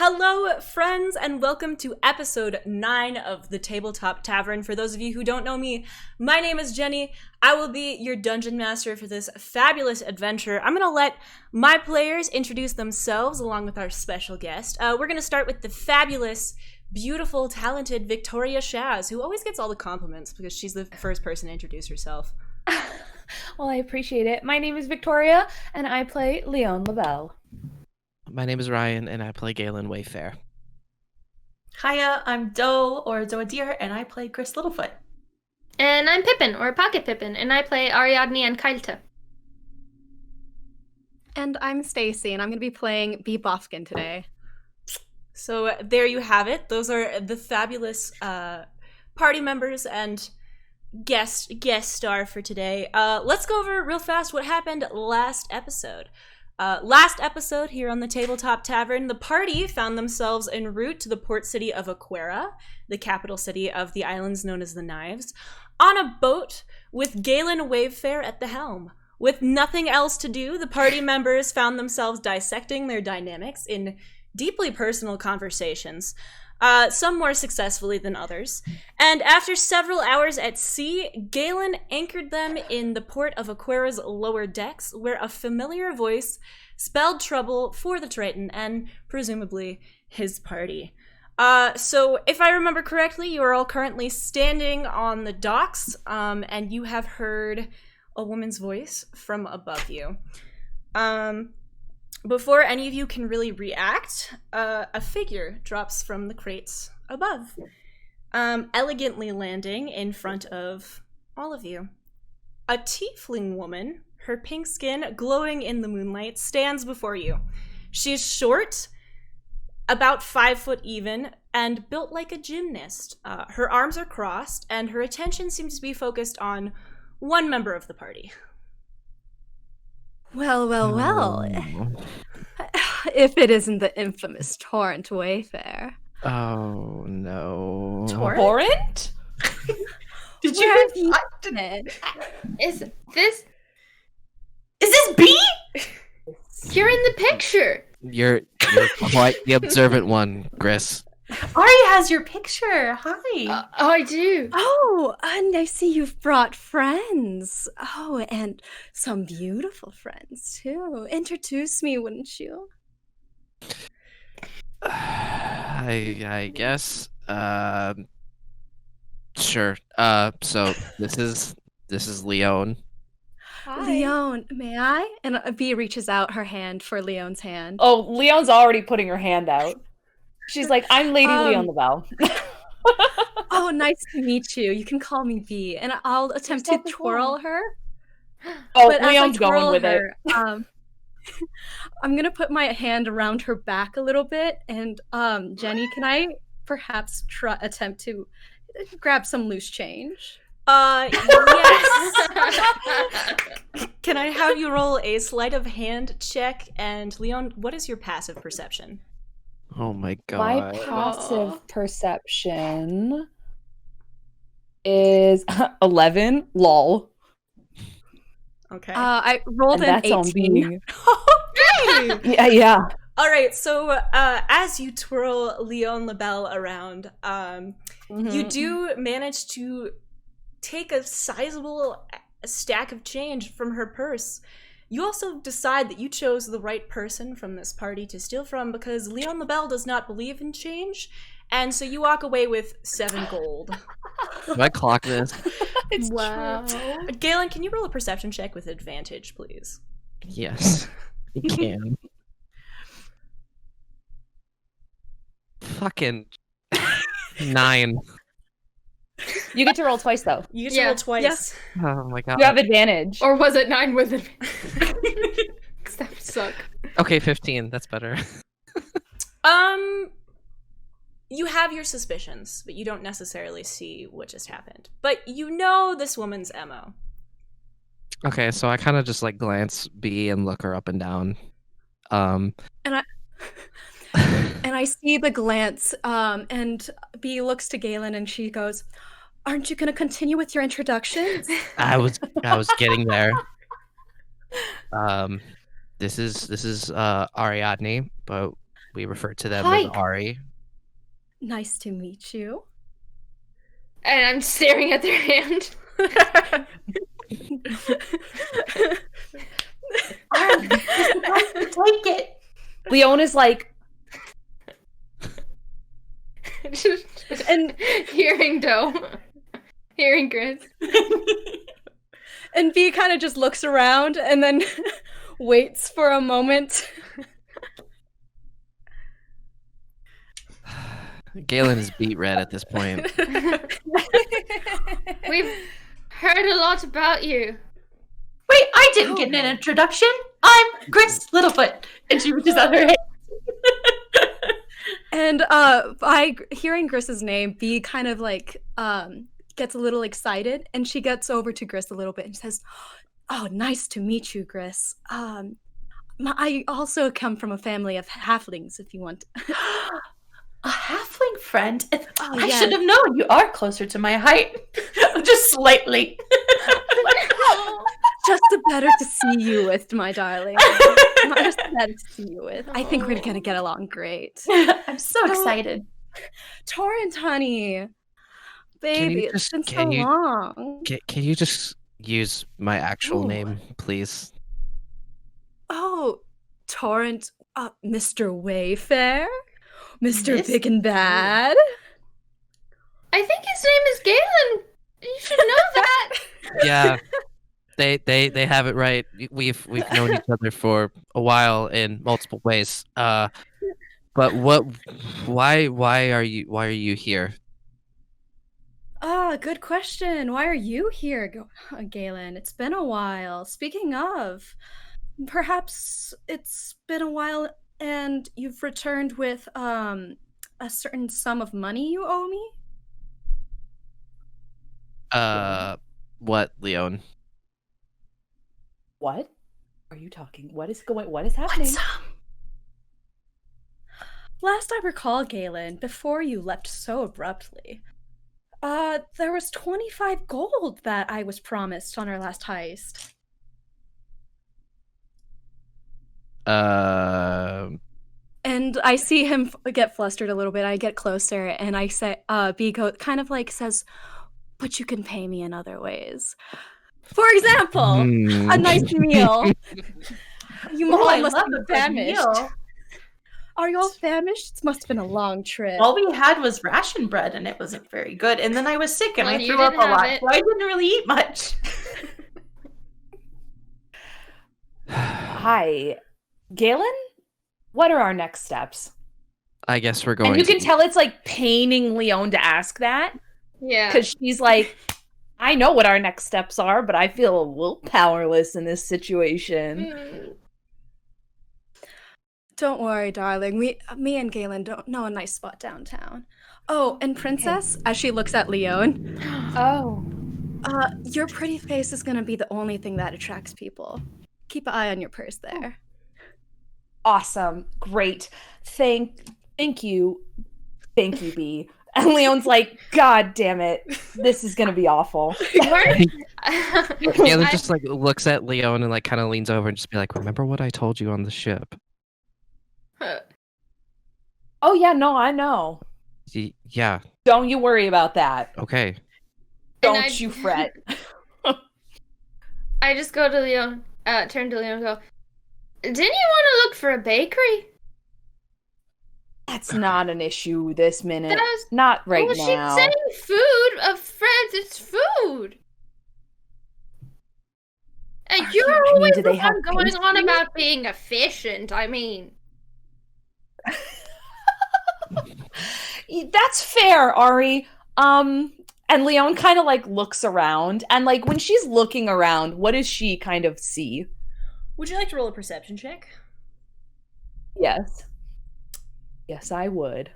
Hello, friends, and welcome to episode 9 of the Tabletop Tavern. For those of you who don't know me, my name is Jenny. I will be your dungeon master for this fabulous adventure. I'm going to let my players introduce themselves along with our special guest. We're going to start with the fabulous, beautiful, talented Victoria Shaz, who always gets all the compliments because she's the first person to introduce herself. Well, I appreciate it. My name is Victoria, and I play Lione LaBelle. My name is Ryan, and I play Galen Wayfair. Hiya, I'm Doe, or Doadir, and I play Gris Littlefoot. And I'm Pippin, or Pocket Pippin, and I play Ariadne and Kailte. And I'm Stacy, and I'm going to be playing Bee Bofkin today. So there you have it. Those are the fabulous party members and guest star for today. Let's go over real fast what happened last episode. Last episode here on the Tabletop Tavern, the party found themselves en route to the port city of Aquara, the capital city of the islands known as the Knives, on a boat with Galen Wayfair at the helm. With nothing else to do, the party members found themselves dissecting their dynamics in deeply personal conversations, some more successfully than others. And after several hours at sea, Galen anchored them in the port of Aquara's lower decks, where a familiar voice spelled trouble for the Triton and presumably his party. So if I remember correctly, you are all currently standing on the docks, and you have heard a woman's voice from above you. Before any of you can really react, a figure drops from the crates above, elegantly landing in front of all of you. A tiefling woman, her pink skin glowing in the moonlight, stands before you. She's short, about 5 foot even, and built like a gymnast. Her arms are crossed, and her attention seems to be focused on one member of the party. Well. If it isn't the infamous Torrent Wayfair. Oh, no. Torrent? Did Where have you you been it? Is this... Is this Bee? You're in the picture! You're quite the observant one, Gris. Ari has your picture. Hi. Oh, I do. Oh, and I see you've brought friends. Oh, and some beautiful friends, too. Introduce me, wouldn't you? I guess. Sure. So this is Lione. Hi. Lione, may I? And Bee reaches out her hand for Leone's hand. Oh, Leone's already putting her hand out. She's like, I'm Lady Lione LaBelle. Oh, nice to meet you. You can call me Bee, and I'll attempt to twirl her. Oh, But as I Leone's going twirl with her, I'm gonna put my hand around her back a little bit, and Jenny, can I perhaps attempt to grab some loose change? Yes. Can I have you roll a sleight of hand check? And Leon, what is your passive perception? Oh my My god. passive perception is 11. Lol. Okay. I rolled And an that's on 18. being. Okay. Yeah. All right. So as you twirl Lione LaBelle around, you do manage to take a sizable stack of change from her purse. You also decide that you chose the right person from this party to steal from because Lione LaBelle does not believe in change, and so you walk away with 7 gold. Do I clock this? It's Wow. true. Galen, can you roll a perception check with advantage, please? Yes. You can. Fucking 9. You get to roll twice, though. You get to roll twice. Oh my god. You have advantage. Or was it 9 with it? That would suck. Okay, 15. That's better. You have your suspicions, but you don't necessarily see what just happened. But you know this woman's MO. Okay, so I kind of just like glance B and look her up and down. And I see the glance, and Bee looks to Galen and she goes, "Aren't you going to continue with your introductions?" I was getting there. This is Ariadne, but We refer to them Hi. as Ari. Nice to meet you. And I'm staring at their hand. Ari, take it. Leone is like, and hearing Doe. Hearing Gris. And B kind of just looks around and then waits for a moment. Galen is beat red at this point. We've heard a lot about you. Wait, I didn't get an introduction. I'm Gris Littlefoot. And she reaches out her hand. And by hearing Gris's name, B kind of like gets a little excited, and she gets over to Gris a little bit and says, "Oh, nice to meet you, Gris. I also come from a family of halflings, if you want." A halfling friend? I yeah. should have known. You are closer to my height. Just slightly. Just better to see you with, my darling. Just better to see you with. I think we're gonna get along great. I'm so excited. Torrent, honey. Baby, it's been so long. Can you just use my actual name, please? Oh, Torrent, Mr. Wayfair? Mr. Big and Bad? I think his name is Galen. You should know that. Yeah. They have it right. We've known each other for a while in multiple ways. But why are you here? Good question. Why are you here, Galen? It's been a while. Speaking of, perhaps it's been a while and you've returned with a certain sum of money you owe me? What, Lione? what are you talking? What is happening? Last I recall, Galen, before you left so abruptly, there was 25 gold that I was promised on our last heist. And I see him get flustered a little bit. I get closer and I say, Biko kind of like says, but you can pay me in other ways. For example, a nice meal. You all must be famished. Are you all famished? It must have been a long trip. All we had was ration bread and it wasn't very good. And then I was sick and Well, I you threw up a didn't have lot. it. So I didn't really eat much. Hi, Galen? What are our next steps? I guess we're going. And you can tell it's like paining Leone to ask that. Yeah. Because she's like, I know what our next steps are, but I feel a little powerless in this situation. Don't worry, darling. Me and Galen don't know a nice spot downtown. Oh, and Princess, as she looks at Lione, Oh. your pretty face is gonna be the only thing that attracts people. Keep an eye on your purse there. Awesome. Great. Thank you. Thank you, B. And Leone's like, God damn it. This is gonna be awful. Galen just like looks at Lione and like kind of leans over and just be like, "Remember what I told you on the ship?" Oh yeah, no, I know. Yeah. Don't you worry about that. Okay. Don't you fret. I just go to Leone, turn to Leone and go, didn't you want to look for a bakery? That's not an issue this minute. That's- Not right well, now. she's saying food of friends. It's food. And you're I mean, always do the they have one going on pastries? about being efficient. I mean, That's fair, Ari. And Leone kind of like looks around, and like when she's looking around, what does she kind of see? Would you like to roll a perception check? Yes. Yes, I would.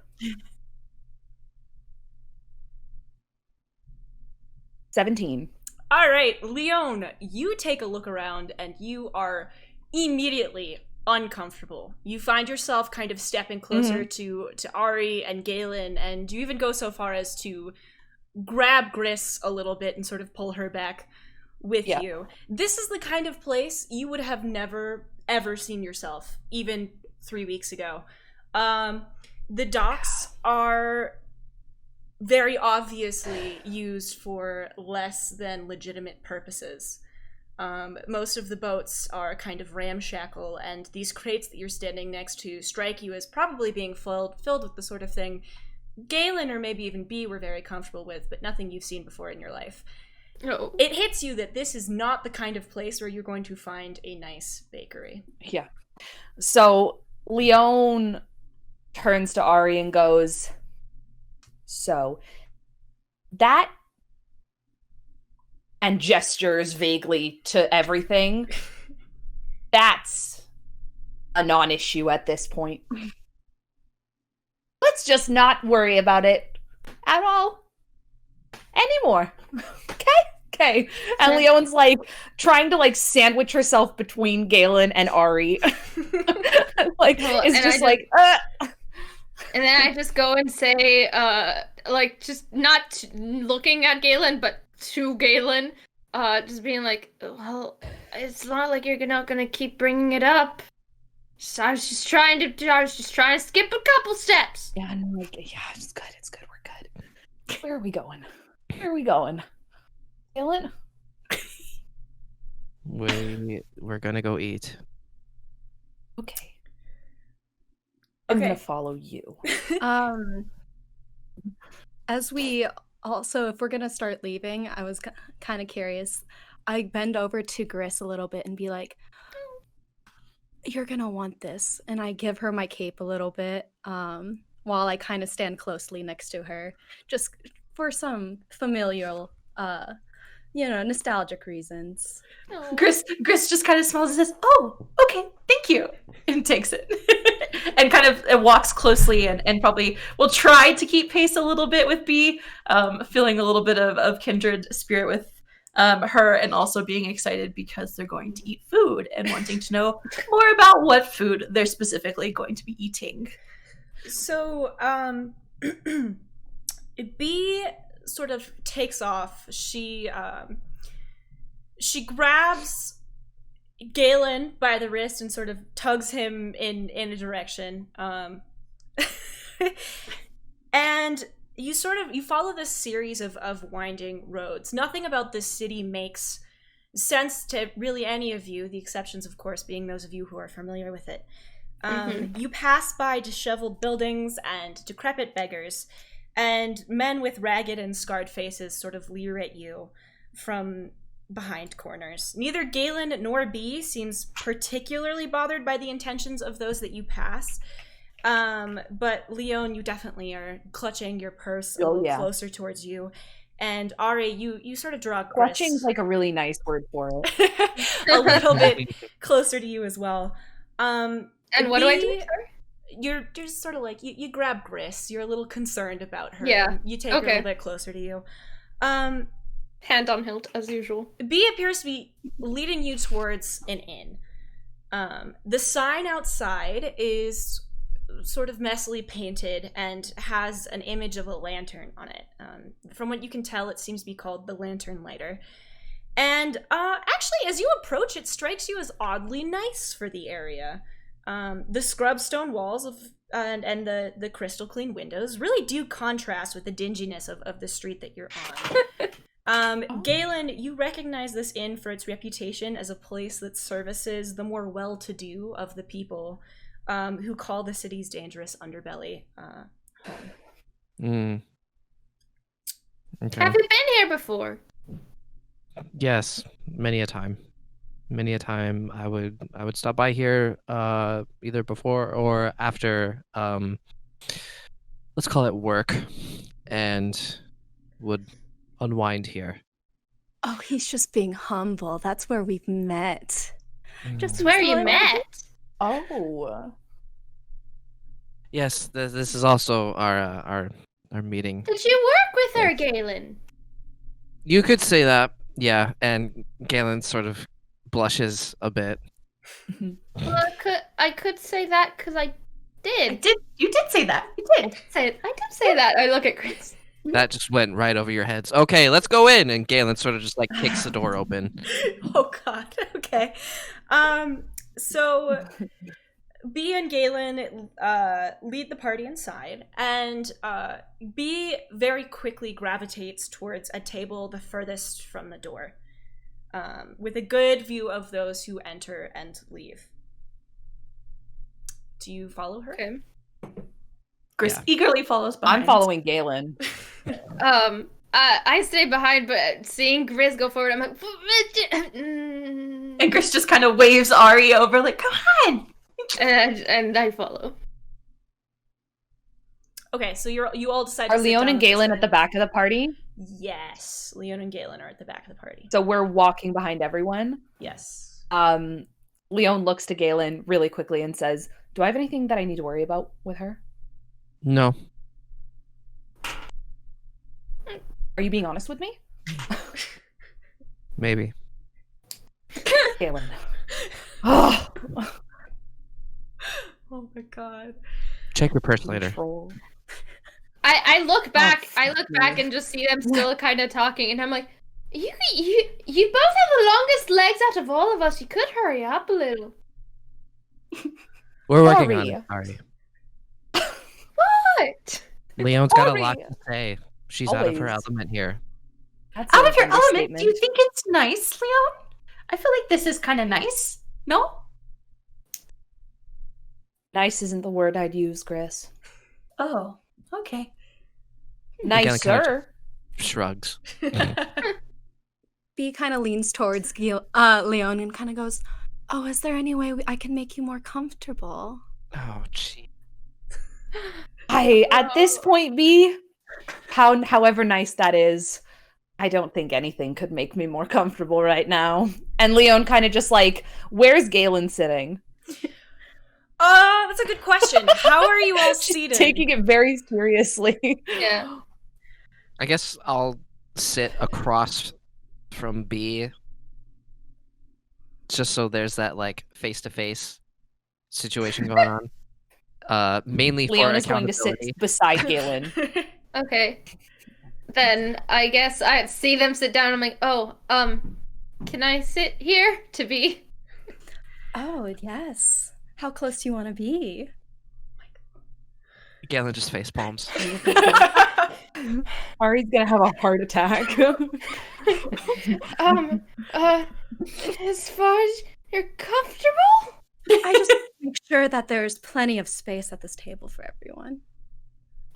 17. All right, Lione, you take a look around and you are immediately uncomfortable. You find yourself kind of stepping closer to Ari and Galen, and you even go so far as to grab Gris a little bit and sort of pull her back with you. This is the kind of place you would have never, ever seen yourself, even 3 weeks ago. The docks are very obviously used for less than legitimate purposes. Most of the boats are kind of ramshackle, and these crates that you're standing next to strike you as probably being filled with the sort of thing Galen or maybe even B were very comfortable with, but nothing you've seen before in your life. Oh. It hits you that this is not the kind of place where you're going to find a nice bakery. Yeah. So Lione turns to Ari and goes, so that, and gestures vaguely to everything, that's a non-issue at this point. Let's just not worry about it at all anymore. Okay. And Leone's like trying to like sandwich herself between Galen and Ari. Like, Well, it's and just I like, And then I just go and say, like, just not looking at Galen, but to Galen, just being like, well, it's not like you're not gonna keep bringing it up. I was just trying to skip a couple steps. yeah, and I'm like, yeah, it's good, we're good. Where are we going? Galen? We're gonna go eat. Okay. I'm Okay. gonna follow you. As we also, if we're gonna start leaving, I was kind of curious. I bend over to Gris a little bit and be like, "You're gonna want this," and I give her my cape a little bit, while I kind of stand closely next to her, just for some familial, nostalgic reasons. Gris just kind of smiles and says, "Oh, okay, thank you," and takes it. And kind of walks closely and probably will try to keep pace a little bit with B, feeling a little bit of kindred spirit with her, and also being excited because they're going to eat food and wanting to know more about what food they're specifically going to be eating. So, B sort of takes off. She grabs Galen by the wrist and sort of tugs him in a direction. And you follow this series of winding roads. Nothing about this city makes sense to really any of you, the exceptions, of course, being those of you who are familiar with it. You pass by disheveled buildings and decrepit beggars, and men with ragged and scarred faces sort of leer at you from behind corners. Neither Galen nor B seems particularly bothered by the intentions of those that you pass. But Lione, you definitely are clutching your purse a little closer towards you. And Ari, you sort of draw Gris. Clutching's like a really nice word for it. A little bit closer to you as well. And what do I do? You're just sort of like, you grab Gris. You're a little concerned about her. Yeah. You take her a little bit closer to you. Hand on hilt, as usual. B appears to be leading you towards an inn. The sign outside is sort of messily painted and has an image of a lantern on it. From what you can tell, it seems to be called the Lantern Lighter. And actually, as you approach, it strikes you as oddly nice for the area. The scrub stone walls and the crystal clean windows really do contrast with the dinginess of the street that you're on. Galen, you recognize this inn for its reputation as a place that services the more well-to-do of the people, who call the city's dangerous underbelly home. Okay. Have you been here before? Yes, many a time. Many a time I would stop by here either before or after let's call it work, and would unwind here. Oh, he's just being humble. That's where we've met. Just where you met? Oh. Yes, this is also our meeting. Did you work with her, Galen? You could say that, yeah. And Galen sort of blushes a bit. Well, I could say that because I did. You did say that. You I did. did say that. I look at Chris. That just went right over your heads. Okay, let's go in. And Galen sort of just like kicks the door open. Oh God. Okay. So B and Galen lead the party inside, and B very quickly gravitates towards a table the furthest from the door, with a good view of those who enter and leave. Do you follow her? Okay. Gris eagerly follows behind. I'm following Galen. I stay behind, but seeing Gris go forward, I'm like, And Gris just kind of waves Ari over, like, come on! and I follow. Okay, so you all decide. Are to sit Lione down and at this Galen time. at the back of the party? Yes, Lione and Galen are at the back of the party. So we're walking behind everyone. Yes. Lione looks to Galen really quickly and says, "Do I have anything that I need to worry about with her? No. Are you being honest with me?" Maybe. Galen. Oh, Oh my god. Check your purse later. control. I look back. Oh, I look fuck back you. and just see them still kind of talking, and I'm like, you both have the longest legs out of all of us. You could hurry up a little. We're working on Sorry. it. Sorry. What? Leon's got a lot Sorry. to say. She's out of her Always. element here. That's Out an of your element, do you understatement. think it's nice, Leon? I feel like this is kind of nice. No? Nice isn't the word I'd use, Gris. Oh, okay. Galen kinda Nicer. Shrugs. B kind of leans towards Leon and kind of goes, "Oh, is there any way I can make you more comfortable?" Oh, gee. At this point, B, however nice that is, I don't think anything could make me more comfortable right now. And Leon kind of just like, where's Galen sitting? That's a good question. How are you all She's seated? taking it very seriously. Yeah. I guess I'll sit across from B. Just so there's that like face-to-face situation going on. Mainly Leon for is going to sit accountability. beside Galen. Okay. Then I guess I see them sit down. I'm like, oh, can I sit here to be? Oh, yes. How close do you want to be? Galen just face palms. Ari's gonna have a heart attack. As far as you're comfortable? I just want to make sure that there's plenty of space at this table for everyone.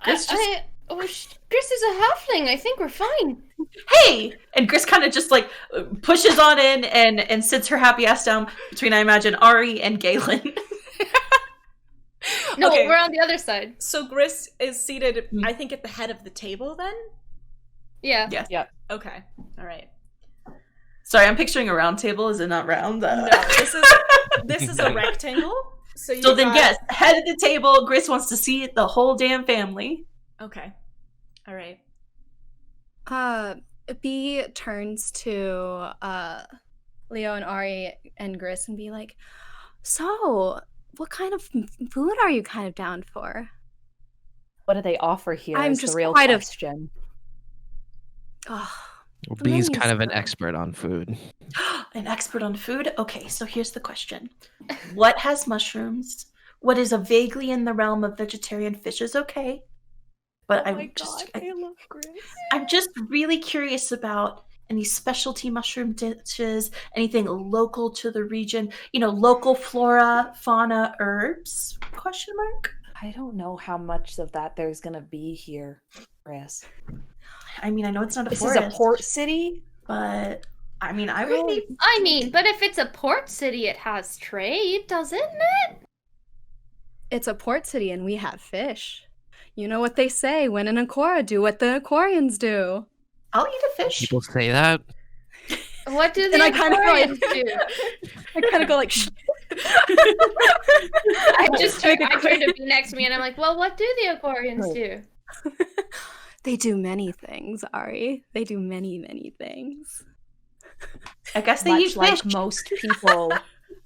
Gris just- Gris is a halfling. I think we're fine. Hey! And Gris kind of just like pushes on in and sits her happy ass down between, I imagine, Ari and Galen. No, Okay. we're on the other side. So Gris is seated, I think, at the head of the table then? Yeah. Yeah. Okay. All right. Sorry, I'm picturing a round table. Is it not round? No, this is a rectangle. So So then, yes, head of the table. Gris wants to see the whole damn family. Okay. All right. B turns to Leo and Ari and Gris and be like, "So, what kind of food are you kind of down for?" What do they offer here? I'm is just the real quite a- question. Oh, the B's menu's kind of an good. expert on food. An expert on food? Okay, so here's the question. What has mushrooms? What is a vaguely in the realm of vegetarian fishes? Okay. But Oh my god, I love Gris. I'm just really curious about any specialty mushroom dishes, anything local to the region, local flora, fauna, herbs? Question mark? I don't know how much of that there's gonna be here, Chris. I mean, I know it's not a This forest, is a port city. but I mean, I would be. I mean, but if it's a port city, it has trade, doesn't it? It's a port city and we have fish. You know what they say, when in Aquara, do what the Aquarians do. I'll eat a fish. People say that. What do the And I kinda go like- Aquarians do? I kind of go like, "Shh." I turn to be next to me and I'm like, well, what do the Aquarians do? They do many things, Ari. They do many, many things. I guess they Much eat like fish. most people.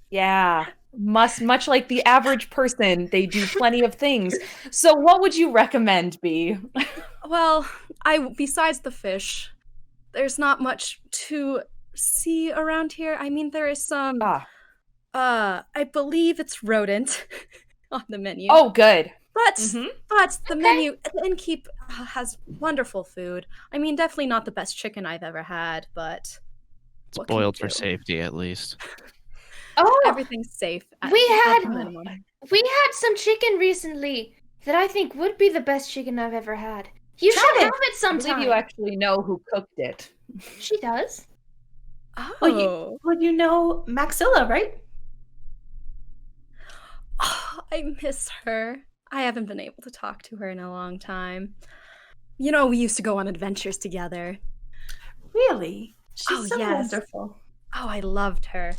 Yeah. Much like the average person, they do plenty of things. So what would you recommend, B? Well, besides the fish, there's not much to see around here. I mean, there is some I believe it's rodent on the menu. Oh, good. But Mhm. the menu, the innkeep has wonderful food. I mean, definitely not the best chicken I've ever had, but It's what can you boiled for do? safety, at least. Oh, Everything's safe. At we the had minimum. some chicken recently that I think would be the best chicken I've ever had. You should Try it. have it I believe sometime. you actually know who cooked it. She does. Oh. Well, you know Maxilla, right? Oh, I miss her. I haven't been able to talk to her in a long time. You know, we used to go on adventures together. Really? She's Oh, so yes. wonderful. Oh, I loved her.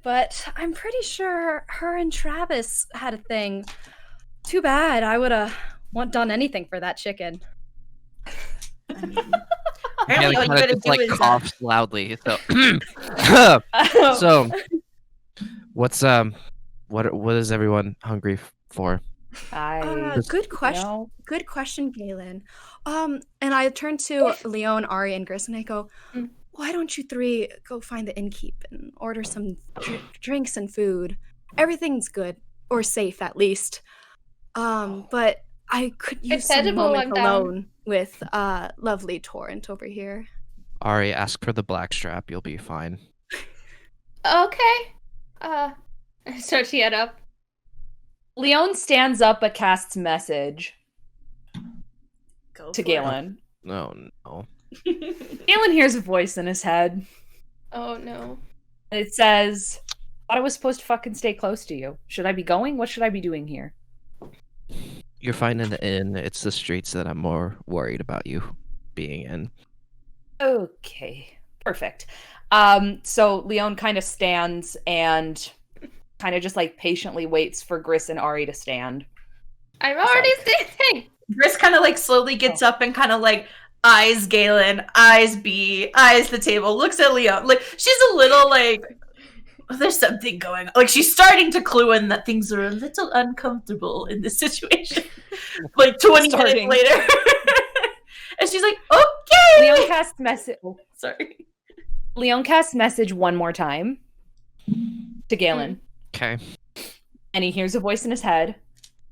But I'm pretty sure her and Travis had a thing. Too bad. I would have done anything for that chicken. I mean, Galen apparently all you kind of gotta just do like is coughs loudly. So, what's what is everyone hungry for? Good question. know. Good question, Galen. And I turn to Lione, Ari, and Gris, and I go, Mm. "Why don't you three go find the innkeep and order some drinks and food? Everything's good or safe at least. But I could use It's some edible, moments I'm down. alone with lovely Torrent over here." Ari, ask for the black strap. You'll be fine. Okay. I start to get up. Lione stands up but casts message Go to for it. Galen. No, no. Galen hears a voice in his head. Oh no. And it says, "Thought I was supposed to fucking stay close to you. Should I be going? What should I be doing here?" You're fine in the inn. It's the streets that I'm more worried about you being in. Okay, perfect. So Leon kind of stands and kind of just like patiently waits for Gris and Ari to stand. I'm already standing. Gris kind of like slowly gets up and kind of like eyes Galen, eyes B, eyes the table, looks at Leo. Like she's a little like there's something going on. Like she's starting to clue in that things are a little uncomfortable in this situation. Like 20 Starting. minutes later. And she's like, okay. Leon casts message. Sorry. Leon casts message one more time to Galen, Okay. and he hears a voice in his head.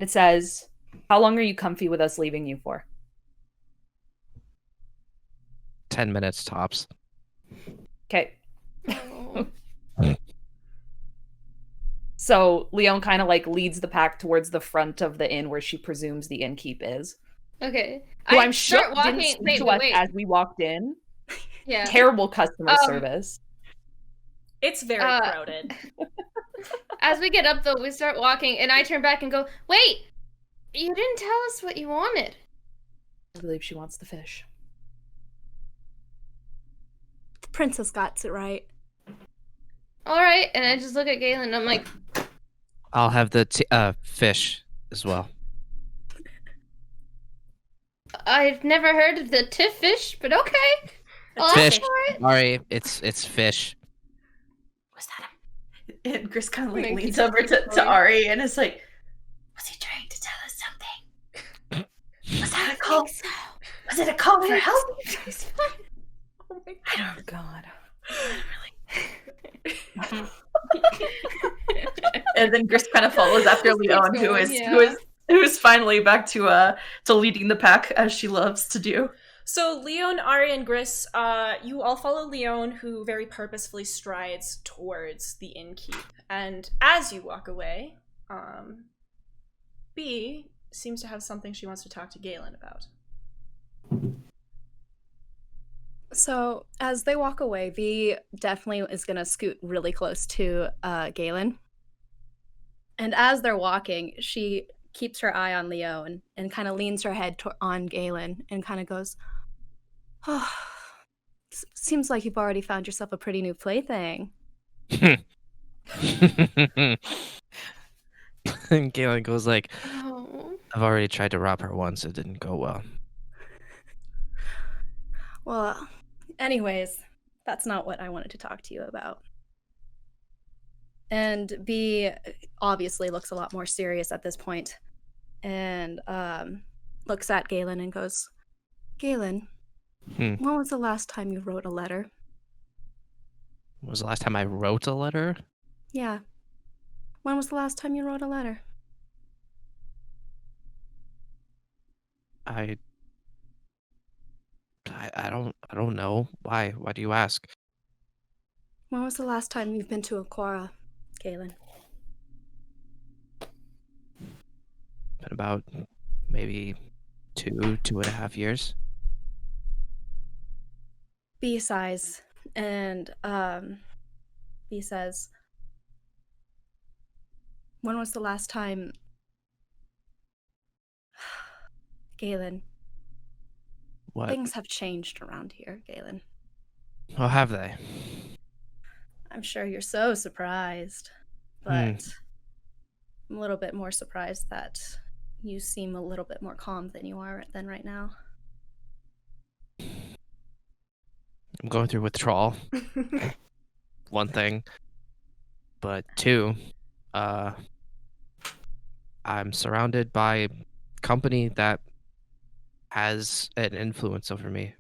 It says, "How long are you comfy with us leaving you for?" 10 minutes tops. Okay. Oh. So Leon kind of like leads the pack towards the front of the inn where she presumes the innkeep is. Okay. Who I I'm sure start walking. didn't speak Wait, to wait, us wait. as we walked in. Yeah. Terrible customer Um, service. It's very crowded. As we get up, though, we start walking, and I turn back and go, "Wait, you didn't tell us what you wanted." I believe she wants the fish. The princess got it right. All right, and I just look at Galen, and I'm like, I'll have the fish as well. "I've never heard of the tiff fish, but okay, I'll Fish. ask for it." Ari, it's fish. Was that him? And Gris kind of like Thank leans you. over to Ari and is like, was he trying to tell us something? Was that a call? So. Was it a call for help? It's fine. Oh my Oh God. And then Gris kind of follows after Just keeps Leon, going, who is finally back to leading the pack as she loves to do. So Lione, Ari, and Gris, you all follow Lione, who very purposefully strides towards the innkeep. And as you walk away, B seems to have something she wants to talk to Galen about. So as they walk away, V definitely is gonna scoot really close to Galen. And as they're walking, she keeps her eye on Leone and kind of leans her head on Galen and kind of goes, "Oh, seems like you've already found yourself a pretty new plaything." And Galen goes like, Oh. I've already tried to rob her once. It didn't go well. Well, anyways, that's not what I wanted to talk to you about. And B obviously looks a lot more serious at this point and looks at Galen and goes, "Galen, when was the last time you wrote a letter?" When was the last time I wrote a letter? Yeah. When was the last time you wrote a letter? I don't know. Why? Why do you ask? When was the last time you've been to Aquara, Galen? Been about maybe 2.5 years. B sighs, and B says, when was the last time, Galen, What? things have changed around here, Galen. Oh, have they? I'm sure you're so surprised, but I'm a little bit more surprised that you seem a little bit more calm than you are than right now. I'm going through withdrawal. One thing, but two, I'm surrounded by company that has an influence over me,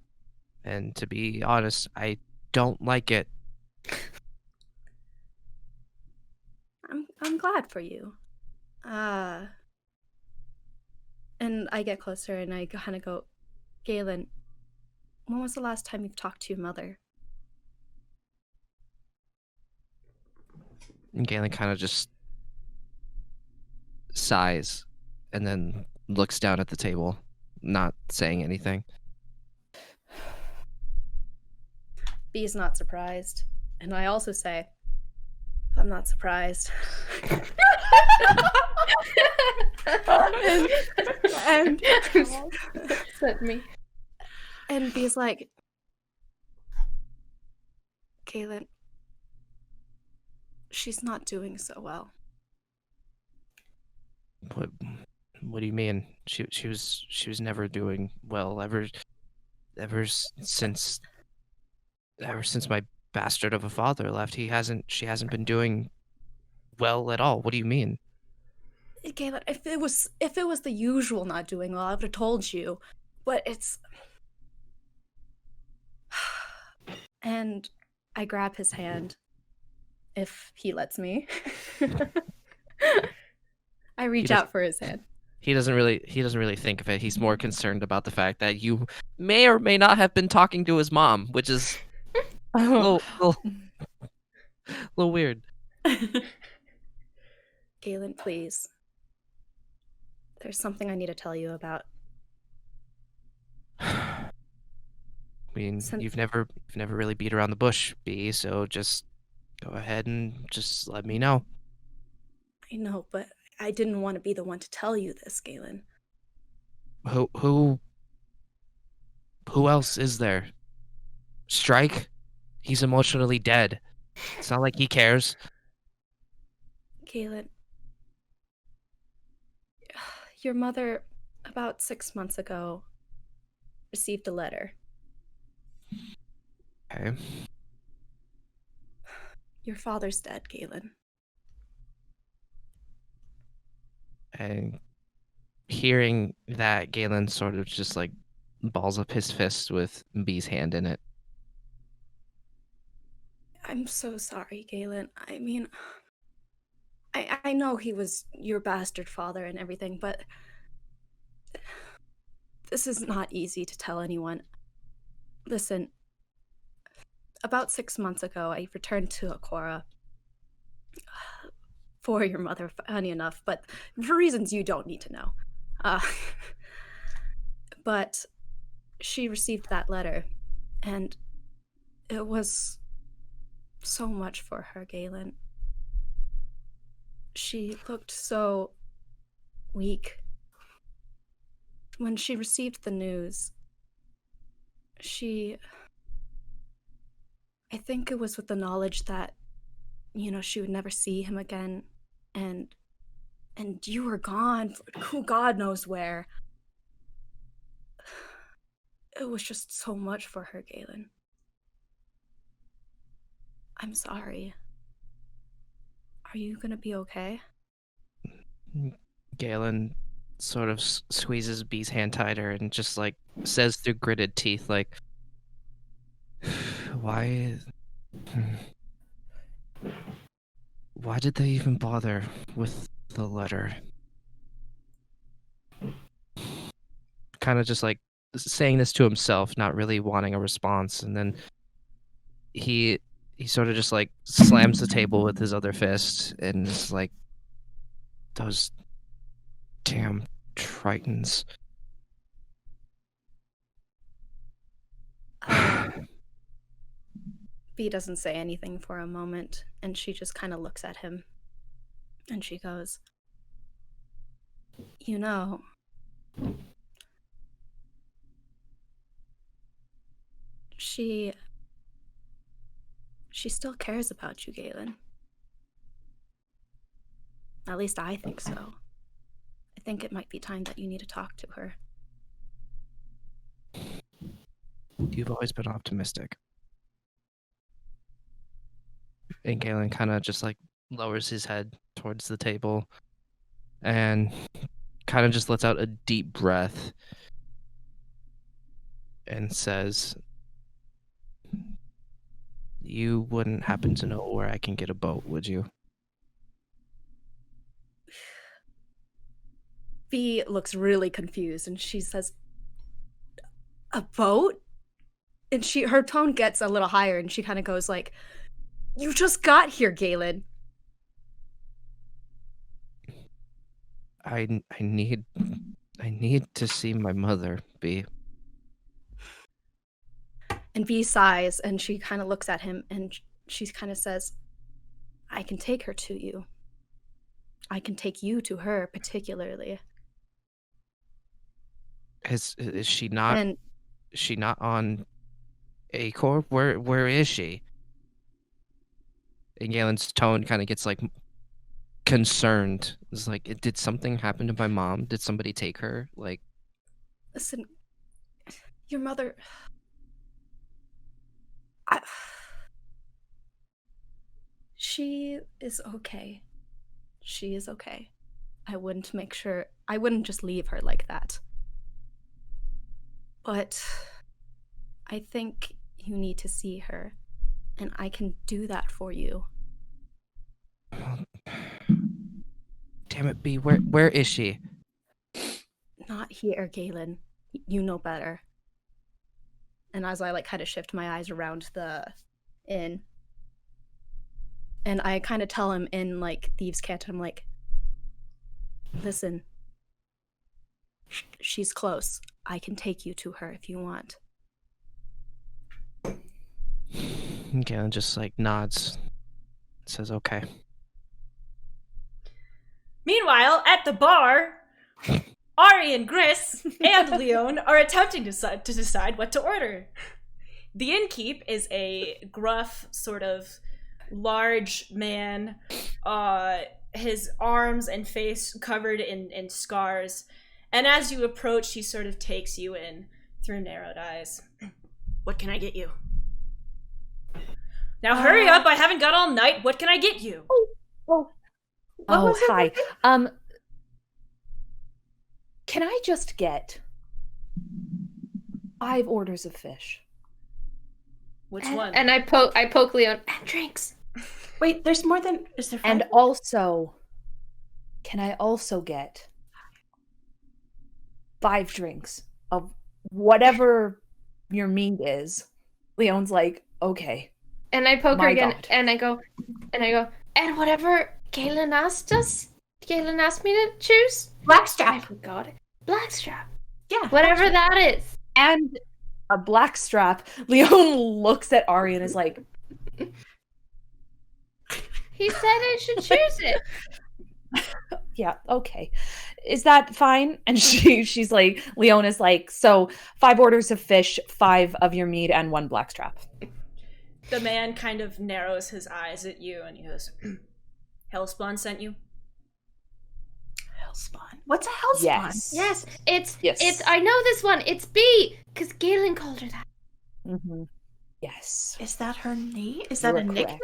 and to be honest, I don't like it. I'm glad for you. And I get closer and I kind of go, Galen, when was the last time you've talked to your mother? And Galen kind of just sighs and then looks down at the table, not saying anything. B's not surprised. And I also say, I'm not surprised. and Set me. And B's like, Galen, she's not doing so well. What do you mean? She was never doing well since my bastard of a father left. She hasn't been doing well at all. What do you mean? Galen, if it was the usual not doing well, I would have told you. But it's and I grab his hand if he lets me. I reach out for his hand. He doesn't really think of it. He's more concerned about the fact that you may or may not have been talking to his mom, which is a little weird. Galen, please. There's something I need to tell you about. I mean, you've never really beat around the bush, B, so just go ahead and just let me know. I know, but I didn't want to be the one to tell you this, Galen. Who else is there? Strike? He's emotionally dead. It's not like he cares. Galen, your mother, about 6 months ago, received a letter. Okay. Your father's dead, Galen. And hearing that, Galen sort of just like balls up his fist with B's hand in it. I'm so sorry, Galen. I mean, I know he was your bastard father and everything, but this is not easy to tell anyone. Listen, about 6 months ago, I returned to Aquara for your mother, funny enough, but for reasons you don't need to know. But she received that letter, and it was so much for her, Galen. She looked so weak. When she received the news, I think it was with the knowledge that, she would never see him again, and you were gone for who God knows where. It was just so much for her, Galen. I'm sorry. Are you gonna be okay? Galen sort of squeezes B's hand tighter and just like says through gritted teeth, like, Why did they even bother with the letter? Kind of just like saying this to himself, not really wanting a response, and then he sort of just like slams the table with his other fist and is like, those damn Tritons. Bee doesn't say anything for a moment, and she just kind of looks at him, and she goes, "You know, she still cares about you, Galen. At least I think so. I think it might be time that you need to talk to her." You've always been optimistic. And Galen kind of just like lowers his head towards the table and kind of just lets out a deep breath and says, "You wouldn't happen to know where I can get a boat, would you?" Bee looks really confused, and she says, "A boat?" And her tone gets a little higher, and she kind of goes like, "You just got here, Galen." I need to see my mother, B. And Bee sighs, and she kind of looks at him, and she kind of says, "I can take her to you. I can take you to her, particularly." Is she not? And Is she not on Acor? Where is she? And Galen's tone kind of gets like concerned. It's like, did something happen to my mom? Did somebody take her? Like, listen, your mother... She is okay. She is okay. I wouldn't just leave her like that. But I think you need to see her, and I can do that for you. damn it, B. Where is she? Not here, Galen. You know better. And as I kind of shift my eyes around the inn, and I kind of tell him in thieves' cant, I'm like, "Listen, she's close. I can take you to her if you want." And Galen just like nods, says okay. Meanwhile, at the bar, Ari and Gris and Lione are attempting to decide what to order. The innkeep is a gruff, sort of large man, his arms and face covered in scars. And as you approach, he sort of takes you in through narrowed eyes. "What can I get you?" "Now hurry up, I haven't got all night. What can I get you?" Oh, hi. Can I just get 5 orders of fish? Which one? And I poke Leon. And drinks. Wait, there's more than... Is there 5? And also, can I also get 5 drinks of whatever your meat is? Leon's like, okay. And I poke her My again, God. and I go, and whatever Galen asked me to choose. I Blackstrap. forgot it. Blackstrap. Yeah. Whatever that is. And a black strap. Leon looks at Ari and is like, He said I should choose it. yeah, okay. Is that fine? And she's like, Leon is like, so 5 orders of fish, 5 of your meat, and 1 blackstrap. The man kind of narrows his eyes at you and he goes, "Hellspawn sent you?" Hellspawn. What's a hellspawn? Yes. Yes, Yes. it's I know this one. It's B, because Galen called her that. Mm-hmm. Yes. Is that her name? Is that You a are nickname? correct.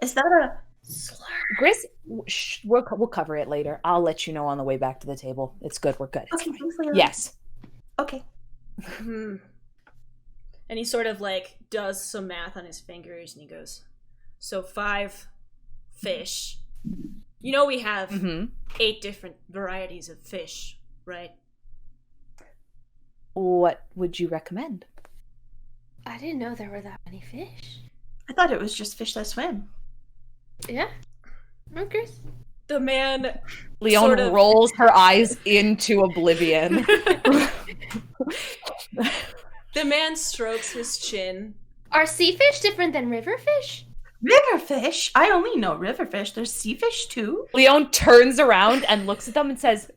Is that a slur? Gris, we'll cover it later. I'll let you know on the way back to the table. It's good. We're good. It's Okay, fine. thanks, Leon. Yes. Okay. And he sort of does some math on his fingers and he goes, "So 5 fish, You know we have Mm-hmm. 8 different varieties of fish, right? What would you recommend? I didn't know there were that many fish. I thought it was just fish that swim. Yeah. Okay. The man Lione sort of- rolls her eyes into oblivion. The man strokes his chin. Are sea fish different than river fish? River fish? I only know river fish. There's sea fish too. Leone turns around and looks at them and says,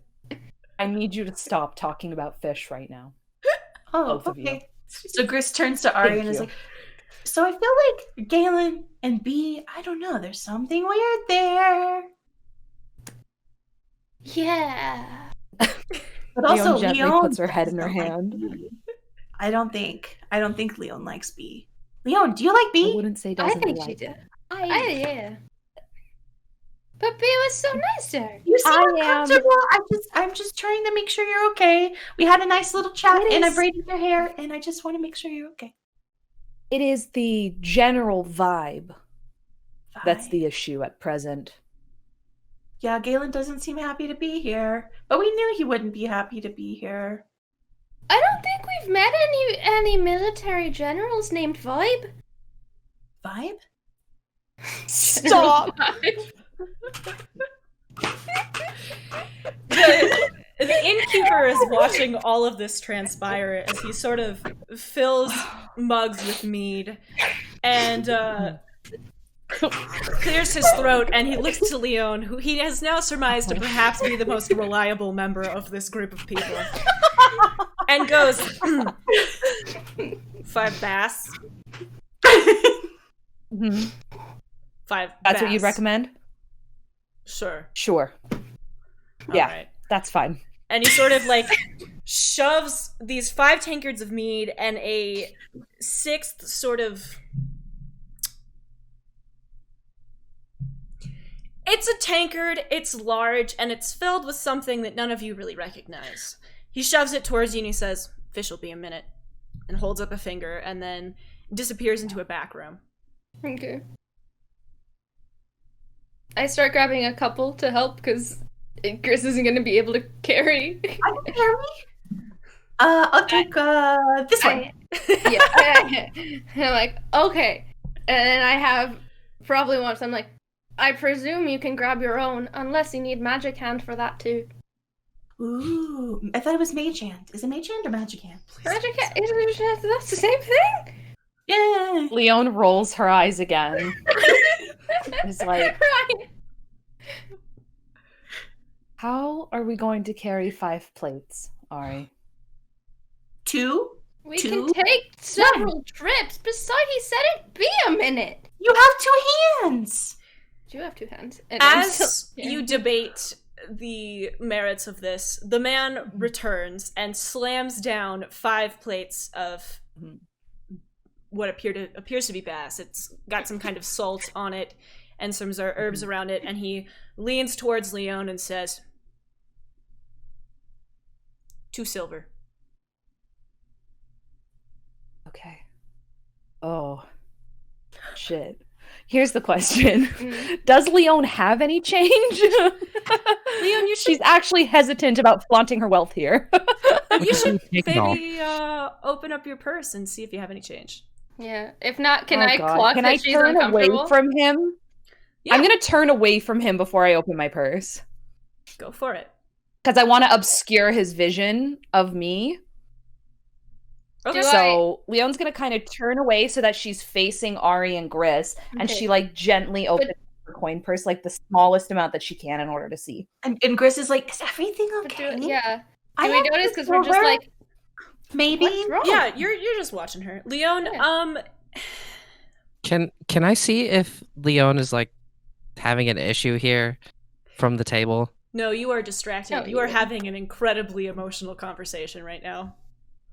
I need you to stop talking about fish right now. Oh, Both of you. okay. So Gris turns to Ari Thank and is you. like, so I feel like Galen and B, I don't know, there's something weird there. Yeah. But also Leone gently Lione puts her head in her doesn't like hand. B. I don't think Leone likes B. Leone, do you like I B? wouldn't say I doesn't think like she did. it. Yeah. But B was so nice to her. You seem I am- uncomfortable. I'm just trying to make sure you're okay. We had a nice little chat It and I is- braided your hair and I just want to make sure you're okay. It is the general vibe that's Fine. the issue at present. Yeah, Galen doesn't seem happy to be here, but we knew he wouldn't be happy to be here. I don't think we've met any military generals named Vibe. Vibe? Stop! The innkeeper is watching all of this transpire as he sort of fills mugs with mead and clears his throat, and he looks to Lione, who he has now surmised to perhaps be the most reliable member of this group of people, and goes, 5 bass. Mhm. 5 That's what bass. you'd recommend? Sure. Sure. Yeah. Alright. That's fine. And he sort of like shoves these 5 tankards of mead and a 6th sort of. It's a tankard, it's large, and it's filled with something that none of you really recognize. He shoves it towards you and he says, "Fish will be a minute," and holds up a finger and then disappears into a back room. Okay. I start grabbing a couple to help because Gris isn't going to be able to carry. I can carry. I'll take this one. Yeah. I'm like, okay. And then I have probably once, I'm like, I presume you can grab your own, unless you need magic hand for that too. Ooh, I thought it was mage hand. Is it mage hand or magic hand? Magic hand, that's the same thing? Yeah. Leone rolls her eyes again. It's like, Right. how are we going to carry 5 plates, Ari? 2. We Two? can take several trips. Besides, he said it'd be a minute. You have 2 hands. Do you have 2 hands? And I'm As still- you debate the merits of this, the man returns and slams down 5 plates of what appears to be bass. It's got some kind of salt on it and some herbs around it, and he leans towards Lione and says, 2 silver. Okay. Oh. Shit. Here's the question. Does Leone have any change? Lione, you should She's actually hesitant about flaunting her wealth here. you should Take it all. maybe open up your purse and see if you have any change. Yeah. If not, can Oh, I God. clock Can that I she's turn away uncomfortable? from him? Yeah. I'm gonna turn away from him before I open my purse. Go for it. Because I want to obscure his vision of me. Okay. Do So Leone's gonna kind of turn away so that she's facing Ari and Gris, and Okay. she like gently opens her coin purse, like the smallest amount that she can in order to see. And Gris is like, is everything But okay? yeah. I Do we have notice? the Because we're just silver. like, Maybe. what's wrong? Yeah, you're just watching her. Lione, Yeah. Can I see if Lione is like having an issue here from the table? No, you are distracted. No, you are you- having an incredibly emotional conversation right now.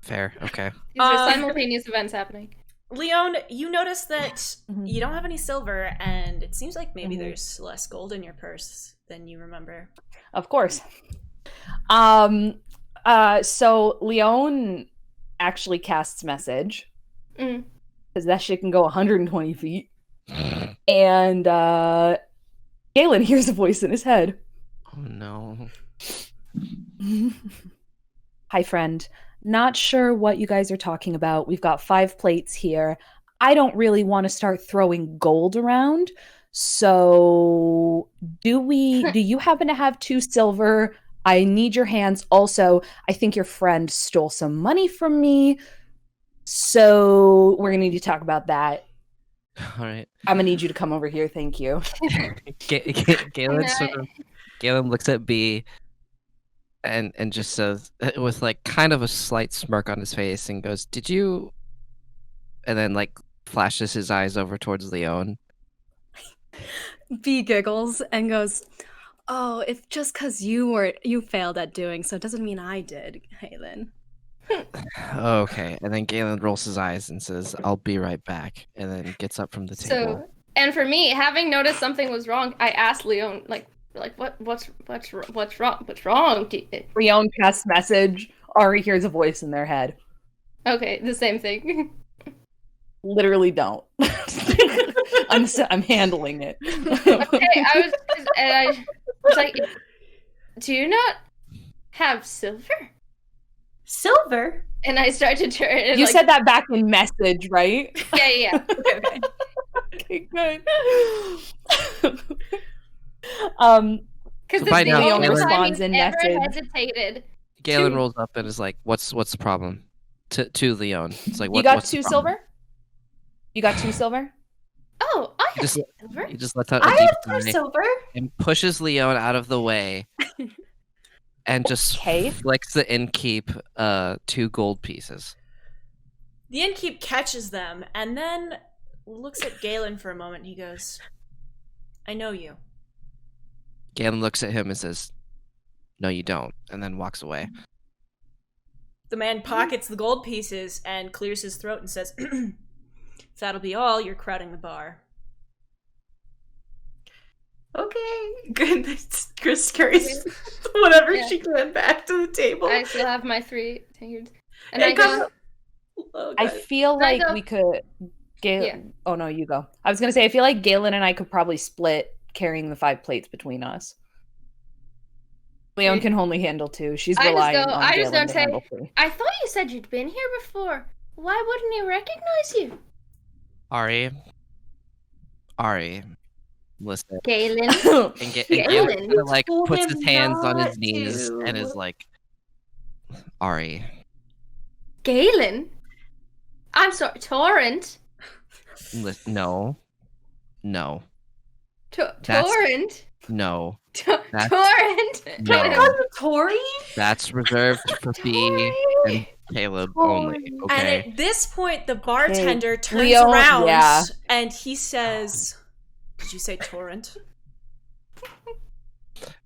Fair. Okay. These are Um, simultaneous events happening. Leone, you notice that Mhm. you don't have any silver, and it seems like maybe Mhm. there's less gold in your purse than you remember. Of course. So Leone actually casts message Mm. because that shit can go 120 feet, and Galen hears a voice in his head. Oh no. Hi, friend. Not sure what you guys are talking about. We've got 5 plates here. I don't really want to start throwing gold around. So, do you happen to have 2 silver? I need your hands. Also, I think your friend stole some money from me. So, we're going to need to talk about that. All right. I'm going to need you to come over here. Thank you. Galen looks at B and just says with like kind of a slight smirk on his face and goes, "Did you?" And then like flashes his eyes over towards Lione. B giggles and goes, "Oh, if just because you failed at doing so doesn't mean I did, Galen." Okay. And then Galen rolls his eyes and says, "I'll be right back," and then gets up from the table. So, and for me, having noticed something was wrong, I asked Lione, what's wrong? What's wrong? Lione casts message. Ari hears a voice in their head. Okay, the same thing. Literally don't. I'm handling it. Okay, I was like, do you not have silver? Silver? And I started to turn. And You said that back in message, right? Yeah. Okay. Okay, good. Because So this by is the now, only Galen time responds he's in ever message. hesitated. Galen rolls up and is like, "What's the problem?" To Lione. It's like, You got what's the 2 problem?" silver? You got 2 silver? Oh, I have Just- silver. He just lets out a I deep have 2 sigh silver. and pushes Lione out of the way and just Okay. flicks the innkeep 2 gold pieces. The innkeep catches them and then looks at Galen for a moment. He goes, "I know you." Galen looks at him and says, "No, you don't," and then walks away. The man pockets the gold pieces and clears his throat and says, "If that'll be all, you're crowding the bar." Okay. Good. Chris carries whatever Yeah. she can back to the table. I still have my 3 fingers. And It I go, goes- Oh, I God. feel Can I like go? we could. Galen. Yeah. Oh no, you go. I was gonna say I feel like Galen and I could probably split carrying the 5 plates between us. Leon can only handle 2. She's I just relying go- on I just Galen don't to say- handle 3. I thought you said you'd been here before. Why wouldn't he recognize you? Ari, listen. Galen. And Galen Galen, kind of like told puts him his hands on his not knees to. and is like, "Ari, Galen? I'm sorry, Torrent? no, That's- Torrent? no. Torrent? No. Can I call you Tori? That's reserved for B and Caleb only." And Okay. at this point, the bartender turns Leo, around yeah. and he says, "Did you say torrent?"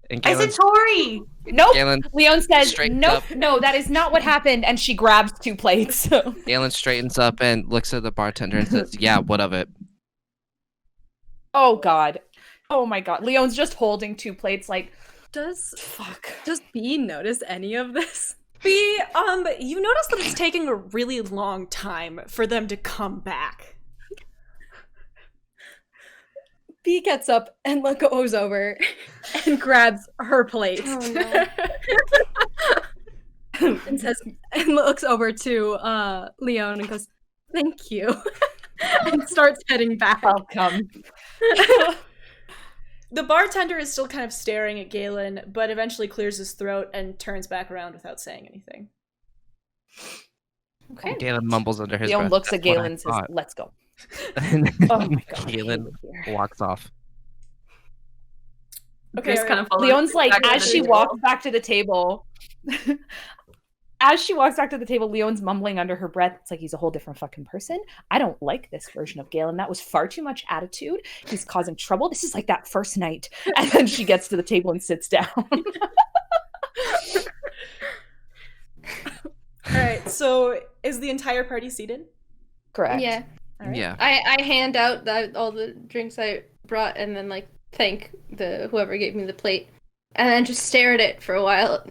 And I Galen, said Tori. Nope. Galen, Leon says, straightens "Nope, up. no, that is not what happened." And she grabs 2 plates. Galen straightens up and looks at the bartender and says, "Yeah, what of it?" Oh God. Oh my God. Leon's just holding 2 plates like, Does fuck. B, you notice that it's taking a really long time for them to come back. B gets up and goes over and grabs her plate Oh, and says and looks over to Leon and goes, "Thank you," and starts heading back. Welcome. The bartender is still kind of staring at Galen, but eventually clears his throat and turns back around without saying anything. Okay. Galen mumbles under his Leon breath. looks at "That's what I Galen and says, thought." "Let's go." And Oh my God. Galen walks off. Okay, Chris kind of follows Leon's like, back to as the she table. walks back to the table, Leon's mumbling under her breath. It's like he's a whole different fucking person. I don't like this version of Galen. That was far too much attitude. He's causing trouble. This is like that first night. And then she gets to the table and sits down. Alright, so is the entire party seated? Correct. Yeah. All right. Yeah. I hand out all the drinks I brought and then thank whoever gave me the plate. And then just stare at it for a while.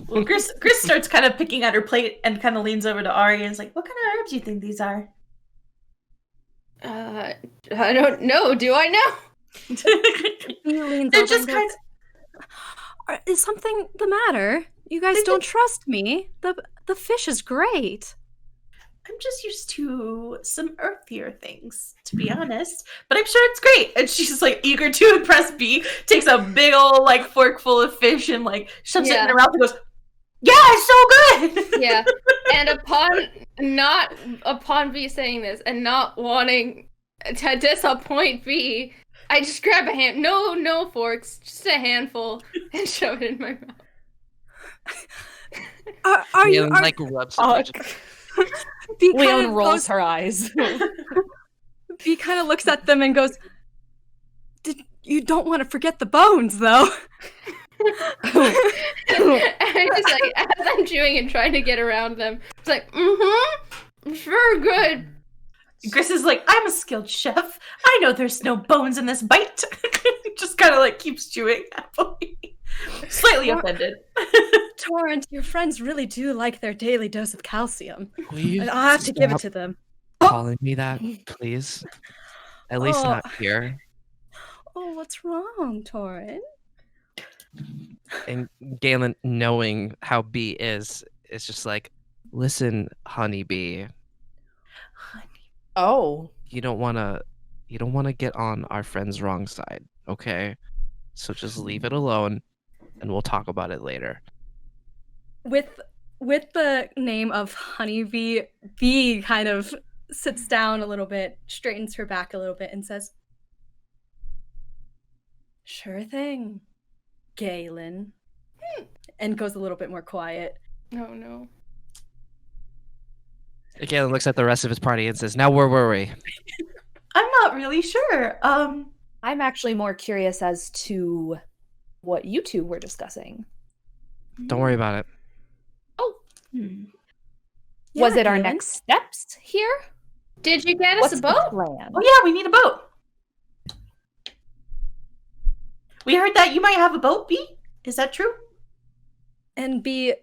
Well, Gris starts kind of picking at her plate and kind of leans over to Ari and is like, "What kind of herbs do you think these are?" I don't know. Do I know? He leans They're over just and goes, is something the matter? You guys don't trust me. The fish is great. I'm just used to some earthier things, to be honest. But I'm sure it's great. And she's like eager to impress B, takes a big old like fork full of fish and like shoves it in her mouth and goes, "Yeah, it's so good." Yeah. And upon B saying this and not wanting to disappoint B, I just grab a hand. No forks, just a handful, and shove it in my mouth. Are you? Leon, like rubs it. Lione rolls her eyes. He kind of looks at them and goes, you don't want to forget the bones, though. And I just like, as I'm chewing and trying to get around them, it's like, sure, good. Gris is like, I'm a skilled chef. I know there's no bones in this bite. Just kind of like keeps chewing happily. Slightly offended. Torrent, your friends really do like their daily dose of calcium. Will you I'll have to give it stop to them. calling me that, please? At least Oh. not here. Oh, what's wrong, Torrent? And Galen, knowing how B is just like, listen, honeybee, Oh. you don't wanna get on our friend's wrong side, okay? So just leave it alone and we'll talk about it later. With the name of Honeybee, Bee kind of sits down a little bit, straightens her back a little bit, and says, "Sure thing, Galen," and goes a little bit more quiet. Oh no. Galen looks at the rest of his party and says, now where were we? I'm not really sure. I'm actually more curious as to what you two were discussing. Don't worry about it. Was it our Galen? next steps here? Did you get us What's a the boat? plan? Oh yeah, we need a boat. We heard that you might have a boat, B. Is that true? And Bee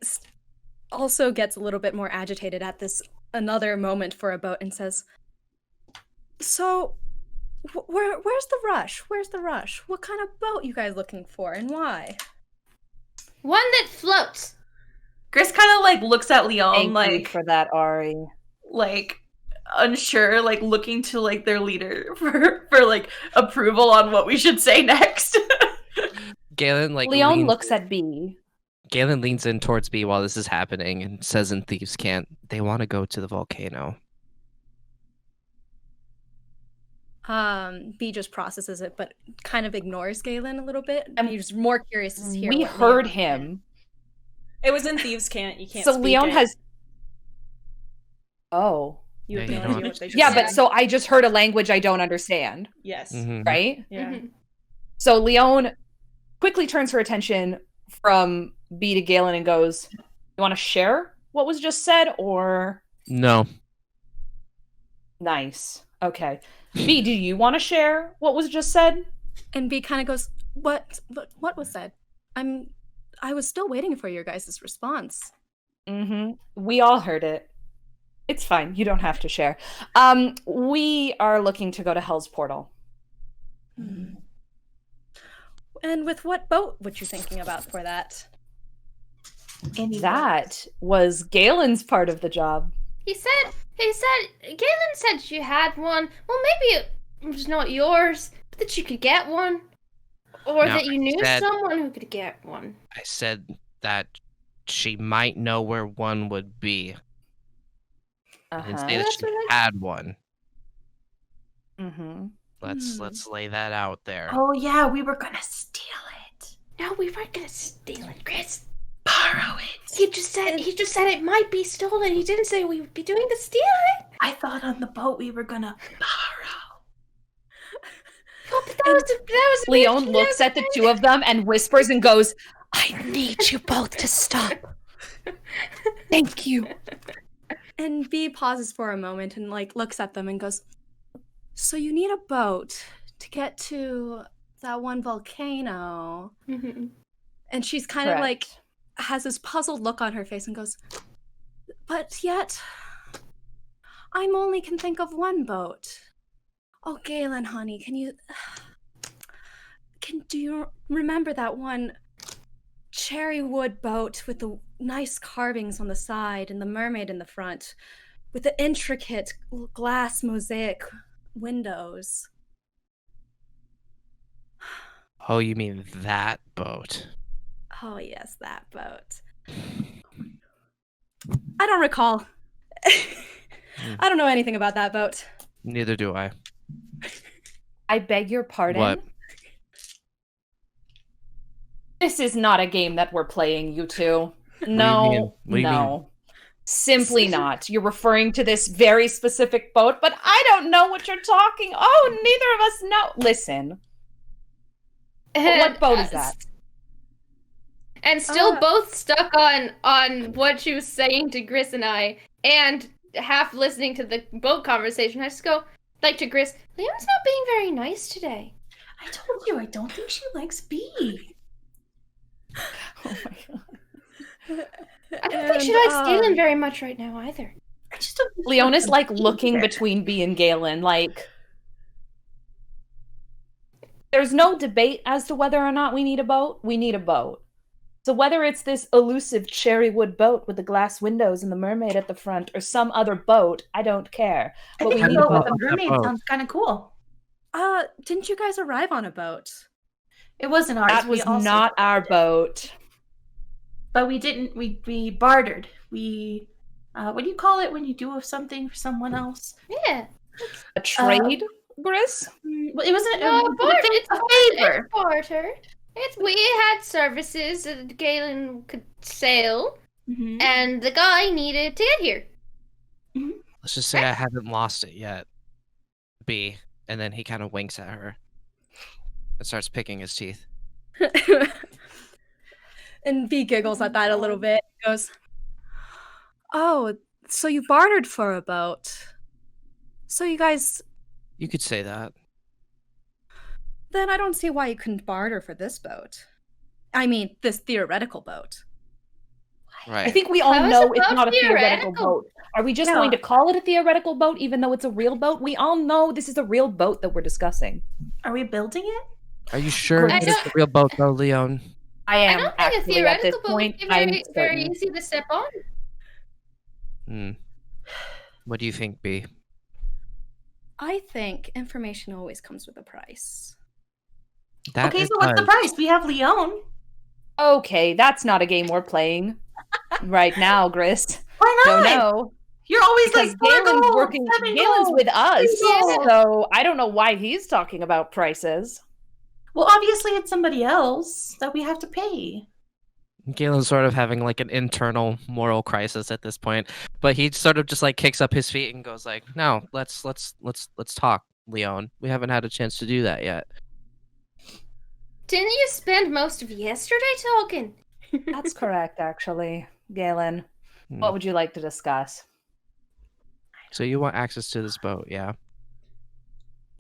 also gets a little bit more agitated at this another moment for a boat and says, "So, where's the rush? Where's the rush? What kind of boat you guys looking for and why?" One that floats. Gris kind of like looks at Lione Thank you like for that, Ari. like unsure, like looking to like their leader for like approval on what we should say next. Galen Lione looks at B. Galen leans in towards B while this is happening and says in Thieves' Cant, they want to go to the volcano. Bee just processes it, but kind of ignores Galen a little bit. And he's more curious to hear. We what heard Leon him. It was in Thieves' Cant. You can't. So speak Lione it. has. Oh. You have Yeah, no you idea don't. what they just Yeah, said. but so I just heard a language I don't understand, Yes. Mhm. right? Yeah. Mhm. So Lione quickly turns her attention from B to Galen and goes, "You want to share what was just said, or No. nice? Okay, B, do you want to share what was just said?" And B kind of goes, What was said? I was still waiting for your guys' response." Mm-hmm. We all heard it. It's fine. You don't have to share. We are looking to go to Hell's Portal. And with what boat were you thinking about for that? That was Galen's part of the job. Galen said she had one. Well, maybe it was not yours, but that you could get one. Or No, that you knew said- someone who could get one. I said that she might know where one would be. I didn't say that That's she what had one. Mm-hmm. Let's lay that out there. Oh yeah, we were gonna steal it. No, we weren't gonna steal it, Chris. Borrow it. He just said it might be stolen. He didn't say we would be doing the stealing. I thought on the boat we were gonna borrow. Oh, but that was Lione looks at the two of them and whispers and goes, "I need you both to stop. Thank you." And B pauses for a moment and like looks at them and goes, "So you need a boat to get to that one volcano?" Mhm. And she's kind of like has this puzzled look on her face and goes, "But yet, I'm only can think of one boat. Oh, Galen, honey, do you remember that one cherry wood boat with the nice carvings on the side and the mermaid in the front, with the intricate glass mosaic windows? Oh, you mean that boat? Oh, yes, that boat. I don't recall. I don't know anything about that boat. Neither do I. I beg your pardon? What? This is not a game that we're playing, you two. do you mean? No, What do you no. Simply not. You're referring to this very specific boat, but I don't know what you're talking. Oh, neither of us know. Listen. What boat is that? And still both stuck on what she was saying to Gris and I, and half listening to the boat conversation. I just go, like, to Gris, Leone's not being very nice today. I told you, I don't think she likes B. Oh my god. I don't think she likes Galen very much right now either. I just don't think Lione is like she looking either. between B and Galen, like there's no debate as to whether or not we need a boat. We need a boat. So whether it's this elusive cherrywood boat with the glass windows and the mermaid at the front, or some other boat, I don't care. I But think we the need a boat with boat. the mermaid boat. sounds kind of cool. Didn't you guys arrive on a boat? It wasn't ours. That we was also not our boat. But we didn't. We bartered. We what do you call it when you do something for someone else? Yeah. A trade, Gris? Well, it wasn't No, barter. it's a favor. It's barter. We had services that Galen could sell, Mhm. and the guy needed to get here. Let's just say I haven't lost it yet. B. And then he kind of winks at her and starts picking his teeth. And B giggles at that a little bit. Goes, "Oh, so you bartered for a boat? So you guys? You could say that. Then I don't see why you couldn't barter for this boat. I mean, this theoretical boat." Right. I think we all How is know it it's boat not a theoretical theoretical? boat. Are we just No. going to call it a theoretical boat even though it's a real boat? We all know this is a real boat that we're discussing. Are we building it? Are you sure I that it's a real boat, though, Leon? I I am don't think a actually at this theoretical boat point. would be I'm very certain. easy to step on. Hmm. What do you think, B? I think information always comes with a price. That Okay, it so what's the does. price? We have Lione. Okay, that's not a game we're playing right now, Gris. Why No, not? no. You're always Because like 4 Galen's gold, working. 7 Galen's gold. with us, Yeah. so I don't know why he's talking about prices. Well, obviously it's somebody else that we have to pay. Galen's sort of having like an internal moral crisis at this point, but he sort of just like kicks up his feet and goes like, "No, let's talk, Leon. We haven't had a chance to do that yet." Didn't you spend most of yesterday talking? That's correct, actually, Galen. Hmm. What would you like to discuss? So you want access to this boat, yeah?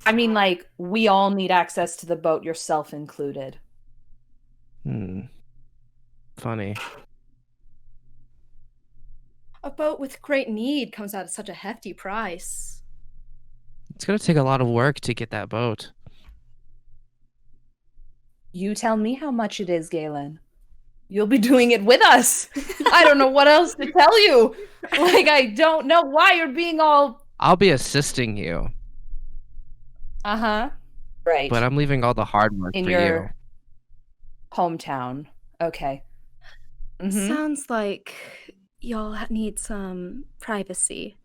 I mean, like, we all need access to the boat, yourself included. Hmm. Funny. A boat with great need comes out at such a hefty price. It's gonna take a lot of work to get that boat. You tell me how much it is, Galen. You'll be doing it with us. I don't know what else to tell you. Like, I don't know why you're being all... I'll be assisting you, Uh-huh. Right. but I'm leaving all the hard work In for your hometown. Okay. Mhm. Sounds like y'all need some privacy.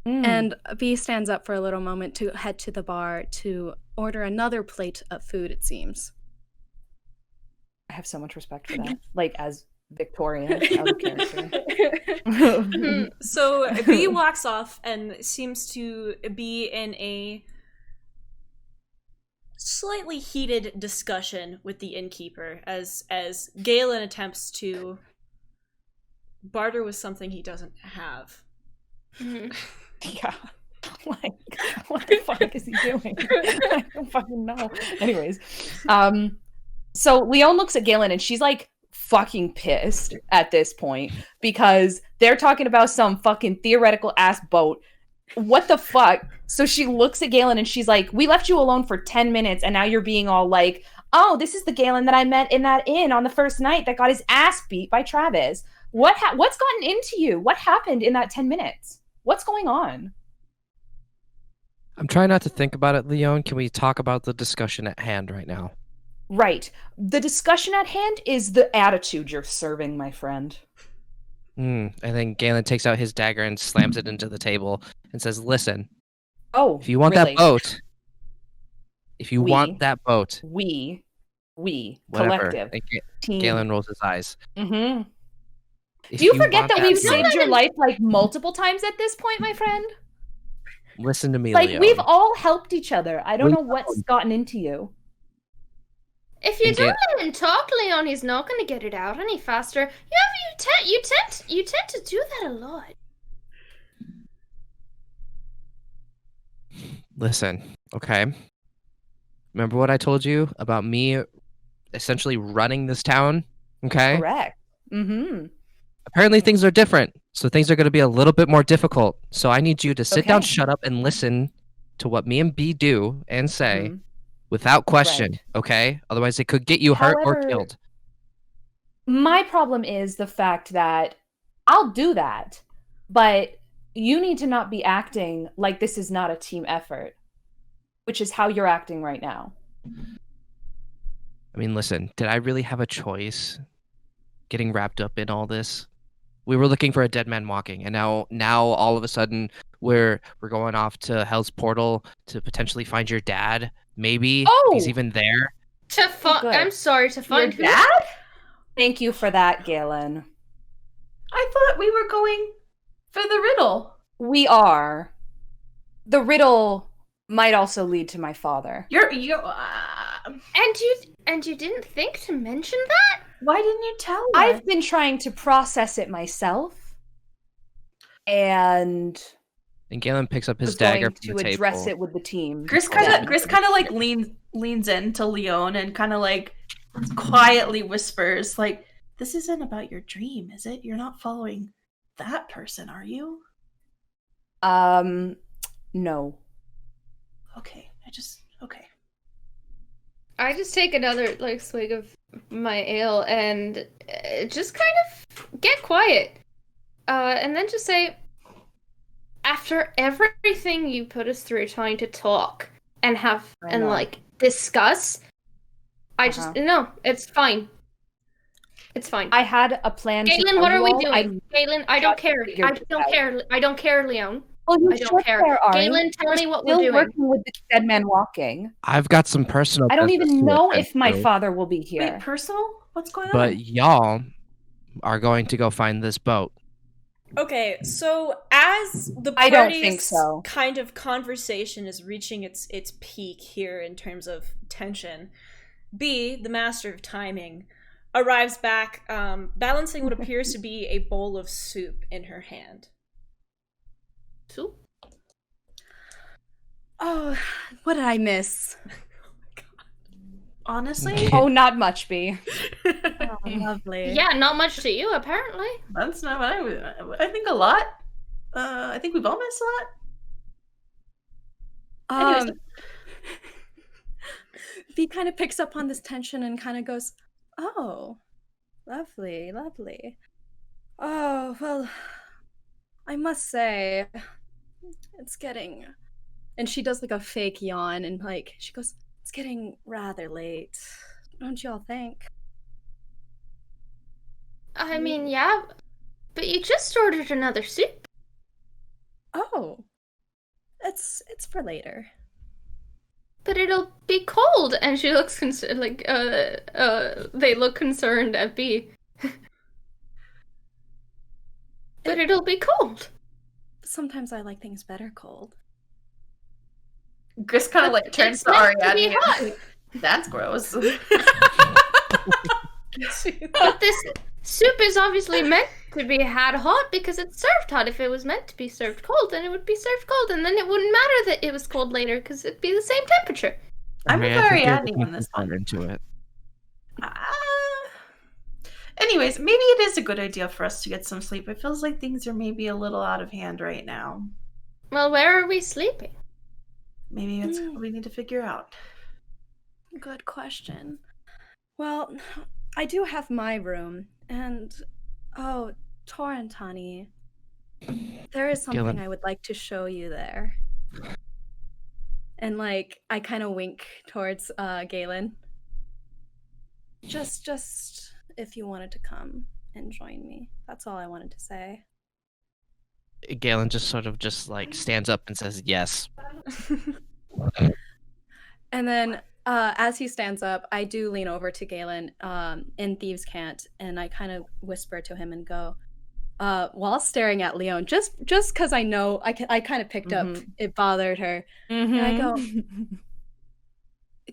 Mm. And B stands up for a little moment to head to the bar to order another plate of food, it seems. I have so much respect for that. Like, as Victorian out of character. So B walks off and seems to be in a slightly heated discussion with the innkeeper as Galen attempts to barter with something he doesn't have. Yeah. Like, what the fuck is he doing? I don't fucking know. Anyways, so Lione looks at Galen and she's like fucking pissed at this point because they're talking about some fucking theoretical ass boat what the fuck? So she looks at Galen and she's like, we left you alone for 10 minutes and now you're being all like, oh, this is the Galen that I met in that inn on the first night that got his ass beat by Travis. What's gotten into you? What happened in that 10 minutes? What's going on? I'm trying not to think about it, Lione. Can we talk about the discussion at hand right now? Right. The discussion at hand is the attitude you're serving, my friend. And then Galen takes out his dagger and slams it into the table and says, listen, if you want really? that boat, we, whatever. collective, And team. Galen rolls his eyes. Mm-hmm. If Do you forget want that we've boat- saved your life like multiple times at this point, my friend? Listen to me, Like, Lione. we've all helped each other. I don't know Leon. what's gotten into you. If you And don't let him talk, Lione, he's not going to get it out any faster. You tend to do that a lot. Listen, okay? Remember what I told you about me essentially running this town? Okay? Correct. Mm-hmm. Apparently things are different, so things are going to be a little bit more difficult. So I need you to sit down, Okay. shut up, and listen to what me and B do and say without question, Right. okay? Otherwise it could get you hurt or However, killed. My problem is the fact that I'll do that, but you need to not be acting like this is not a team effort, which is how you're acting right now. I mean, listen, did I really have a choice getting wrapped up in all this? We were looking for a dead man walking, and now all of a sudden we're going off to Hell's Portal to potentially find your dad. Maybe he's even there. To find, good. I'm sorry, to find Your who? dad? Thank you for that, Galen. I thought we were going for the riddle. We are. The riddle might also lead to my father. And you didn't think to mention that? Why didn't you tell us? I've been trying to process it myself, and And Galen picks up his was dagger going from to the address table. it with the team. Gris kind of like leans into Lione and kind of like quietly whispers, like, "This isn't about your dream, is it? You're not following that person, are you?" No. Okay, okay. I just take another like swig of my ale and just kind of get quiet, and then just say, after everything you put us through, trying to talk and like discuss, I just no, it's fine. It's fine. I had a plan. Galen, what are we doing? Galen, I don't care. figured I don't care. I don't care, Leon. Well, you I don't should care. Ari. Galen, tell me what we're Still doing. working with the dead man walking. I've got some personal I don't business even to know attend if my to, father will be here. Wait, personal? What's going on? But y'all are going to go find this boat. Okay, so as the I don't think party's so. kind of conversation is reaching its peak here in terms of tension, B, the master of timing, arrives back, balancing what appears to be a bowl of soup in her hand. Soup? Oh, what did I miss? Honestly, Oh, not much, B. Oh, lovely. Yeah, not much to you, apparently. that's not what I think a lot. I think we've all missed a lot. Anyways. V kind of picks up on this tension and kind of goes, "Oh, lovely, lovely. Oh, well, I must say, it's getting..." And she does like a fake yawn and like, she goes, "It's getting rather late. Don't y'all think?" I mean, yeah, but you just ordered another soup. Oh, it's for later. But it'll be cold. And she looks they look concerned at B. But it'll be cold. Sometimes I like things better cold. Gris kind of like turns It's to meant to Ariadne. be hot. That's gross. But this soup is obviously meant to be had hot because it's served hot. If it was meant to be served cold, then it would be served cold, and then it wouldn't matter that it was cold later because it'd be the same temperature. I'm with I think you're Ariadne looking on this too far one. into it. Anyways, maybe it is a good idea for us to get some sleep. It feels like things are maybe a little out of hand right now. Well, where are we sleeping? Maybe that's what we need to figure out. Good question. Well, I do have my room, and Torrentani, there is something Galen. I would like to show you there. And like, I kind of wink towards Galen. Just if you wanted to come and join me. That's all I wanted to say. Galen just sort of just like stands up and says yes. And then as he stands up, I do lean over to Galen in Thieves' Cant, and I kind of whisper to him and go, while staring at Lione, just because I know I kind of picked up it bothered her. And I go,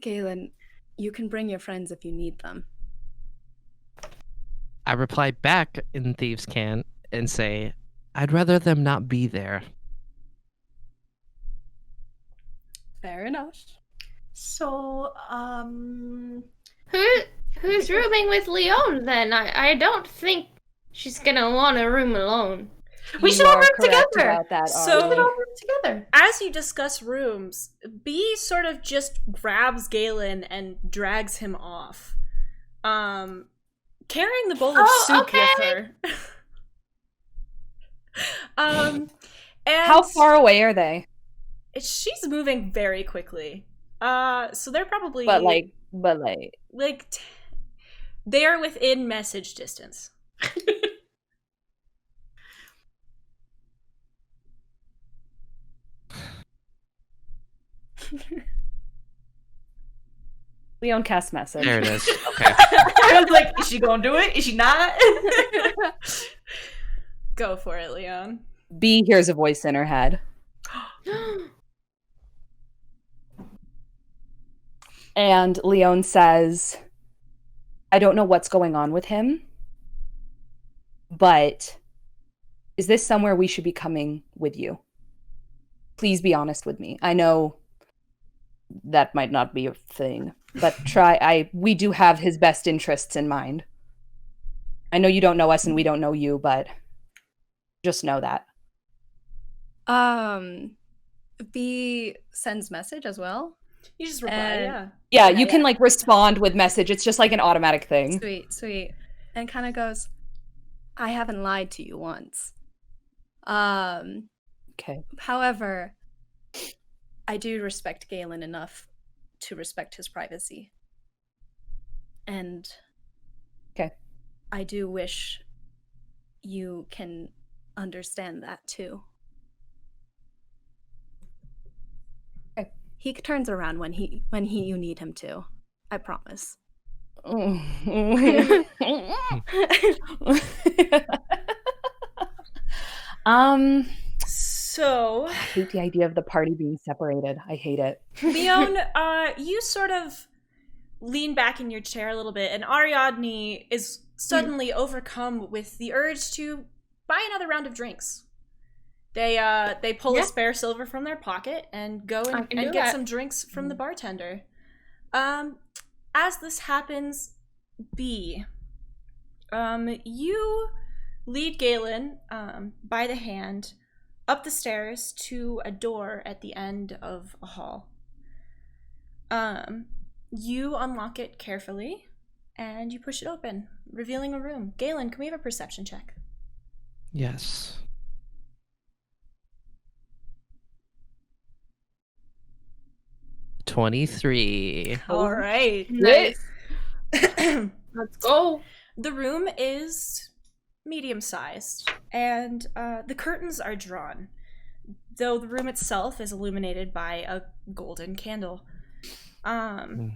Galen, you can bring your friends if you need them. I reply back in Thieves' Cant and say, I'd rather them not be there. Fair enough. So, Who's rooming with Lione then? I don't think she's gonna want a room alone. we should all room together. About that, So- We should all Ari. room together. As you discuss rooms, B sort of just grabs Galen and drags him off, carrying the bowl of soup okay. with her. And How far away are they? she's moving very quickly. So they're probably But like, they are within message distance. Leon cast message. There it is. Okay. I was like, is she gonna do it? Is she not? Go for it, Lione. B hears a voice in her head. And Leon says, I don't know what's going on with him, but is this somewhere we should be coming with you? Please be honest with me. I know that might not be a thing, but we do have his best interests in mind. I know you don't know us and we don't know you, but just know that. B sends message as well. You just reply, And- yeah. Yeah, you can like respond with message. It's just like an automatic thing. Sweet. And kind of goes, I haven't lied to you once. However, I do respect Galen enough to respect his privacy. And Okay. I do wish you can understand that too. Okay. He turns around when you need him to. I promise. So, I hate the idea of the party being separated. I hate it. Leone, you sort of lean back in your chair a little bit, and Ariadne is suddenly overcome with the urge to buy another round of drinks. They pull a spare silver from their pocket and go and get some drinks from the bartender. As this happens, B, you lead Galen by the hand up the stairs to a door at the end of a hall. You unlock it carefully, and you push it open, revealing a room. Galen, can we have a perception check? Yes. 23. All right. Nice. Let's go. The room is medium-sized, and the curtains are drawn, though the room itself is illuminated by a golden candle. The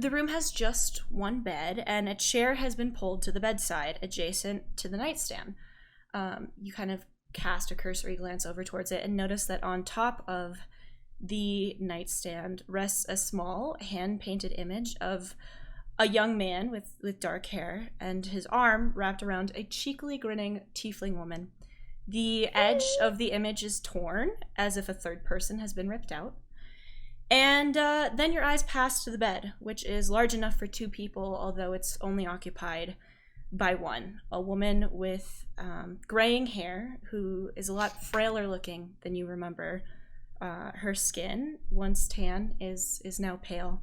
room has just one bed, and a chair has been pulled to the bedside, adjacent to the nightstand. You kind of cast a cursory glance over towards it and notice that on top of the nightstand rests a small hand-painted image of a young man with dark hair, and his arm wrapped around a cheekily grinning tiefling woman. The edge of the image is torn, as if a third person has been ripped out. And then your eyes pass to the bed, which is large enough for two people, although it's only occupied by one, a woman with graying hair who is a lot frailer looking than you remember. Her skin, once tan, is now pale,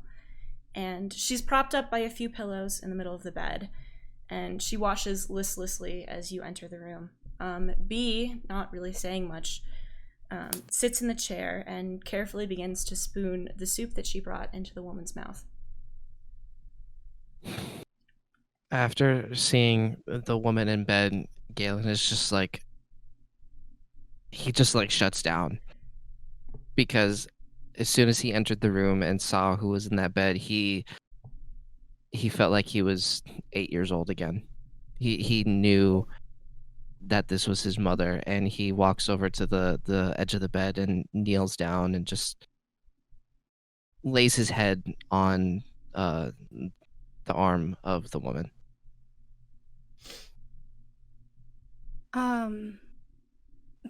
and she's propped up by a few pillows in the middle of the bed, and she washes listlessly as you enter the room. B, not really saying much, sits in the chair and carefully begins to spoon the soup that she brought into the woman's mouth. After seeing the woman in bed, Galen is just like, he just like shuts down, because as soon as he entered the room and saw who was in that bed, he felt like he was 8 years old again. He knew that this was his mother, and he walks over to the edge of the bed and kneels down and just lays his head on the arm of the woman.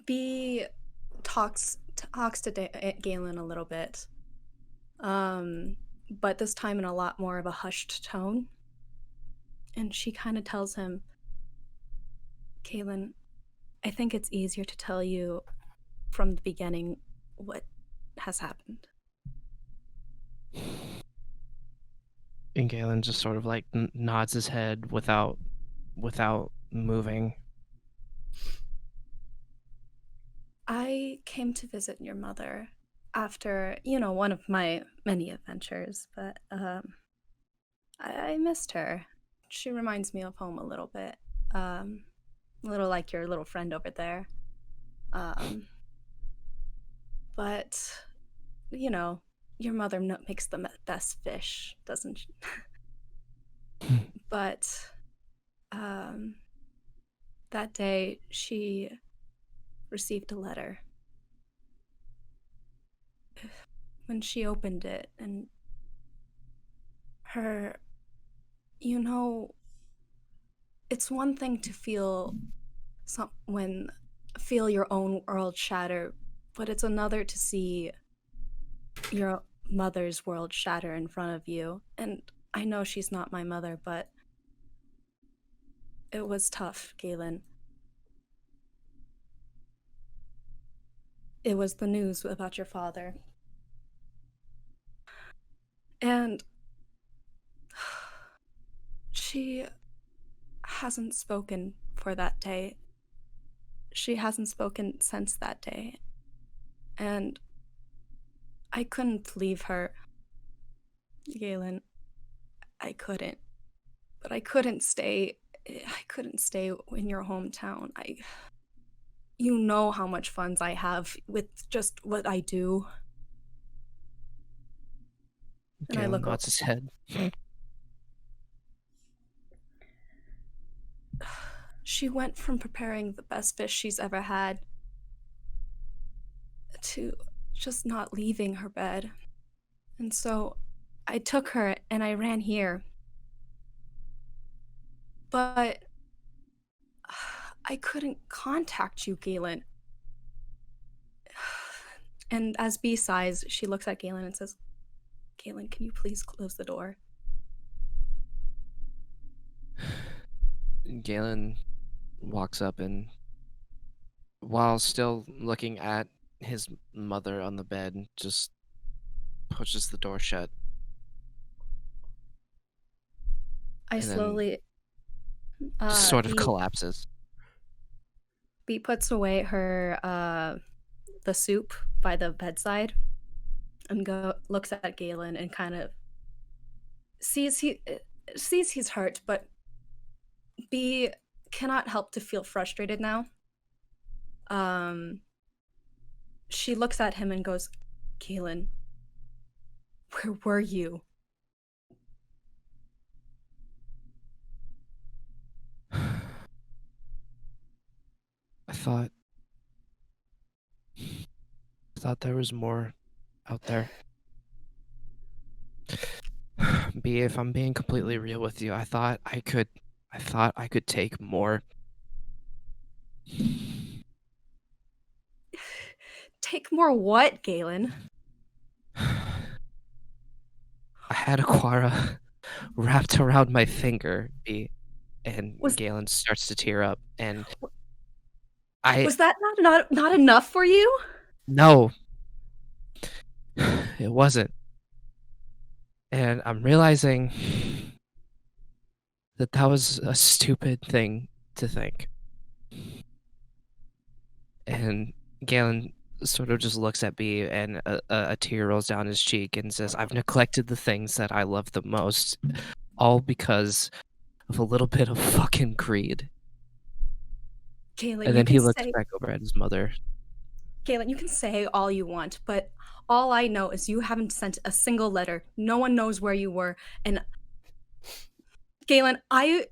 B talks to Galen a little bit, but this time in a lot more of a hushed tone. And she kind of tells him, Galen, I think it's easier to tell you from the beginning what has happened. And Galen just sort of like nods his head without moving. I came to visit your mother after, one of my many adventures, but I missed her. She reminds me of home a little bit. A little like your little friend over there. But, your mother makes the best fish, doesn't she? But that day she received a letter. When she opened it, and her, it's one thing to feel your own world shatter, but it's another to see your mother's world shatter in front of you. And I know she's not my mother, but it was tough, Galen. It was the news about your father. And she hasn't spoken for that day. She hasn't spoken since that day. And I couldn't leave her, Galen. I couldn't. But I couldn't stay in your hometown. You know how much funds I have with just what I do. And Galen I look nods his head. She went from preparing the best fish she's ever had to just not leaving her bed. And so I took her and I ran here. But I couldn't contact you, Galen. And as B sighs, she looks at Galen and says, Galen, can you please close the door? Galen walks up and, while still looking at his mother on the bed, just pushes the door shut. I slowly sort of collapses. B puts away her the soup by the bedside and looks at Galen and kind of sees he's hurt, but B cannot help to feel frustrated now. She looks at him and goes, Galen, where were you? I thought there was more out there. B, if I'm being completely real with you, I thought I could take more. Take more what, Galen? I had Aquara wrapped around my finger, B. And Was- Galen starts to tear up, and Was that not enough for you? no, it wasn't. And I'm realizing that was a stupid thing to think. And Galen sort of just looks at B, and a tear rolls down his cheek and says, I've neglected the things that I love the most, all because of a little bit of fucking greed. Galen, And then he looks back over at his mother. Galen, you can say all you want, but all I know is you haven't sent a single letter. No one knows where you were. And Galen, I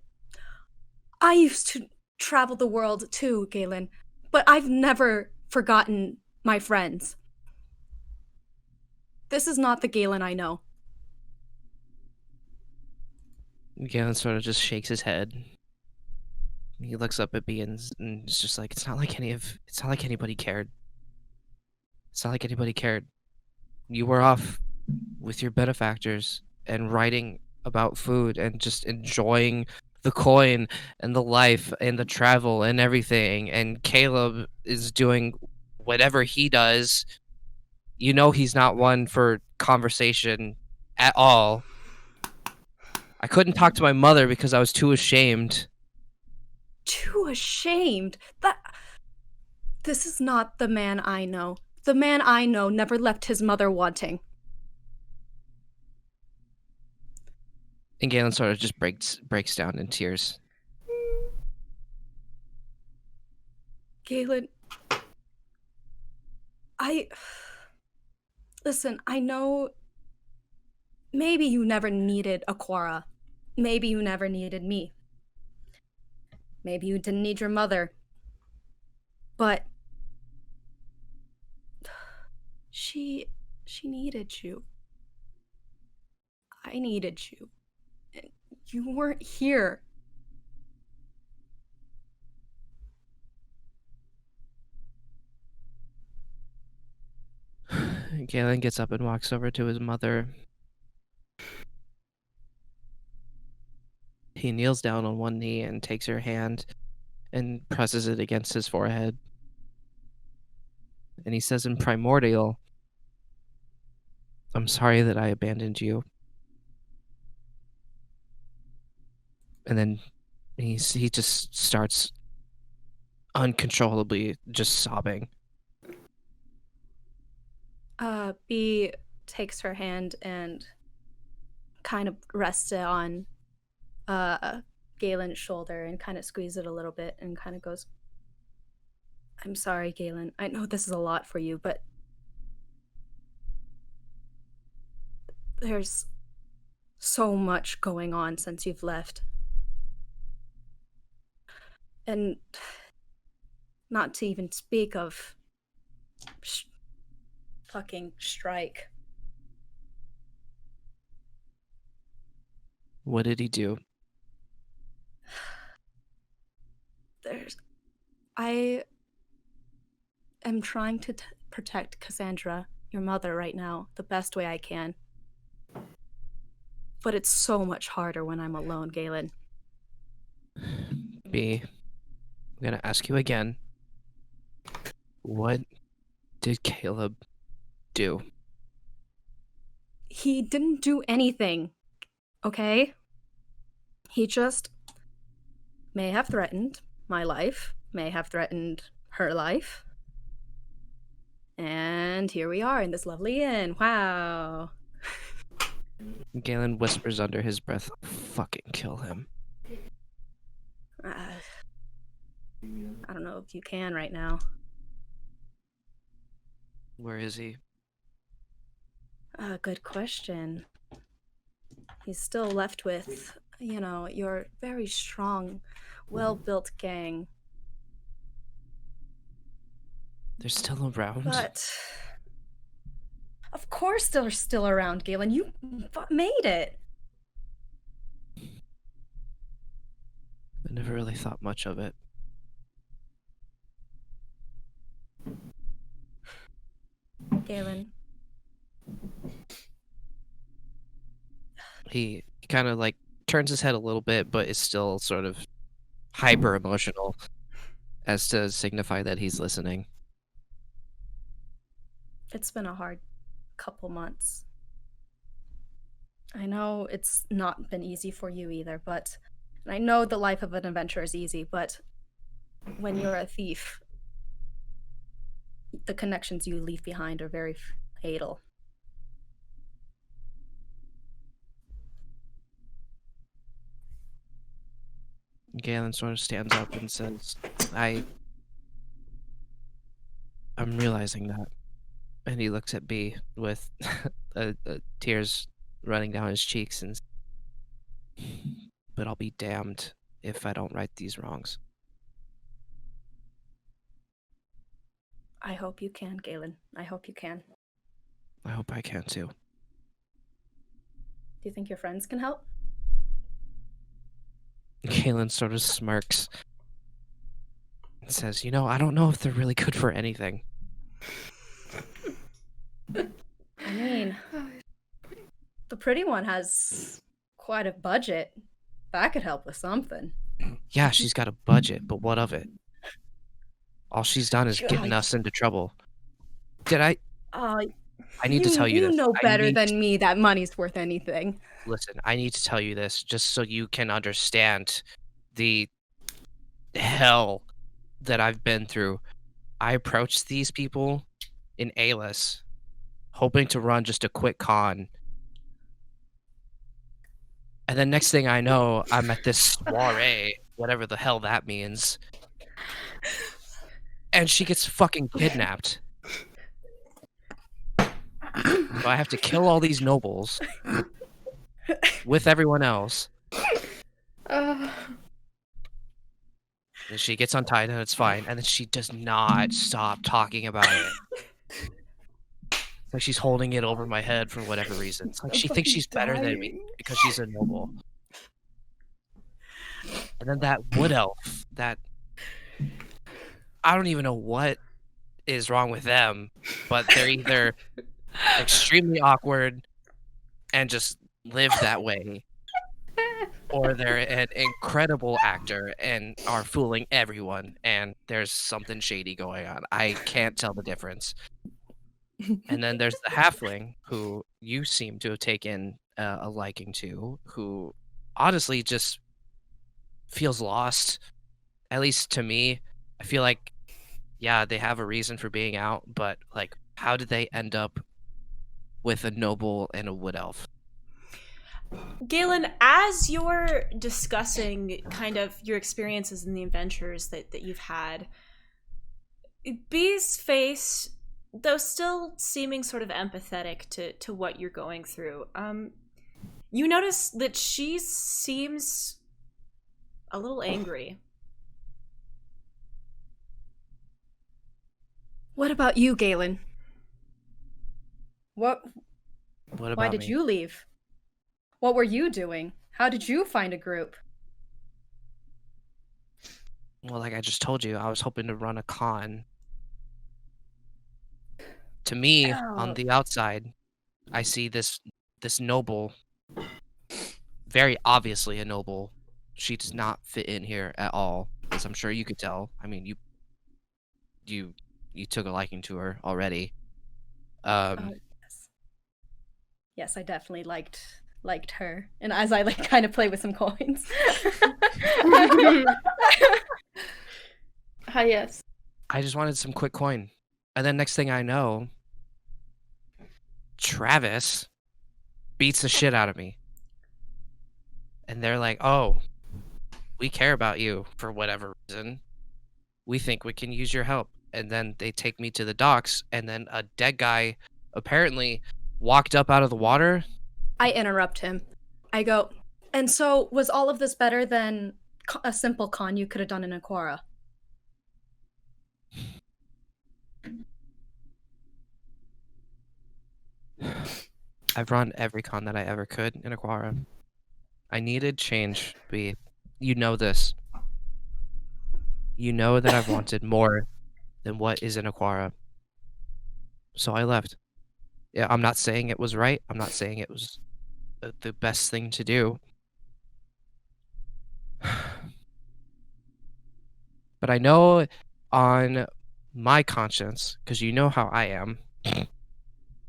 used to travel the world too, Galen, but I've never forgotten my friends. This is not the Galen I know. Galen sort of just shakes his head. He looks up at B and is just like, it's not like anybody cared. It's not like anybody cared. You were off with your benefactors and writing about food and just enjoying the coin and the life and the travel and everything. And Caleb is doing whatever he does. You know he's not one for conversation at all. I couldn't talk to my mother because I was too ashamed. Too ashamed. This is not the man I know. The man I know never left his mother wanting. And Galen sort of just breaks down in tears. Galen, listen, I know maybe you never needed Aquara. Maybe you never needed me. Maybe you didn't need your mother. But she needed you. I needed you. And you weren't here. Galen gets up and walks over to his mother. He kneels down on one knee and takes her hand and presses it against his forehead. And he says in Primordial, I'm sorry that I abandoned you. And then he just starts uncontrollably just sobbing. B takes her hand and kind of rests it on Galen's shoulder and kind of squeezes it a little bit and kind of goes, I'm sorry, Galen. I know this is a lot for you, but there's so much going on since you've left. And not to even speak of fucking strike. What did he do? I am trying to protect Cassandra, your mother, right now, the best way I can. But it's so much harder when I'm alone, Galen. B, I'm gonna ask you again. What did Caleb do? He didn't do anything, okay? He just may have threatened my life, may have threatened her life. And here we are in this lovely inn. Wow. Galen whispers under his breath, fucking kill him. I don't know if you can right now. Where is he? Good question. He's still left with, your very strong, well-built gang. They're still around? But of course they're still around, Galen. You made it. I never really thought much of it. Galen. He kind of like turns his head a little bit, but is still sort of hyper emotional as to signify that he's listening. It's been a hard couple months. I know it's not been easy for you either, but and I know the life of an adventurer is easy, but when you're a thief, the connections you leave behind are very fatal. Galen sort of stands up and says, I'm realizing that. And he looks at B with tears running down his cheeks and but I'll be damned if I don't right these wrongs. I hope you can, Galen. I hope you can. I hope I can too. Do you think your friends can help? Galen sort of smirks and says, I don't know if they're really good for anything. I mean, the pretty one has quite a budget. That could help with something. Yeah, she's got a budget, but what of it? All she's done is getting us into trouble. I need to tell you this. You know better than me that money's worth anything. Listen, I need to tell you this just so you can understand the hell that I've been through. I approached these people in Alis, hoping to run just a quick con. And then next thing I know, I'm at this soiree, whatever the hell that means. And she gets fucking kidnapped. So I have to kill all these nobles with everyone else. And she gets untied and it's fine. And then she does not stop talking about it. It's like she's holding it over my head for whatever reason. It's like she thinks she's better than me because she's a noble. And then that wood elf, I don't even know what is wrong with them, but they're either extremely awkward and just live that way, or they're an incredible actor and are fooling everyone, and there's something shady going on. I can't tell the difference. And then there's the halfling, who you seem to have taken a liking to, who honestly just feels lost. At least to me, I feel like, yeah, they have a reason for being out, but like, how did they end up with a noble and a wood elf? Galen, as you're discussing kind of your experiences in the adventures that you've had, Bee's face, though still seeming sort of empathetic to what you're going through, you notice that she seems a little angry. What about you, Galen? What about Why did me? you leave? What were you doing? How did you find a group? Well, like I just told you, I was hoping to run a con. To me, on the outside, I see this noble, very obviously a noble. She does not fit in here at all, as I'm sure you could tell. I mean, you took a liking to her already. Yes. Yes, I definitely liked her. And as I kind of play with some coins. Yes. I just wanted some quick coin. And then next thing I know, Travis beats the shit out of me. And they're like, oh, we care about you for whatever reason. We think we can use your help. And then they take me to the docks, and then a dead guy apparently walked up out of the water. I interrupt him. I go, and so was all of this better than a simple con you could have done in Aquara? I've run every con that I ever could in Aquara. I needed change, B. You know this. You know that I've wanted more than what is in Aquara. So I left. Yeah, I'm not saying it was right. I'm not saying it was the best thing to do. But I know on my conscience, because you know how I am,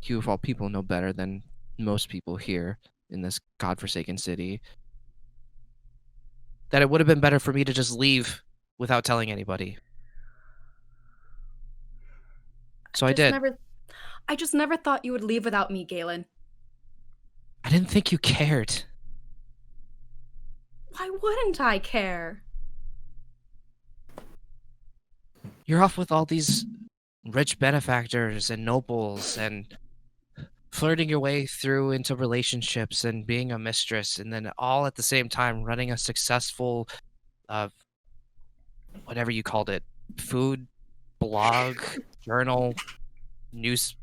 you of all people know better than most people here in this godforsaken city, that it would have been better for me to just leave without telling anybody. So I did. I just never thought you would leave without me, Galen. I didn't think you cared. Why wouldn't I care? You're off with all these rich benefactors and nobles and flirting your way through into relationships and being a mistress, and then all at the same time running a successful, uh, whatever you called it, food blog, journal, news,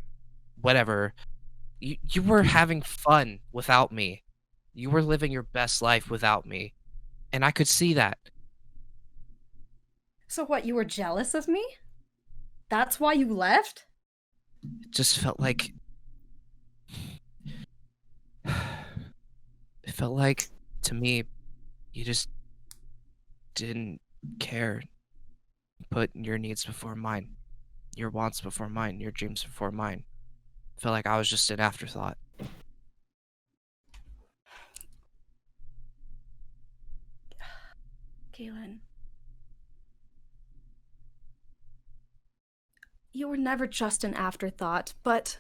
whatever. You were having fun without me. You were living your best life without me, and I could see that. So what, you were jealous of me? That's why you left? It just felt like it felt like to me you just didn't care. Put your needs before mine, your wants before mine, your dreams before mine. Felt like I was just an afterthought. Galen. You were never just an afterthought, but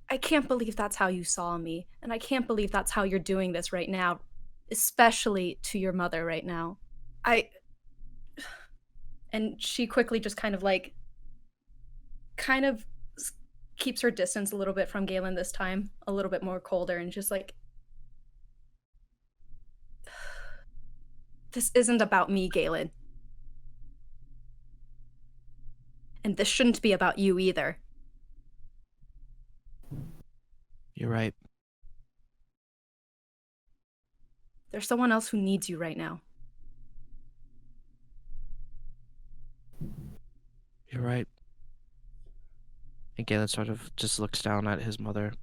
I can't believe that's how you saw me, and I can't believe that's how you're doing this right now, especially to your mother right now. And she quickly just kind of keeps her distance a little bit from Galen this time, a little bit more colder, and just like, this isn't about me, Galen. And this shouldn't be about you either. You're right. There's someone else who needs you right now. You're right. And Galen sort of just looks down at his mother.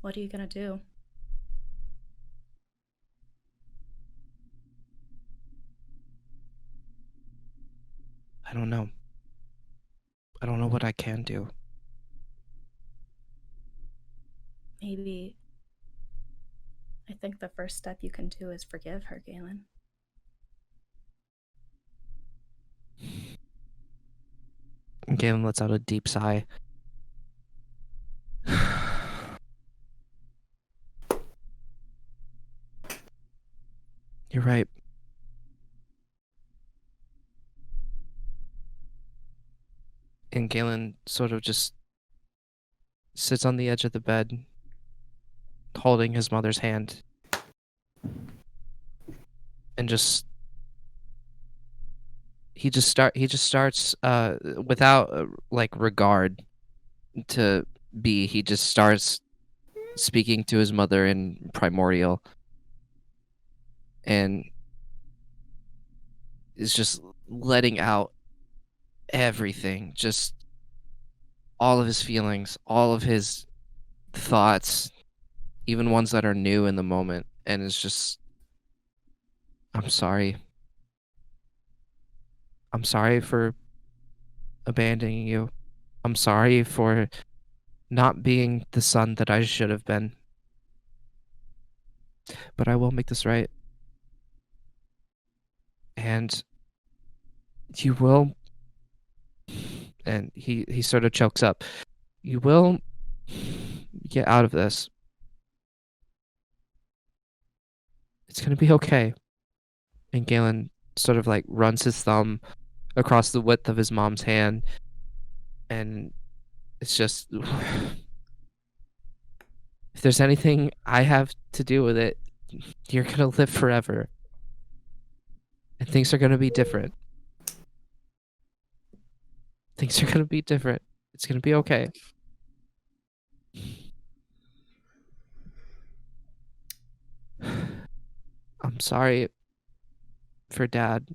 What are you gonna do? I don't know. I don't know what I can do. Maybe I think the first step you can do is forgive her, Galen. And Galen lets out a deep sigh. You're right. And Galen sort of just sits on the edge of the bed, holding his mother's hand, and he just starts without like regard to B. He just starts speaking to his mother in primordial, and is just letting out everything, just all of his feelings, all of his thoughts, even ones that are new in the moment. And it's just, I'm sorry. I'm sorry for abandoning you. I'm sorry for not being the son that I should have been. But I will make this right. And you will, and he sort of chokes up. You will get out of this. It's gonna be okay. And Galen sort of like runs his thumb across the width of his mom's hand, and it's just, if there's anything I have to do with it, you're gonna live forever. And things are gonna be different. Things are gonna be different. It's gonna be okay. I'm sorry for Dad.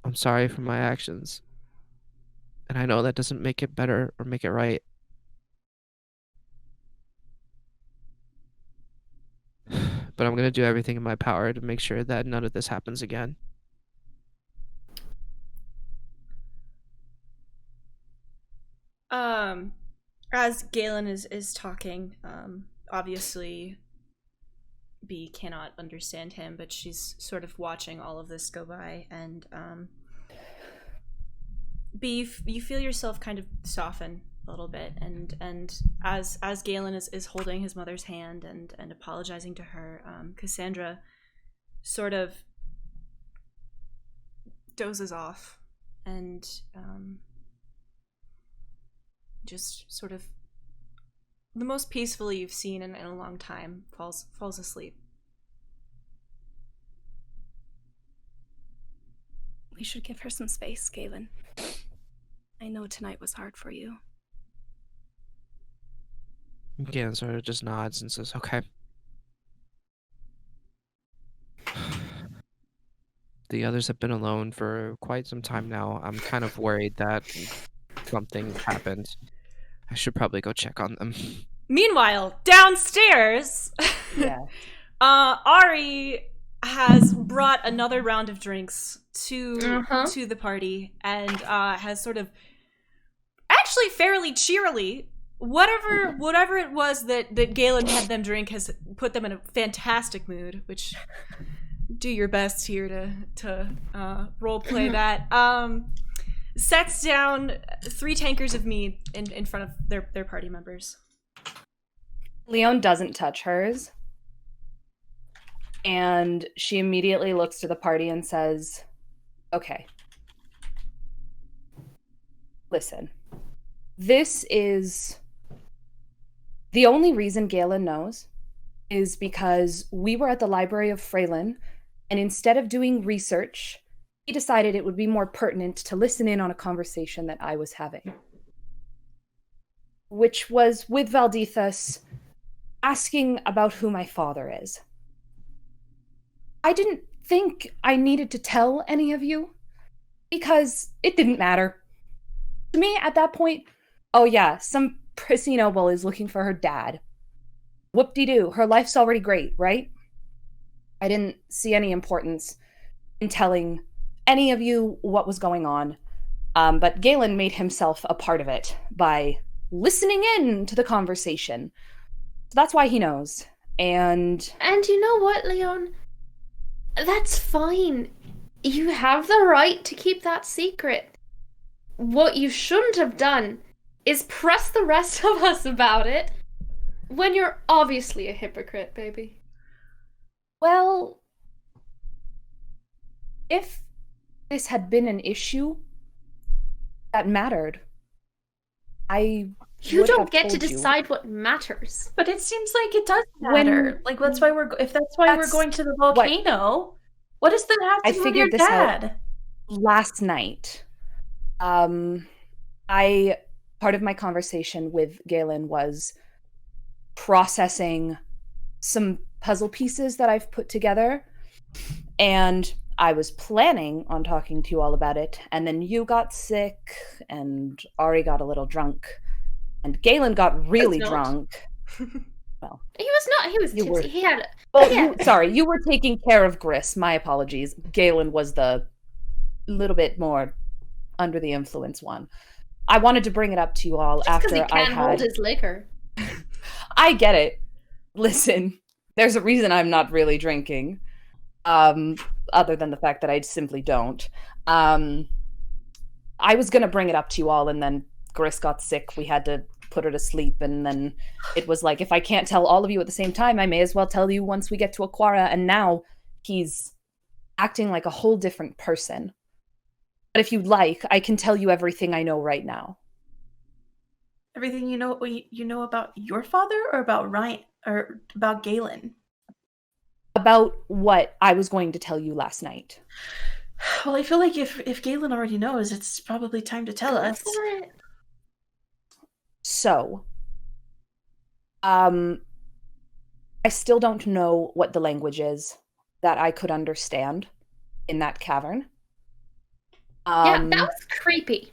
I'm sorry for my actions. And I know that doesn't make it better or make it right. but I'm gonna do everything in my power to make sure that none of this happens again. As Galen is talking, obviously B cannot understand him, but she's sort of watching all of this go by, and B, you feel yourself kind of soften a little bit, and as Galen is holding his mother's hand and apologizing to her, Cassandra sort of dozes off and just sort of the most peacefully you've seen in a long time falls asleep. We should give her some space, Galen. I know tonight was hard for you. Galen sort of just nods and says, okay. The others have been alone for quite some time now. I'm kind of worried that something happened. I should probably go check on them. Meanwhile, downstairs, Yeah. Ari has brought another round of drinks to the party and has sort of actually fairly cheerily whatever it was that Galen had them drink has put them in a fantastic mood, which do your best here to role play that. Sets down 3 tankers of mead in front of their party members. Lione doesn't touch hers. And she immediately looks to the party and says, okay. Listen. This is... The only reason Galen knows is because we were at the Library of Freylin, and instead of doing research, he decided it would be more pertinent to listen in on a conversation that I was having. Which was with Valdethus asking about who my father is. I didn't think I needed to tell any of you, because it didn't matter. To me, at that point, oh yeah, some prissy noble is looking for her dad. Whoop-de-doo, her life's already great, right? I didn't see any importance in telling any of you what was going on, but Galen made himself a part of it by listening in to the conversation. So that's why he knows. And you know what, Lione? That's fine. You have the right to keep that secret. What you shouldn't have done is press the rest of us about it when you're obviously a hypocrite, baby. well, if this had been an issue that mattered, I You would don't have get to told you. decide what matters. But it seems like it does When- matter. Like that's why if that's why we're That's going to the volcano, what does that have I to do with figured your this out. dad? Last night, part of my conversation with Galen was processing some puzzle pieces that I've put together, and I was planning on talking to you all about it, and then you got sick, and Ari got a little drunk, and Galen got really not. drunk. He was not. He was You were- tipsy. He had. Well, Yeah. you were taking care of Gris. My apologies. Galen was the little bit more under the influence one. I wanted to bring it up to you all Just because after he I can't hold had... his liquor. I get it. Listen, there's a reason I'm not really drinking. Other than the fact that I simply don't. I was going to bring it up to you all, and then Gris got sick. We had to put her to sleep, and then it was like, if I can't tell all of you at the same time, I may as well tell you once we get to Aquara, and now he's acting like a whole different person. But if you'd like, I can tell you everything I know right now. Everything you know about your father, or about Ryan, or about Galen? About what I was going to tell you last night. Well, I feel like if Galen already knows, it's probably time to tell us. For it. So, I still don't know what the language is that I could understand in that cavern. Yeah, that was creepy.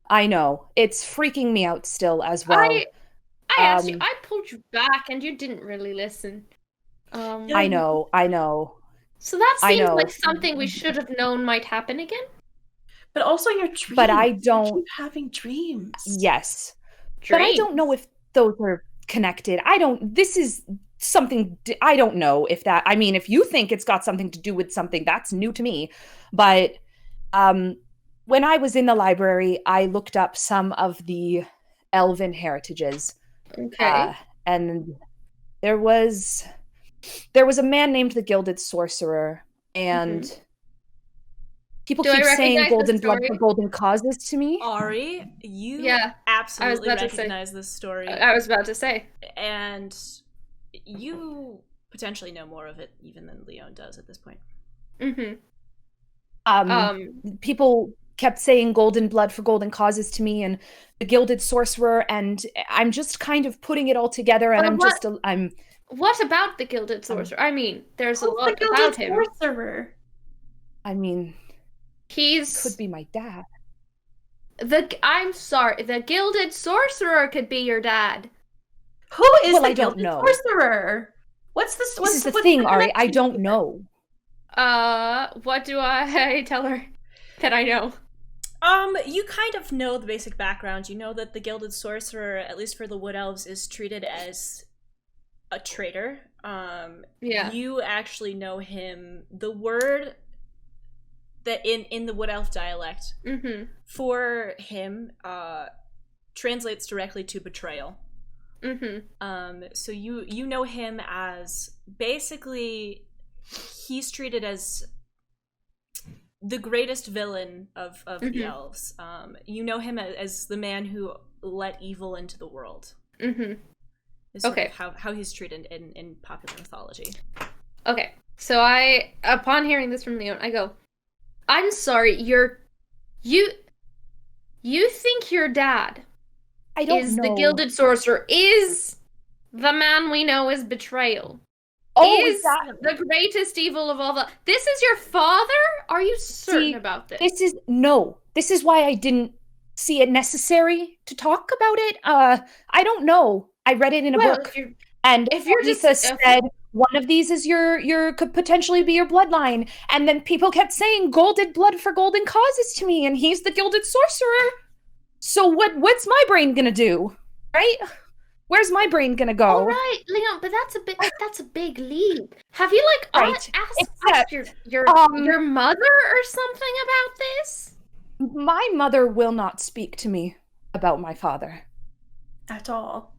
I know. It's freaking me out still as well. I asked you. Um, I pulled you back, and you didn't really listen. I know. So that I seems know. like something we should have known might happen again. But also your dreams. But I You don't. keep having dreams. Yes. But I don't know if those are connected. This is something, I don't know if that, I mean, if you think it's got something to do with something, that's new to me. But when I was in the library, I looked up some of the elven heritages. Okay. And there was a man named the Gilded Sorcerer, and people Do I keep saying recognize the golden blood story? for golden causes to me. Ari, you Yeah, absolutely about to say. recognize this story. I was about to say. And you potentially know more of it even than Lione does at this point. People kept saying golden blood for golden causes to me, and the Gilded Sorcerer, and I'm just kind of putting it all together, and I'm What about the Gilded Sorcerer? I mean, there's a lot the about Gilded him. Sorcerer? I mean, He's could be my dad. I'm sorry, the Gilded Sorcerer could be your dad. Who is Well, the I don't Gilded know. Sorcerer? What's this? This is the thing, Ari. I don't know. What do I tell her that I know? You kind of know the basic background. You know that the Gilded Sorcerer, at least for the Wood Elves, is treated as a traitor. Yeah. You actually know him. The word that in the Wood Elf dialect for him translates directly to betrayal. So you know him as basically he's treated as the greatest villain of the elves. You know him as the man who let evil into the world. Is sort of how he's treated in popular mythology. Okay, so upon hearing this from Leon, I go, I'm sorry, you think your dad I don't is know. the Gilded Sorcerer, is the man we know as betrayal. Is that the greatest evil of all the... This is your father? Are you certain about this? This is why I didn't see it necessary to talk about it. I don't know. I read it in a book. And if you're Lisa said one of these is your could potentially be your bloodline. And then people kept saying golden blood for golden causes to me, and he's the Gilded Sorcerer. So what's my brain gonna do? Right? Where's my brain gonna go? All right, Leon, but that's a big leap. Have you asked your mother or something about this? My mother will not speak to me about my father. At all.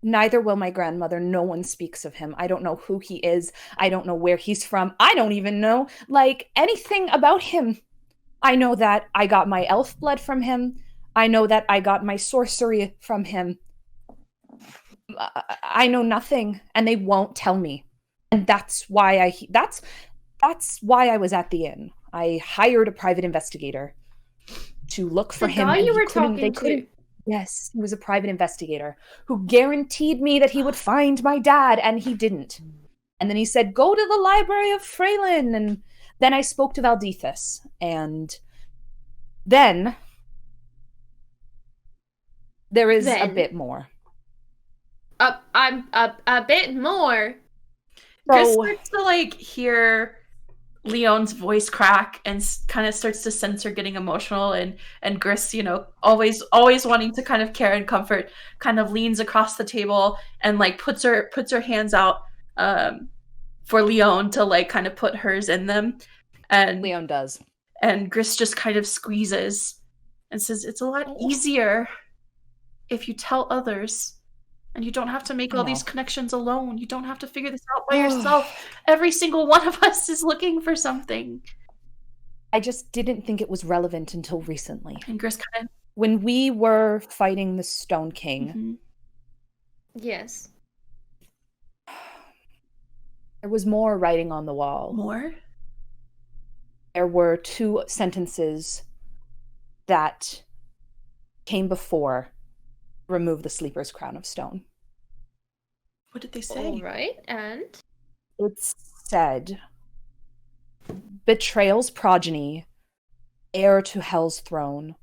Neither will my grandmother. No one speaks of him. I don't know who he is. I don't know where he's from. I don't even know, anything about him. I know that I got my elf blood from him. I know that I got my sorcery from him. I know nothing, and they won't tell me. And that's why that's why I was at the inn. I hired a private investigator to look for him. The guy and you were talking to? Yes, he was a private investigator who guaranteed me that he would find my dad, and he didn't. And then he said, go to the Library of Freylin. And then I spoke to Valdethus, and then there is a bit more. I'm a bit more. Gris starts to hear Leone's voice crack and kind of starts to sense her getting emotional, and Gris, always wanting to kind of care and comfort, kind of leans across the table and puts her hands out for Leone to kind of put hers in them, and Leone does, and Gris just kind of squeezes and says, it's a lot easier if you tell others. And you don't have to make all these connections alone. You don't have to figure this out by yourself. Every single one of us is looking for something. I just didn't think it was relevant until recently. And Gris kind of... When we were fighting the Stone King. Yes. There was more writing on the wall. More? There were 2 sentences that came before remove the Sleeper's Crown of Stone. What did they say? All right, and? It said, betrayal's progeny, heir to Hell's throne,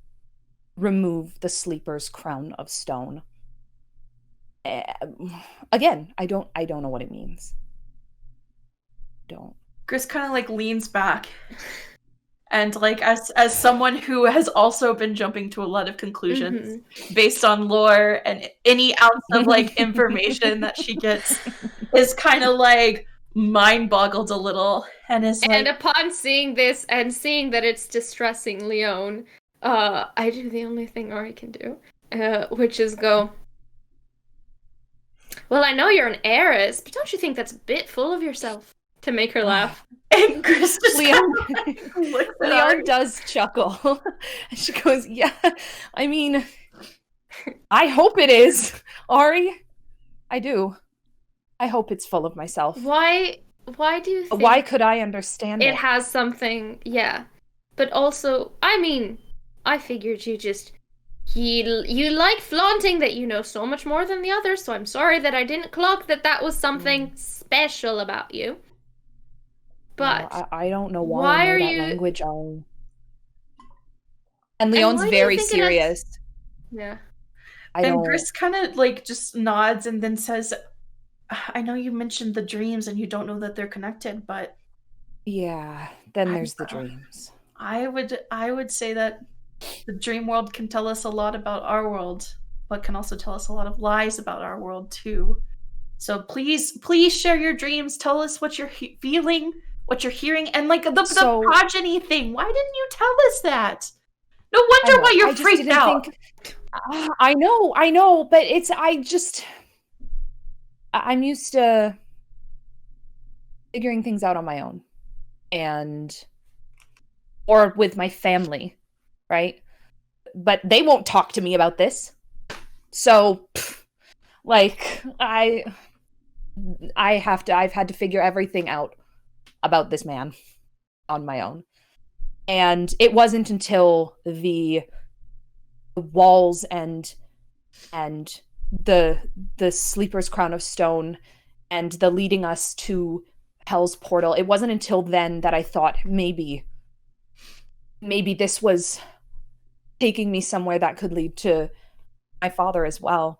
remove the Sleeper's Crown of Stone. Again, I don't know what it means. don't. Gris kind of like leans back. And like as someone who has also been jumping to a lot of conclusions based on lore and any ounce of like information that she gets is kind of like mind boggled a little and is And like, upon seeing this and seeing that it's distressing Lione, I do the only thing Ari can do, which is go, well, I know you're an heiress, but don't you think that's a bit full of yourself? To make her laugh. and Gris just Leon, looks at Leon Ari. does chuckle. And she goes, yeah, I mean, I hope it is, Ari. I do. I hope it's full of myself. Why do you think Why could I understand it has something, yeah. But also, I mean, I figured you like flaunting that you know so much more than the others, so I'm sorry that I didn't clock that was something special about you. But no, I don't know why I know are that you- language. And Leon's why do you very think it has- serious. yeah. I And don't. Gris kind of like just nods and then says, I know you mentioned the dreams and you don't know that they're connected, but Yeah. Then I- there's the dreams. I would say that the dream world can tell us a lot about our world, but can also tell us a lot of lies about our world too. So please share your dreams. Tell us what you're feeling, what you're hearing, and like the progeny thing. Why didn't you tell us that? No wonder why you're freaked out. I know, but I'm used to figuring things out on my own, or with my family, right? But they won't talk to me about this. So, like, I've had to figure everything out about this man on my own. And it wasn't until the walls and the sleeper's crown of stone and the leading us to Hell's portal, it wasn't until then that I thought maybe this was taking me somewhere that could lead to my father as well.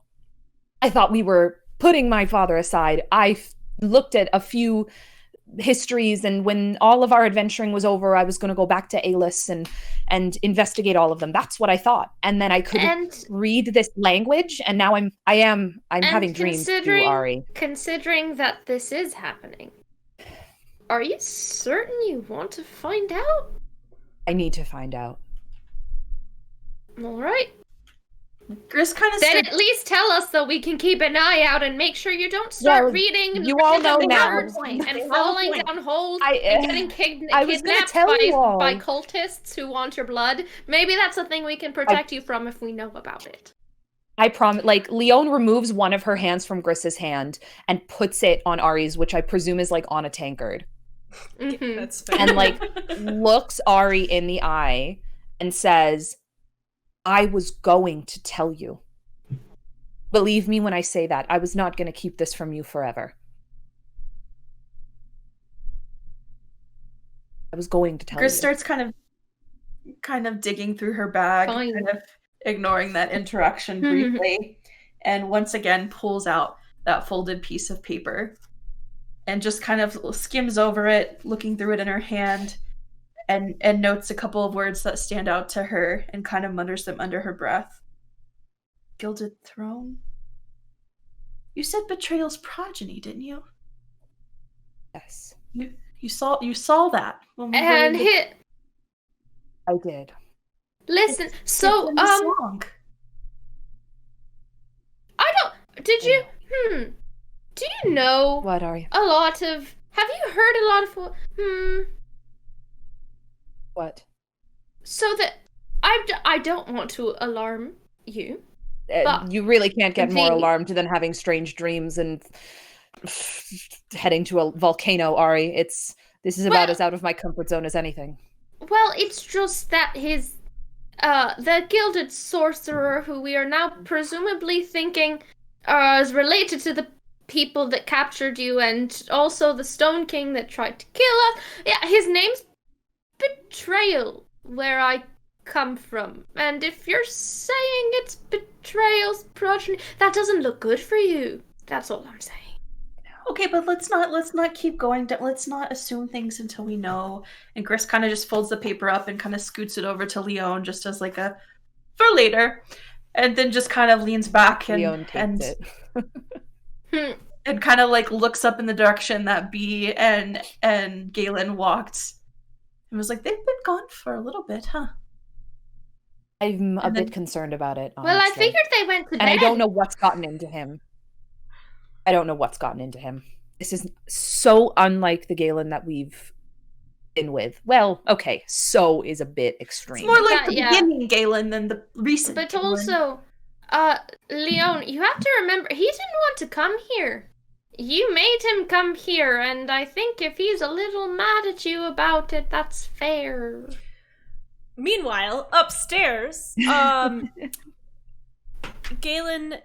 I thought we were putting my father aside. I looked at a few histories, and when all of our adventuring was over, I was going to go back to Alis and investigate all of them. That's what I thought. And then I could read this language, and now I'm having dreams too, Ari. Considering that this is happening, are you certain you want to find out? I need to find out. All right. Gris kind of Then at least tell us so we can keep an eye out and make sure you don't start reading. You all know now. And falling down holes and getting kidnapped by cultists who want your blood. Maybe that's a thing we can protect you from if we know about it. I promise. Like, Lione removes one of her hands from Gris's hand and puts it on Ari's, which I presume is like on a tankard. Mm-hmm. That's fair. And like looks Ari in the eye and says, I was going to tell you. Believe me when I say that. I was not going to keep this from you forever. I was going to tell you. Gris starts kind of digging through her bag, kind of ignoring that interaction briefly, and once again pulls out that folded piece of paper and just kind of skims over it, looking through it in her hand. And notes a couple of words that stand out to her and kind of mutters them under her breath. Gilded throne? You said betrayal's progeny, didn't you? Yes. You saw that when we and were hit. I did. Listen, so in the song. I don't. Did you? Do you know What are you? a lot of? Have you heard a lot of? What? So that I don't want to alarm you. But you really can't get more the- alarmed than having strange dreams and heading to a volcano, Ari. This is about as out of my comfort zone as anything. Well, it's just that the gilded sorcerer, who we are now presumably thinking is related to the people that captured you, and also the Stone King that tried to kill us. Yeah, his name's Betrayal, where I come from. And if you're saying it's Betrayal's progeny, that doesn't look good for you. That's all I'm saying. Okay, but let's not keep going. Let's not assume things until we know. And Gris kind of just folds the paper up and kind of scoots it over to Lione just as like a for later, and then just kind of leans back Lione takes it. and kind of like looks up in the direction that B and Galen walked, and was like, "They've been gone for a little bit, huh?" I'm a bit concerned about it. Well, I honestly. figured they went to bed. And I don't know what's gotten into him. This is so unlike the Galen that we've been with. Well, okay, so is a bit extreme. It's more like the Yeah. beginning Galen than the recent. But Galen. also, Lione, you have to remember, he didn't want to come here. You made him come here, and I think if he's a little mad at you about it, that's fair. Meanwhile, upstairs, Galen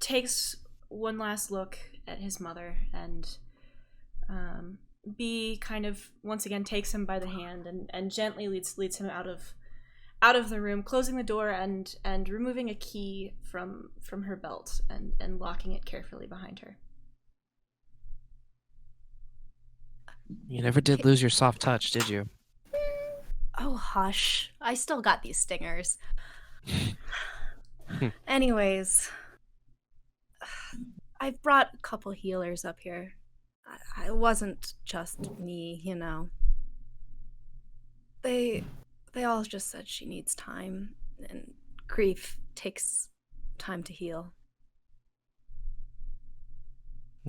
takes one last look at his mother, and B kind of once again takes him by the hand and gently leads him out of the room, closing the door and removing a key from her belt and locking it carefully behind her. You never did lose your soft touch, did you? Oh, hush. I still got these stingers. Anyways, I've brought a couple healers up here. It wasn't just me, you know. They all just said she needs time, and grief takes time to heal.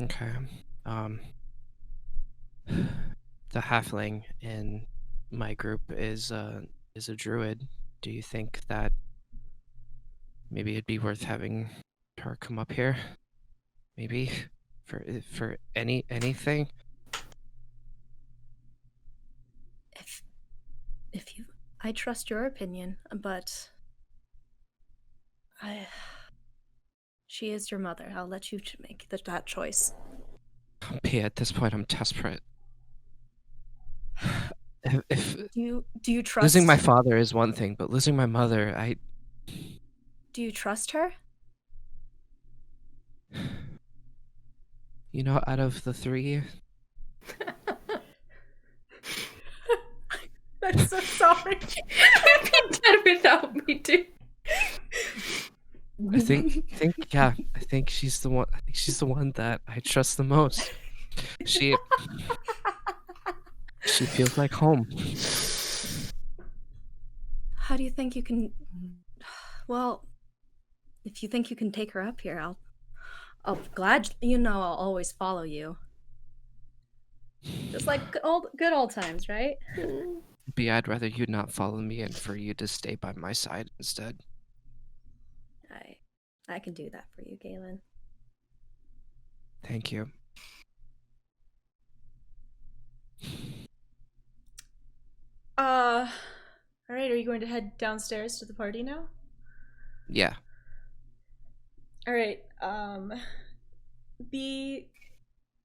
Okay. The halfling in my group is a druid. Do you think that maybe it'd be worth having her come up here? Maybe for anything? If you, I trust your opinion, but she is your mother. I'll let you make that choice. P, at this point, I'm desperate. If Do you trust? losing my father is one thing, but losing my mother, Do you trust her? you know, out of the three, I'm so sorry. I'd be dead without me, too. I think she's the one. I think she's the one that I trust the most. She feels like home. How do you think you can? Well, if you think you can take her up here, I'll I'll always follow you. Just like good old times, right? B, I'd rather you not follow me and for you to stay by my side instead. I can do that for you, Galen. Thank you. All right, are you going to head downstairs to the party now? Yeah. All right. B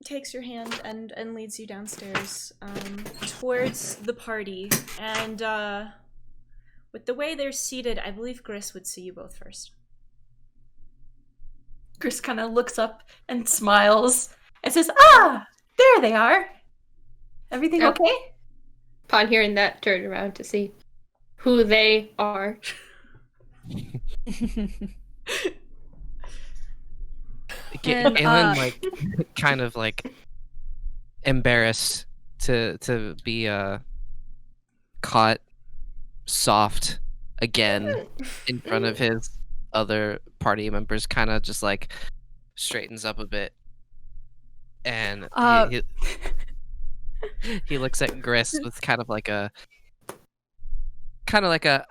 takes your hand and leads you downstairs towards the party. And with the way they're seated, I believe Gris would see you both first. Gris kind of looks up and smiles and says, "Ah, there they are. Everything Oh. okay?" Upon hearing that, turn around to see who they are. And, Galen, like, kind of like embarrassed to be caught soft again in front of his other party members, kind of just like straightens up a bit, and he looks at Gris with kind of like a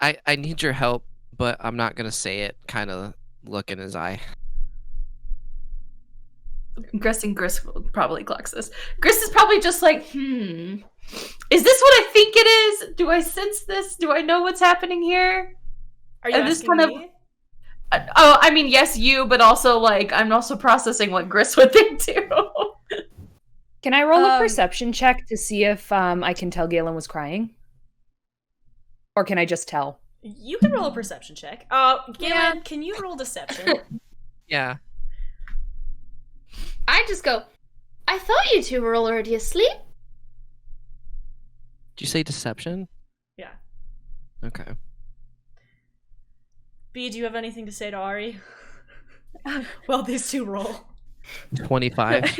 I need your help, but I'm not gonna say it kind of look in his eye. Gris will probably clocks this. Gris is probably just like, is this what I think it is? Do I sense this? Do I know what's happening here? Are you And this asking kind me? Oh, I mean, yes, you, but also like I'm also processing what Gris would think too. Can I roll a perception check to see if I can tell Galen was crying? Or can I just tell? You can roll a perception check. Galen, can you roll deception? Yeah. I just go, I thought you two were already asleep. Did you say deception? Yeah. Okay. B, do you have anything to say to Ari? Well, these two roll. 25.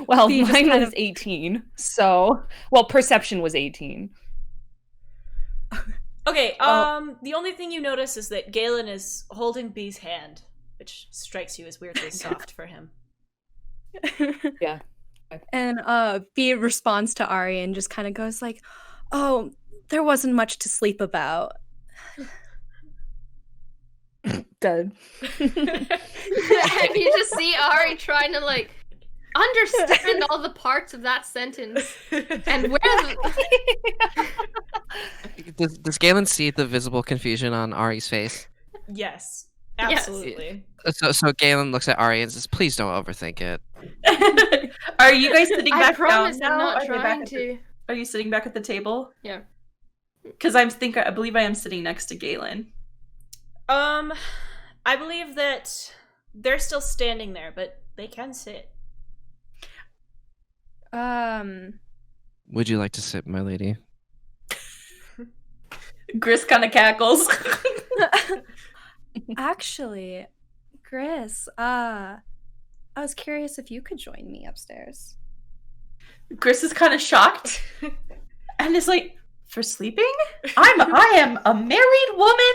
Well, Bee just mine kind was of- 18. So, well, perception was 18. Okay, Oh. the only thing you notice is that Galen is holding B's hand, which strikes you as weirdly soft for him. Yeah. And B responds to Ari and just kind of goes like, "Oh, there wasn't much to sleep about." Dead. And you just see Ari trying to like understand all the parts of that sentence and where the... Does Galen see the visible confusion on Ari's face? Yes, Yes. absolutely. So Galen looks at Ari and says, "Please don't overthink it." Are you guys sitting I back promise down I'm now? not Are they back trying at the- to. Are you sitting back at the table? Yeah. Because I believe I am sitting next to Galen. I believe that they're still standing there, but they can sit. Would you like to sit, my lady? Gris kind of cackles. Actually, Gris, I was curious if you could join me upstairs. Gris is kind of shocked and is like, "For sleeping? I am a married woman.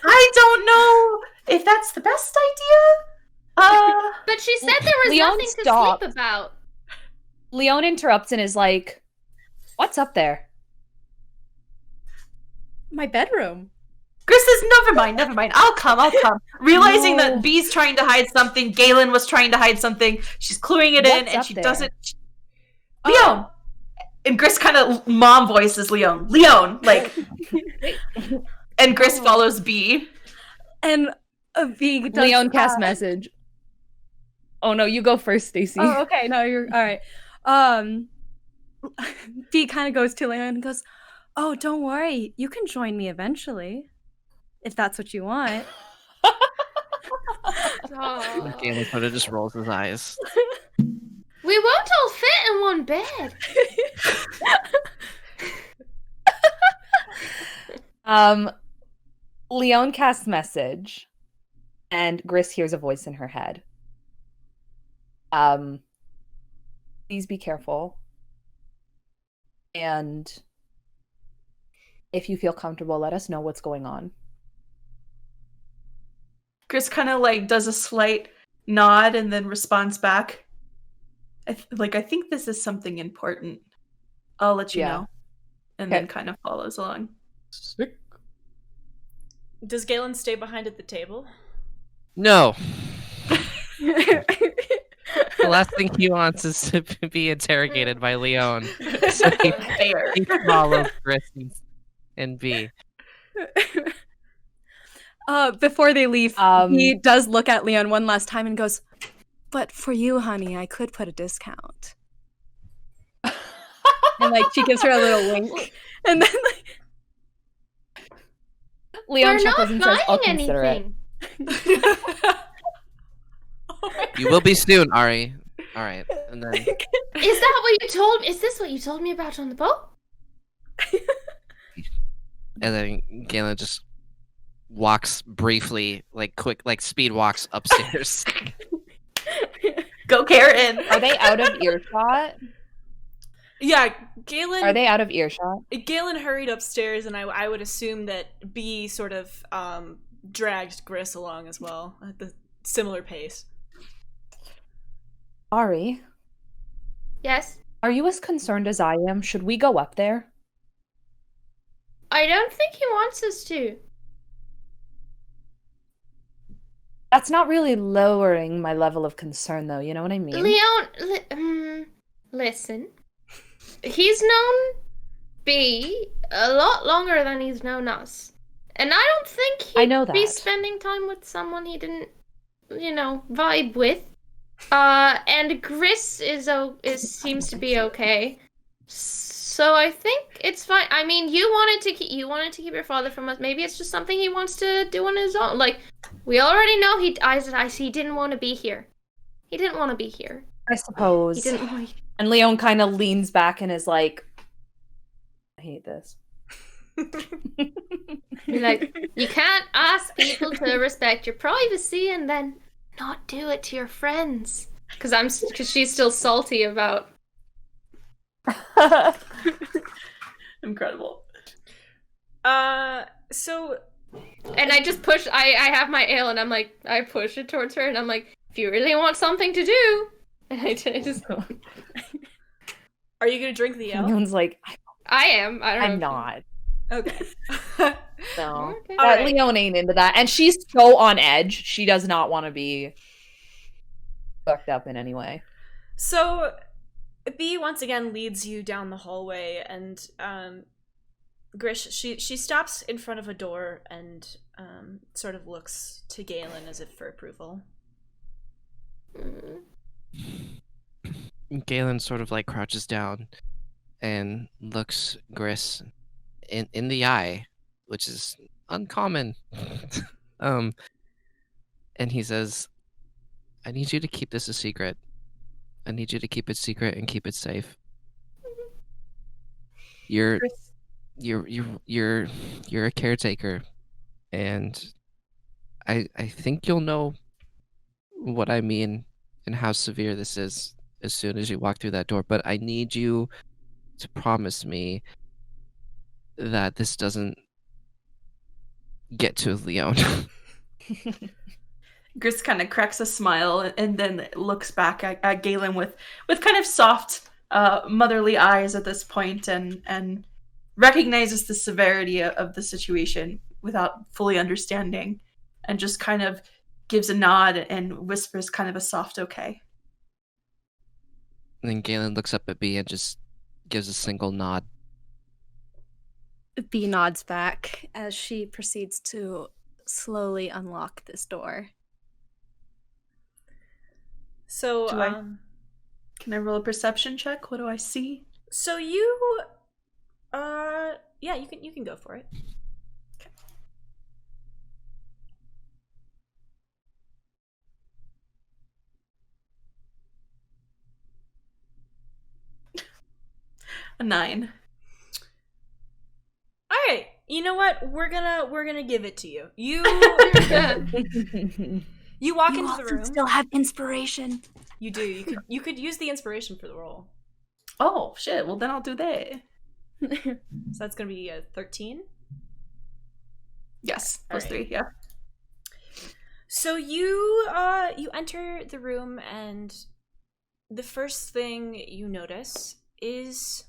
I don't know if that's the best idea." But she said there was Lione, nothing to stop. sleep about. Lione interrupts and is like, "What's up there?" My bedroom. Gris says, never mind. I'll come. Realizing No. that Bee's trying to hide something, Galen was trying to hide something. She's cluing it in, What's and up she there? doesn't. Leone! And Gris kind of mom voices Leone. Leone! Like. And Gris follows Bee. And B does, Leone cast message. Oh no, you go first, Stacy. Oh, okay. No, you're all right. B kind of goes to Leon and goes, "Oh, don't worry. You can join me eventually, if that's what you want." Oh. Galen sort of just rolls his eyes. We won't all fit in one bed. Leone casts message, and Gris hears a voice in her head. Please be careful. And if you feel comfortable, let us know what's going on. Gris kind of like does a slight nod and then responds back. I think this is something important. I'll let you Yeah. know. And Okay. then kind of follows along. Does Galen stay behind at the table? No. The last thing he wants is to be interrogated by Leone. So he Fair. follows Gris and B. Before they leave, Um, he does look at Leon one last time and goes, "But for you, honey, I could put a discount." And like she gives her a little wink, and then like, Leone We're chuckles not and says, "I'll buying consider it." anything. You will be soon, Ari. All right, and then Is that what you told me? Is this what you told me about on the boat? and then Galen just walks briefly, like quick, like speed walks upstairs. Go Karen. Are they out of earshot? Yeah, Galen. Are they out of earshot? Galen hurried upstairs, and I would assume that B sort of dragged Gris along as well at the similar pace. Ari, Yes. are you as concerned as I am? Should we go up there? I don't think he wants us to. That's not really lowering my level of concern, though. You know what I mean? Leon, listen. He's known B a lot longer than he's known us. And I don't think he'd I know be that. spending time with someone he didn't, vibe with. And Gris seems to be okay. So I think it's fine. I mean, you wanted to keep your father from us. Maybe it's just something he wants to do on his own. Like, we already know he didn't want to be here. He didn't want to be here. I suppose. He didn't want. And Leone kind of leans back and is like, I hate this. Like, you can't ask people to respect your privacy and then not do it to your friends. Because she's still salty about. Incredible. So And I just push. I have my ale, and I'm like, I push it towards her, and I'm like, if you really want something to do, and I just. are you gonna drink the ale? Leone's like, I am. I don't know. I'm not. Okay. No. Okay. All right. Leone ain't into that. And she's so on edge. She does not want to be fucked up in any way. So B once again leads you down the hallway, and Gris, she stops in front of a door and sort of looks to Galen as if for approval. Galen sort of like crouches down and looks Gris in the eye, which is uncommon. And he says, I need you to keep this a secret. I need you to keep it secret and keep it safe. You're a caretaker, and I think you'll know what I mean and how severe this is as soon as you walk through that door. But I need you to promise me that this doesn't get to Lione. Gris kind of cracks a smile and then looks back at Galen with kind of soft, motherly eyes at this point, and recognizes the severity of the situation without fully understanding, and just kind of gives a nod and whispers kind of a soft okay. And then Galen looks up at B and just gives a single nod. B nods back as she proceeds to slowly unlock this door. So Can I roll a perception check? What do I see? so you yeah, you can go for it. A 9. All right. You know what? We're gonna give it to you. You you walk You into also the room. still have inspiration. You do. You could use the inspiration for the roll. Oh shit! Well then I'll do that. So that's gonna be a 13. Yes, All +3. right. Yeah. So you enter the room, and the first thing you notice is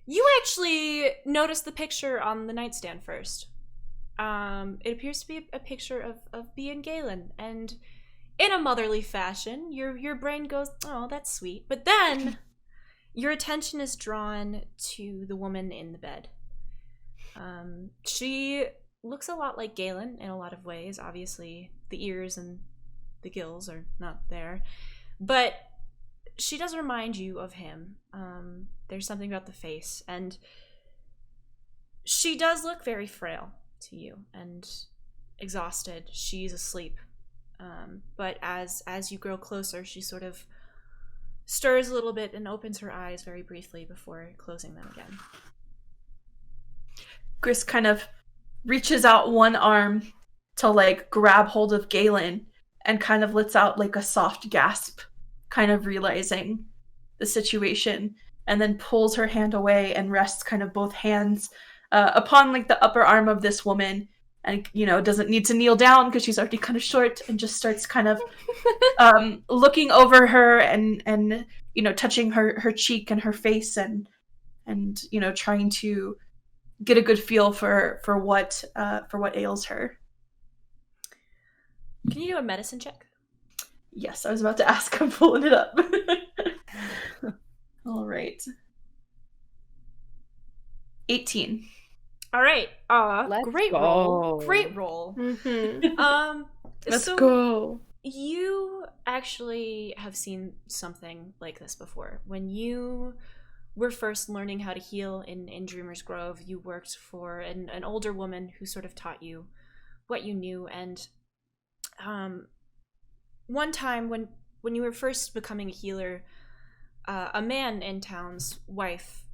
you actually notice the picture on the nightstand first. It appears to be a picture of B and Galen, and in a motherly fashion, your brain goes, "Oh, that's sweet." But then your attention is drawn to the woman in the bed. She looks a lot like Galen in a lot of ways. Obviously, the ears and the gills are not there, but she does remind you of him. There's something about the face, and she does look very frail to you and exhausted. She's asleep. But as you grow closer, she sort of stirs a little bit and opens her eyes very briefly before closing them again. Gris kind of reaches out one arm to like grab hold of Galen and kind of lets out like a soft gasp, kind of realizing the situation, and then pulls her hand away and rests kind of both hands upon like the upper arm of this woman, and doesn't need to kneel down because she's already kind of short, and just starts kind of looking over her and touching her cheek and her face and trying to get a good feel for what ails her. Can you do a medicine check? Yes, I was about to ask. I'm pulling it up. All right. 18. All right. Let's Great go. roll. Great roll. Mm-hmm. Let's so go. you actually have seen something like this before. When you were first learning how to heal in Dreamer's Grove, you worked for an older woman who sort of taught you what you knew, and one time when you were first becoming a healer, a man in town's wife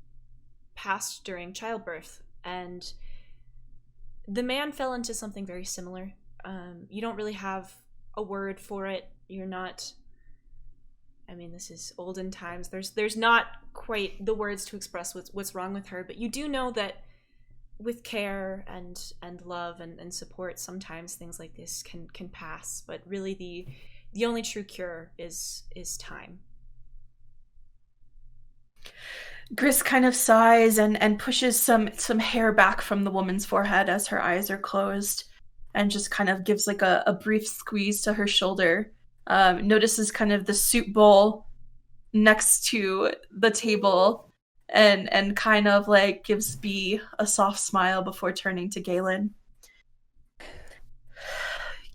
passed during childbirth, and the man fell into something very similar. You don't really have a word for it. You're not. I mean, this is olden times. There's not quite the words to express what's wrong with her, but you do know that with care and love and support, sometimes things like this can pass. But really, the only true cure is time. Gris kind of sighs and pushes some hair back from the woman's forehead as her eyes are closed, and just kind of gives like a brief squeeze to her shoulder. Notices kind of the soup bowl next to the table, and kind of like gives B a soft smile before turning to Galen.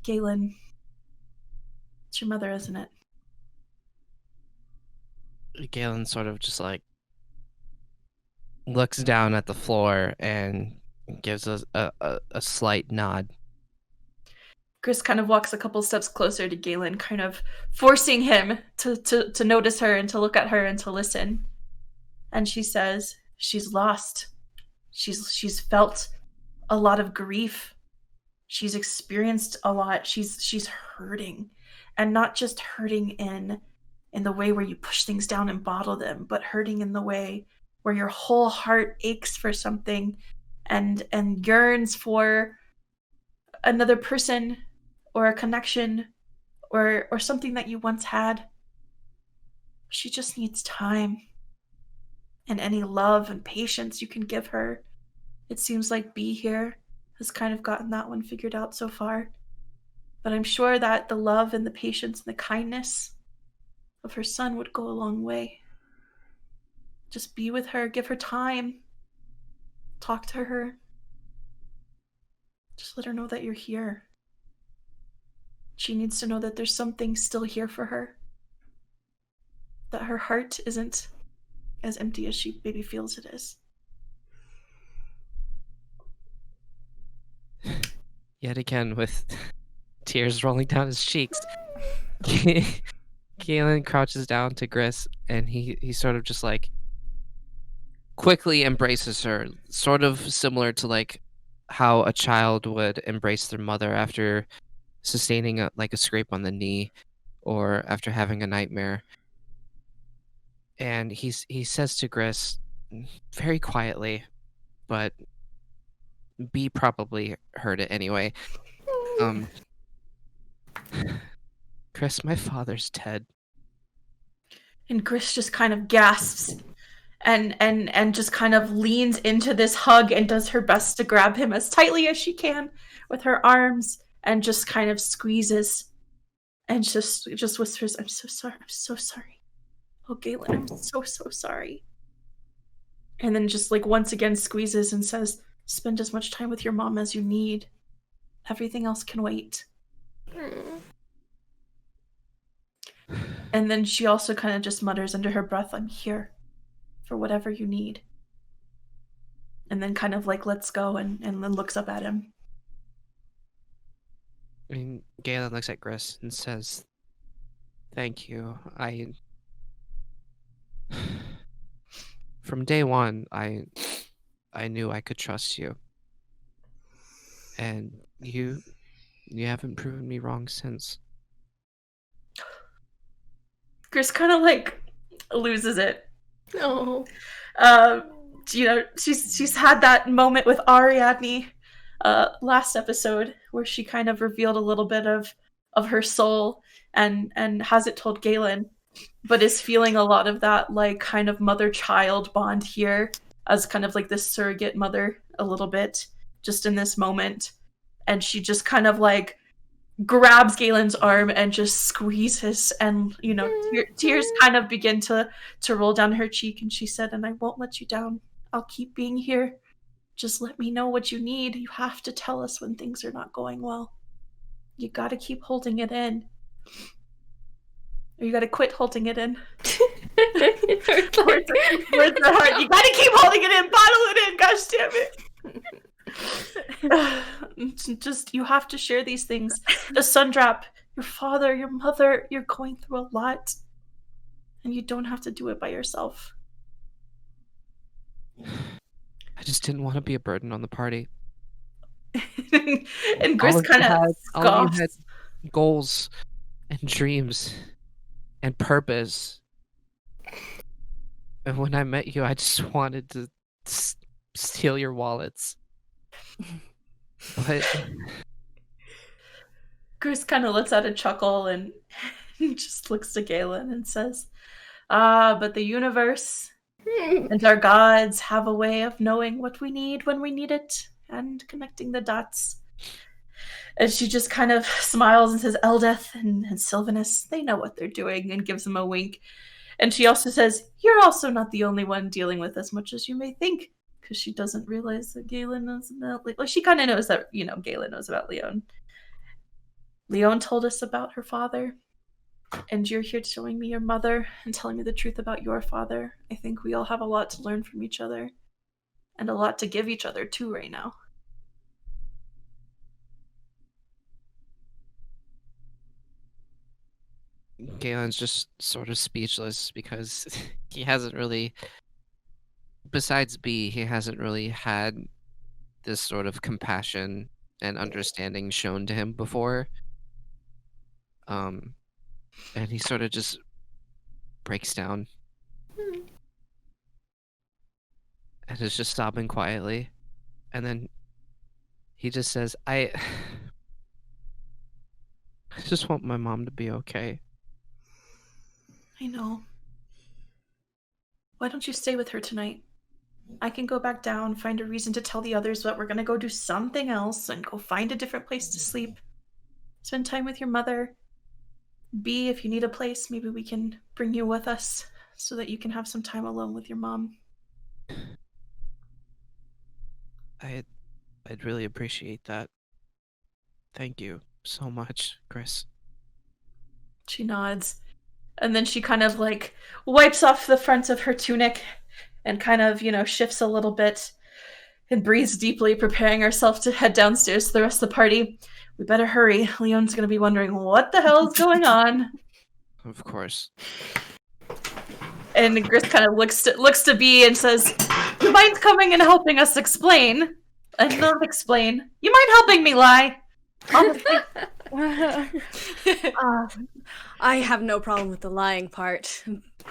Galen, it's your mother, isn't it? Galen sort of just like looks down at the floor and gives us a slight nod. Gris kind of walks a couple steps closer to Galen, kind of forcing him to notice her and to look at her and to listen. And she says, she's lost. She's felt a lot of grief. She's experienced a lot. She's hurting. And not just hurting in the way where you push things down and bottle them, but hurting in the way where your whole heart aches for something and yearns for another person or a connection or something that you once had. She just needs time and any love and patience you can give her. It seems like B here has kind of gotten that one figured out so far. But I'm sure that the love and the patience and the kindness of her son would go a long way. Just be with her, give her time, talk to her. Just let her know that you're here. She needs to know that there's something still here for her. That her heart isn't as empty as she maybe feels it is. Yet again, with tears rolling down his cheeks, Galen crouches down to Gris, and he sort of just like quickly embraces her, sort of similar to like how a child would embrace their mother after sustaining a scrape on the knee or after having a nightmare. And he says to Gris very quietly, but B probably heard it anyway. Gris, my father's dead. And Gris just kind of gasps and just kind of leans into this hug and does her best to grab him as tightly as she can with her arms, and just kind of squeezes and just whispers, I'm so sorry, I'm so sorry. Oh, Galen, I'm so sorry. And then just like once again squeezes and says, spend as much time with your mom as you need. Everything else can wait. And then she also kind of just mutters under her breath, I'm here for whatever you need. And then kind of like lets go and then looks up at him. I mean, Galen looks at Gris and says, thank you. From day one, I knew I could trust you. And you haven't proven me wrong since. Gris kind of like loses it. No. You know, she's had that moment with Ariadne last episode where she kind of revealed a little bit of her soul and hasn't told Galen, but is feeling a lot of that like kind of mother-child bond here as kind of like this surrogate mother a little bit just in this moment. And she just kind of like grabs Galen's arm and just squeezes, and you know, tears kind of begin to roll down her cheek, and she said, and I won't let you down. I'll keep being here. Just let me know what you need. You have to tell us when things are not going well. You gotta keep holding it in. Or you gotta quit holding it in. Words are hard. You gotta keep holding it in. Bottle it in. Gosh damn it. Just, you have to share these things. The sun drop, your father, your mother, you're going through a lot. And you don't have to do it by yourself. I just didn't want to be a burden on the party. And Gris kind of all of scoffs. you had goals and dreams and purpose. And when I met you, I just wanted to steal your wallets. But Gris kind of lets out a chuckle and just looks to Galen and says, but the universe and our gods have a way of knowing what we need when we need it and connecting the dots. And she just kind of smiles and says, Eldeth and Sylvanus, they know what they're doing, and gives them a wink. And she also says, you're also not the only one dealing with as much as you may think, because she doesn't realize that Galen knows about... Well, she kind of knows that, Galen knows about Lione. Lione told us about her father, and you're here showing me your mother and telling me the truth about your father. I think we all have a lot to learn from each other, and a lot to give each other, too, right now. Galen's just sort of speechless because he hasn't really, besides B, he hasn't really had this sort of compassion and understanding shown to him before. And he sort of just breaks down and is just sobbing quietly. And then he just says, I just want my mom to be okay. I know. Why don't you stay with her tonight? I can go back down, find a reason to tell the others that we're going to go do something else and go find a different place to sleep. Spend time with your mother. B, if you need a place, maybe we can bring you with us so that you can have some time alone with your mom. I'd really appreciate that. Thank you so much, Chris. She nods. And then she kind of wipes off the front of her tunic and kind of, shifts a little bit and breathes deeply, preparing herself to head downstairs to the rest of the party. We better hurry. Leone's going to be wondering what the hell is going on. Of course. And Gris kind of looks to B and says, you mind coming and helping us explain? And not explain. You mind helping me lie? Honestly. I have no problem with the lying part,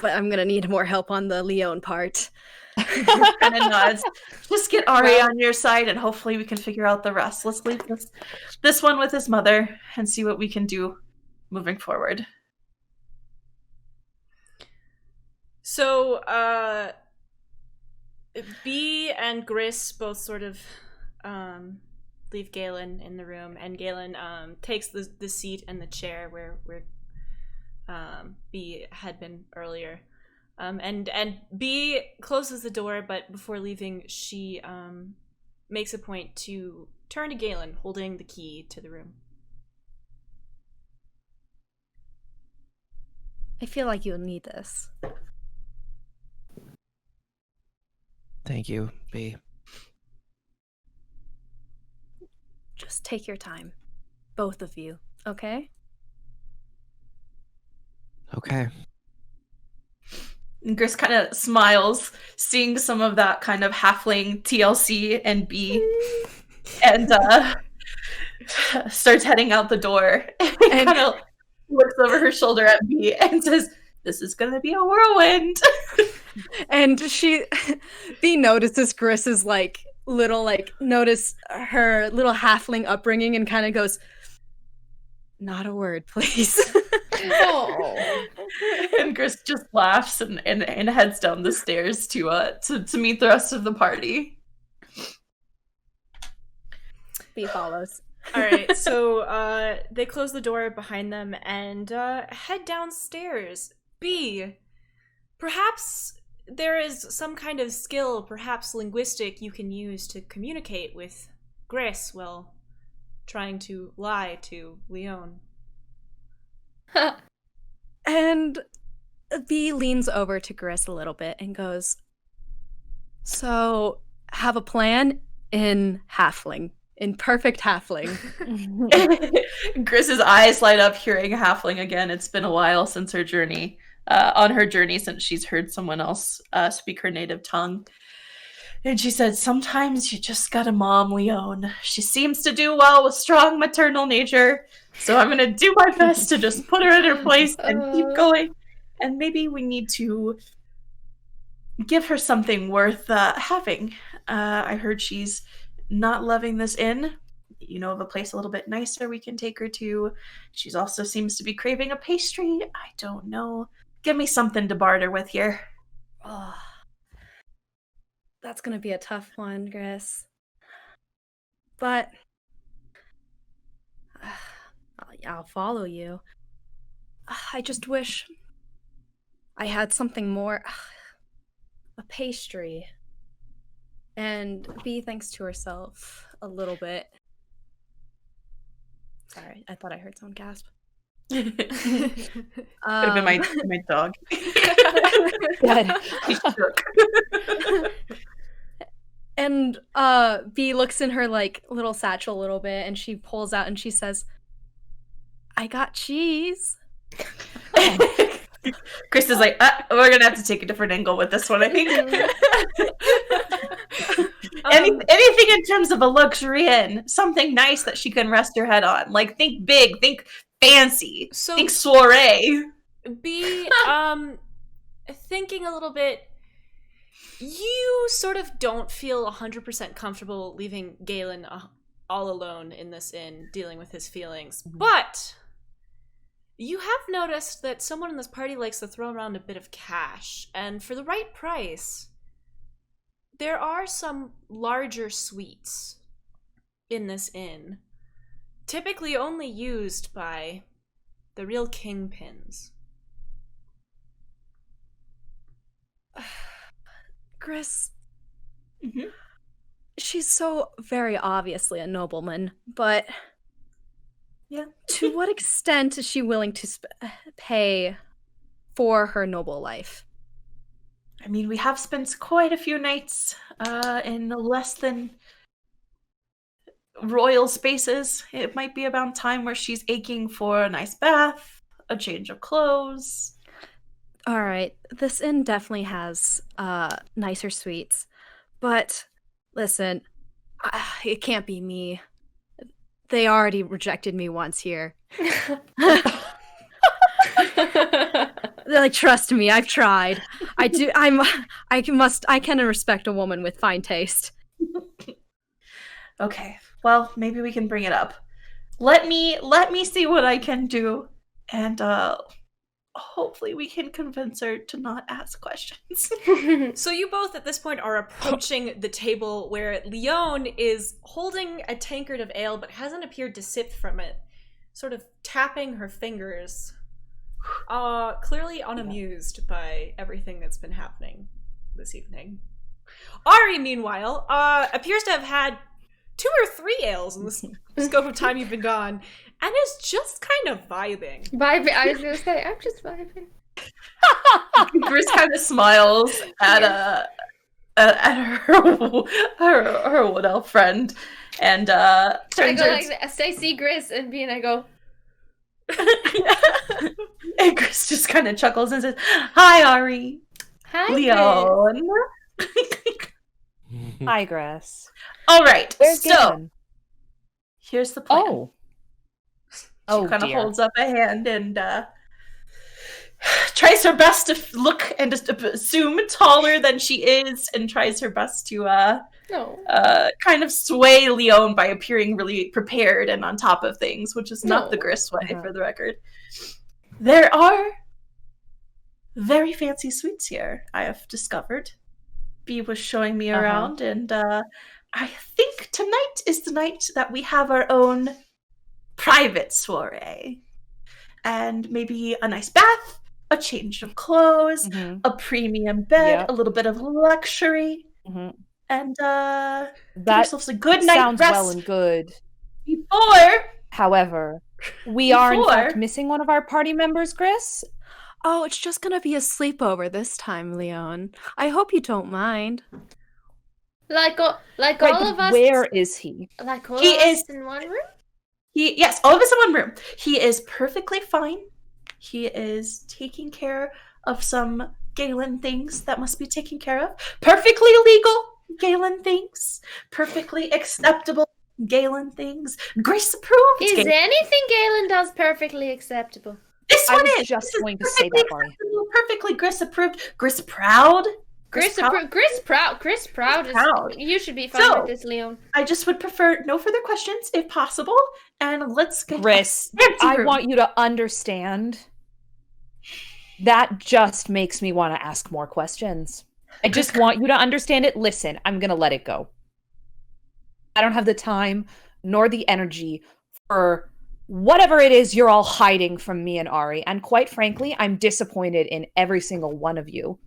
but I'm gonna need more help on the Lione part. Kind of nods. Just get Ari on your side, and hopefully we can figure out the rest. Let's leave this one with his mother and see what we can do moving forward. So, B and Gris both sort of leave Galen in the room, and Galen takes the seat and the chair where B had been earlier. And B closes the door, but before leaving, she makes a point to turn to Galen, holding the key to the room. I feel like you'll need this. Thank you, B. Just take your time. Both of you, okay? Okay. And Gris kind of smiles, seeing some of that kind of halfling TLC and B, and starts heading out the door. And kind of looks over her shoulder at B and says, "This is going to be a whirlwind." And B notices Gris's notice her little halfling upbringing and kind of goes, "Not a word, please." Oh. And Gris just laughs and heads down the stairs to meet the rest of the party. B follows. All right, so they close the door behind them and head downstairs. B, perhaps there is some kind of skill, perhaps linguistic, you can use to communicate with Gris while trying to lie to Lione. And B leans over to Gris a little bit and goes, "So, have a plan in halfling, in perfect halfling. Gris's eyes light up hearing halfling again. It's been a while since her journey. On her journey since she's heard someone else speak her native tongue. And she said, sometimes you just gotta mom Lione. She seems to do well with strong maternal nature. So I'm gonna do my best to just put her in her place and keep going. And maybe we need to give her something worth having. I heard she's not loving this inn. You know of a place a little bit nicer we can take her to. She's also seems to be craving a pastry. I don't know. Give me something to barter with here. Oh, that's gonna be a tough one, Gris. But I'll follow you. I just wish I had something more. A pastry. And Bee thinks to herself a little bit. Sorry, I thought I heard someone gasp. Could have been my dog. Good. He shook. And Bee looks in her like little satchel a little bit, and she pulls out and she says, "I got cheese." Chris is like, we're gonna have to take a different angle with this one, I think. Anything in terms of a luxury inn, something nice that she can rest her head on. Like, think big, think fancy, think soiree. Be thinking a little bit. You sort of don't feel 100% comfortable leaving Galen all alone in this inn, dealing with his feelings, but you have noticed that someone in this party likes to throw around a bit of cash, and for the right price, there are some larger suites in this inn, typically only used by the real kingpins. Gris, she's so very obviously a nobleman, but yeah, to what extent is she willing to pay for her noble life? I mean, we have spent quite a few nights in less than royal spaces. It might be about time where she's aching for a nice bath, a change of clothes. All right, this inn definitely has nicer suites, but listen, it can't be me. They already rejected me once here. They're like, trust me, I've tried. I can respect a woman with fine taste. Okay, well, maybe we can bring it up. Let me see what I can do, and hopefully we can convince her to not ask questions. So you both at this point are approaching the table where Lione is holding a tankard of ale but hasn't appeared to sip from it, sort of tapping her fingers, clearly unamused by everything that's been happening this evening. Ari, meanwhile, appears to have had 2 or 3 ales in the scope of time you've been gone, and is just kind of vibing. Vibing. I was gonna say, I'm just vibing. Gris kind of smiles at her wood elf friend, and I turns go her. like this. I see Gris and B, and I go. And Gris just kind of chuckles and says, "Hi, Ari. Hi, Lione." Hi, Gris. All right. Where's so Galen? here's the plan. Oh. She kind of holds up a hand and tries her best to look and just assume taller than she is, and tries her best to kind of sway Lione by appearing really prepared and on top of things, which is not the Gris way, for the record. There are very fancy suites here, I have discovered. Bee was showing me around, and I think tonight is the night that we have our own private soiree. And maybe a nice bath, a change of clothes, a premium bed, a little bit of luxury, and give ourselves a good night sounds rest well and good. However, we are in fact missing one of our party members, Gris. Oh, it's just gonna be a sleepover this time, Lione. I hope you don't mind. Like all of us. Where is he? Like all He of us is- in one room. Yes, all of us in one room. He is perfectly fine. He is taking care of some Galen things that must be taken care of. Perfectly legal Galen things. Perfectly acceptable Galen things. Gris approved. Is Galen. anything Galen does perfectly acceptable? This I one was is just This is going to say perfectly that, Mari. acceptable, perfectly Gris approved. Gris proud. Gris proud is. proud. You should be fine So- with this, Lione. I just would prefer no further questions if possible, and let's get Gris, fancy I room. want you to understand. That just makes me want to ask more questions. I just want you to understand it. Listen, I'm going to let it go. I don't have the time nor the energy for whatever it is you're all hiding from me and Ari. And quite frankly, I'm disappointed in every single one of you.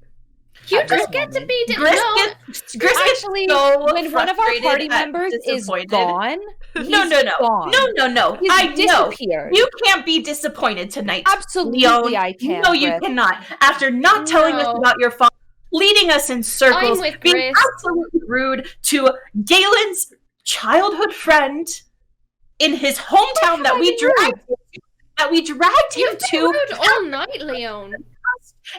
You at this just get to moment. be. Gris No, gets Actually, so when one of our frustrated party and members is disappointed. gone, No, he's no, no. gone. No. He's I know. disappeared. You can't be disappointed tonight. Absolutely, Leone. I can. No, you Gris. cannot. After not telling us No. about your father, leading us in circles, I'm with being Gris. absolutely rude to Galen's childhood friend in his hometown that we dragged him You've been to rude all night, Leone.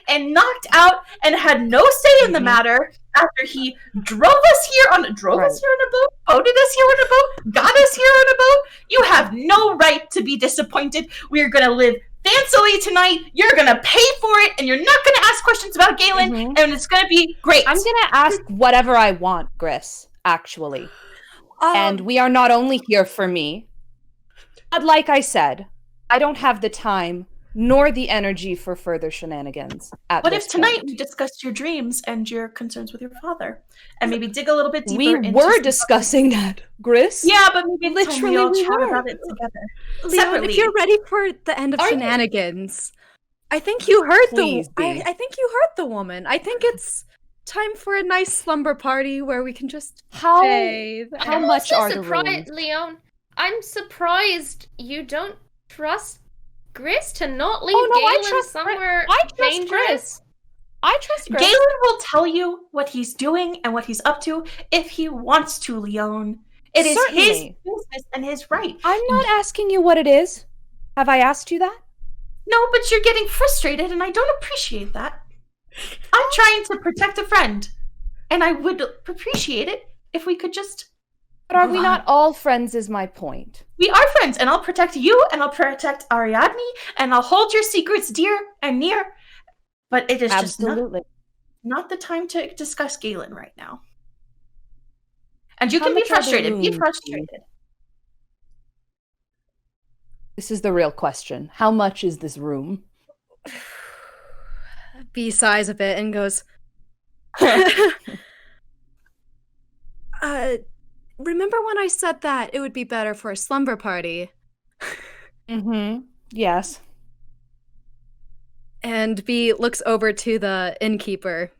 and knocked out and had no say in the matter after he drove us here on a boat, voted us here on a boat, got us here on a boat. You have no right to be disappointed. We are going to live fancily tonight. You're going to pay for it, and you're not going to ask questions about Galen, and it's going to be great. I'm going to ask whatever I want, Gris, actually. And we are not only here for me, but like I said, I don't have the time nor the energy for further shenanigans. What if tonight we discussed your dreams and your concerns with your father, and maybe dig a little bit deeper? We into were some- discussing that, Gris. Yeah, but maybe it's time we all Literally, we chat were. about it together. Leon, Separately. if you're ready for the end of Are you? shenanigans, I think you heard Please the. be. I think you heard the woman. I think it's time for a nice slumber party where we can just How bathe. how and- much I'm are so the surprised, rooms? Leone. I'm surprised you don't trust Gris to not leave Oh, no, I Galen trust somewhere I trust dangerous. Gris. I trust Gris. Galen will tell you what he's doing and what he's up to if he wants to, Lione. It is his Certainly. business and his right. I'm not asking you what it is. Have I asked you that? No, but you're getting frustrated, and I don't appreciate that. I'm trying to protect a friend, and I would appreciate it if we could just. But are we move not on. all friends is my point. We are friends, and I'll protect you, and I'll protect Ariadne, and I'll hold your secrets dear and near. But it is just Absolutely. not the time to discuss Galen right now. And you How can be much are the frustrated. Be rooms? frustrated. This is the real question. How much is this room? B sighs a bit and goes, remember when I said that it would be better for a slumber party? Mm-hmm. Yes. And B looks over to the innkeeper.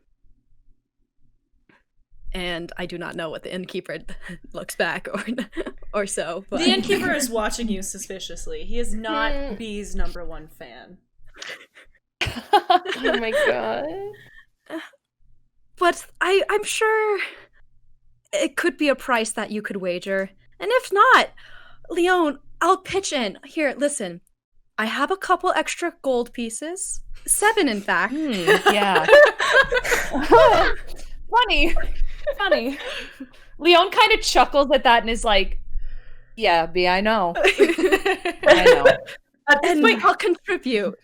And I do not know what the innkeeper looks back or so. But The innkeeper is watching you suspiciously. He is not Hmm. B's #1 fan. Oh my god. But I'm sure it could be a price that you could wager. And if not, Leone, I'll pitch in. Here, listen. I have a couple extra gold pieces. 7, in fact. Yeah. Funny. Leone kind of chuckles at that and is like, yeah, B, I know. I know. At this And point, I'll contribute.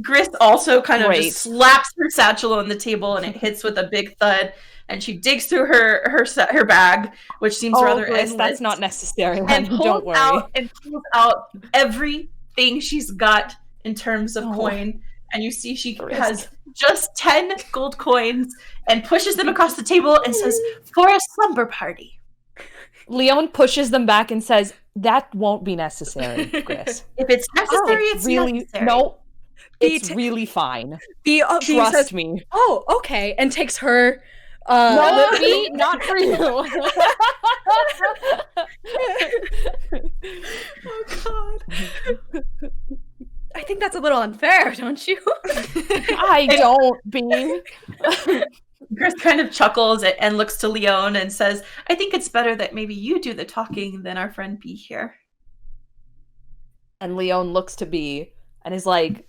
Gris also kind of Great. just slaps her satchel on the table, and it hits with a big thud. And she digs through her bag, which seems Oh, rather Gris, endless, that's not necessary. and Don't worry. pulls out everything she's got in terms of Oh. coin. And you see she Gris. has just 10 gold coins and pushes them across the table and says, "For a slumber party." Leone pushes them back and says, that won't be necessary, Gris. If it's necessary, it's really necessary. No, B it's ta- really fine. B Trust says, me. oh, okay, and takes her. No, B, not for you. Oh God. I think that's a little unfair, don't you? I don't, B. Gris kind of chuckles and looks to Lione and says, I think it's better that maybe you do the talking than our friend B here. And Lione looks to B and is like,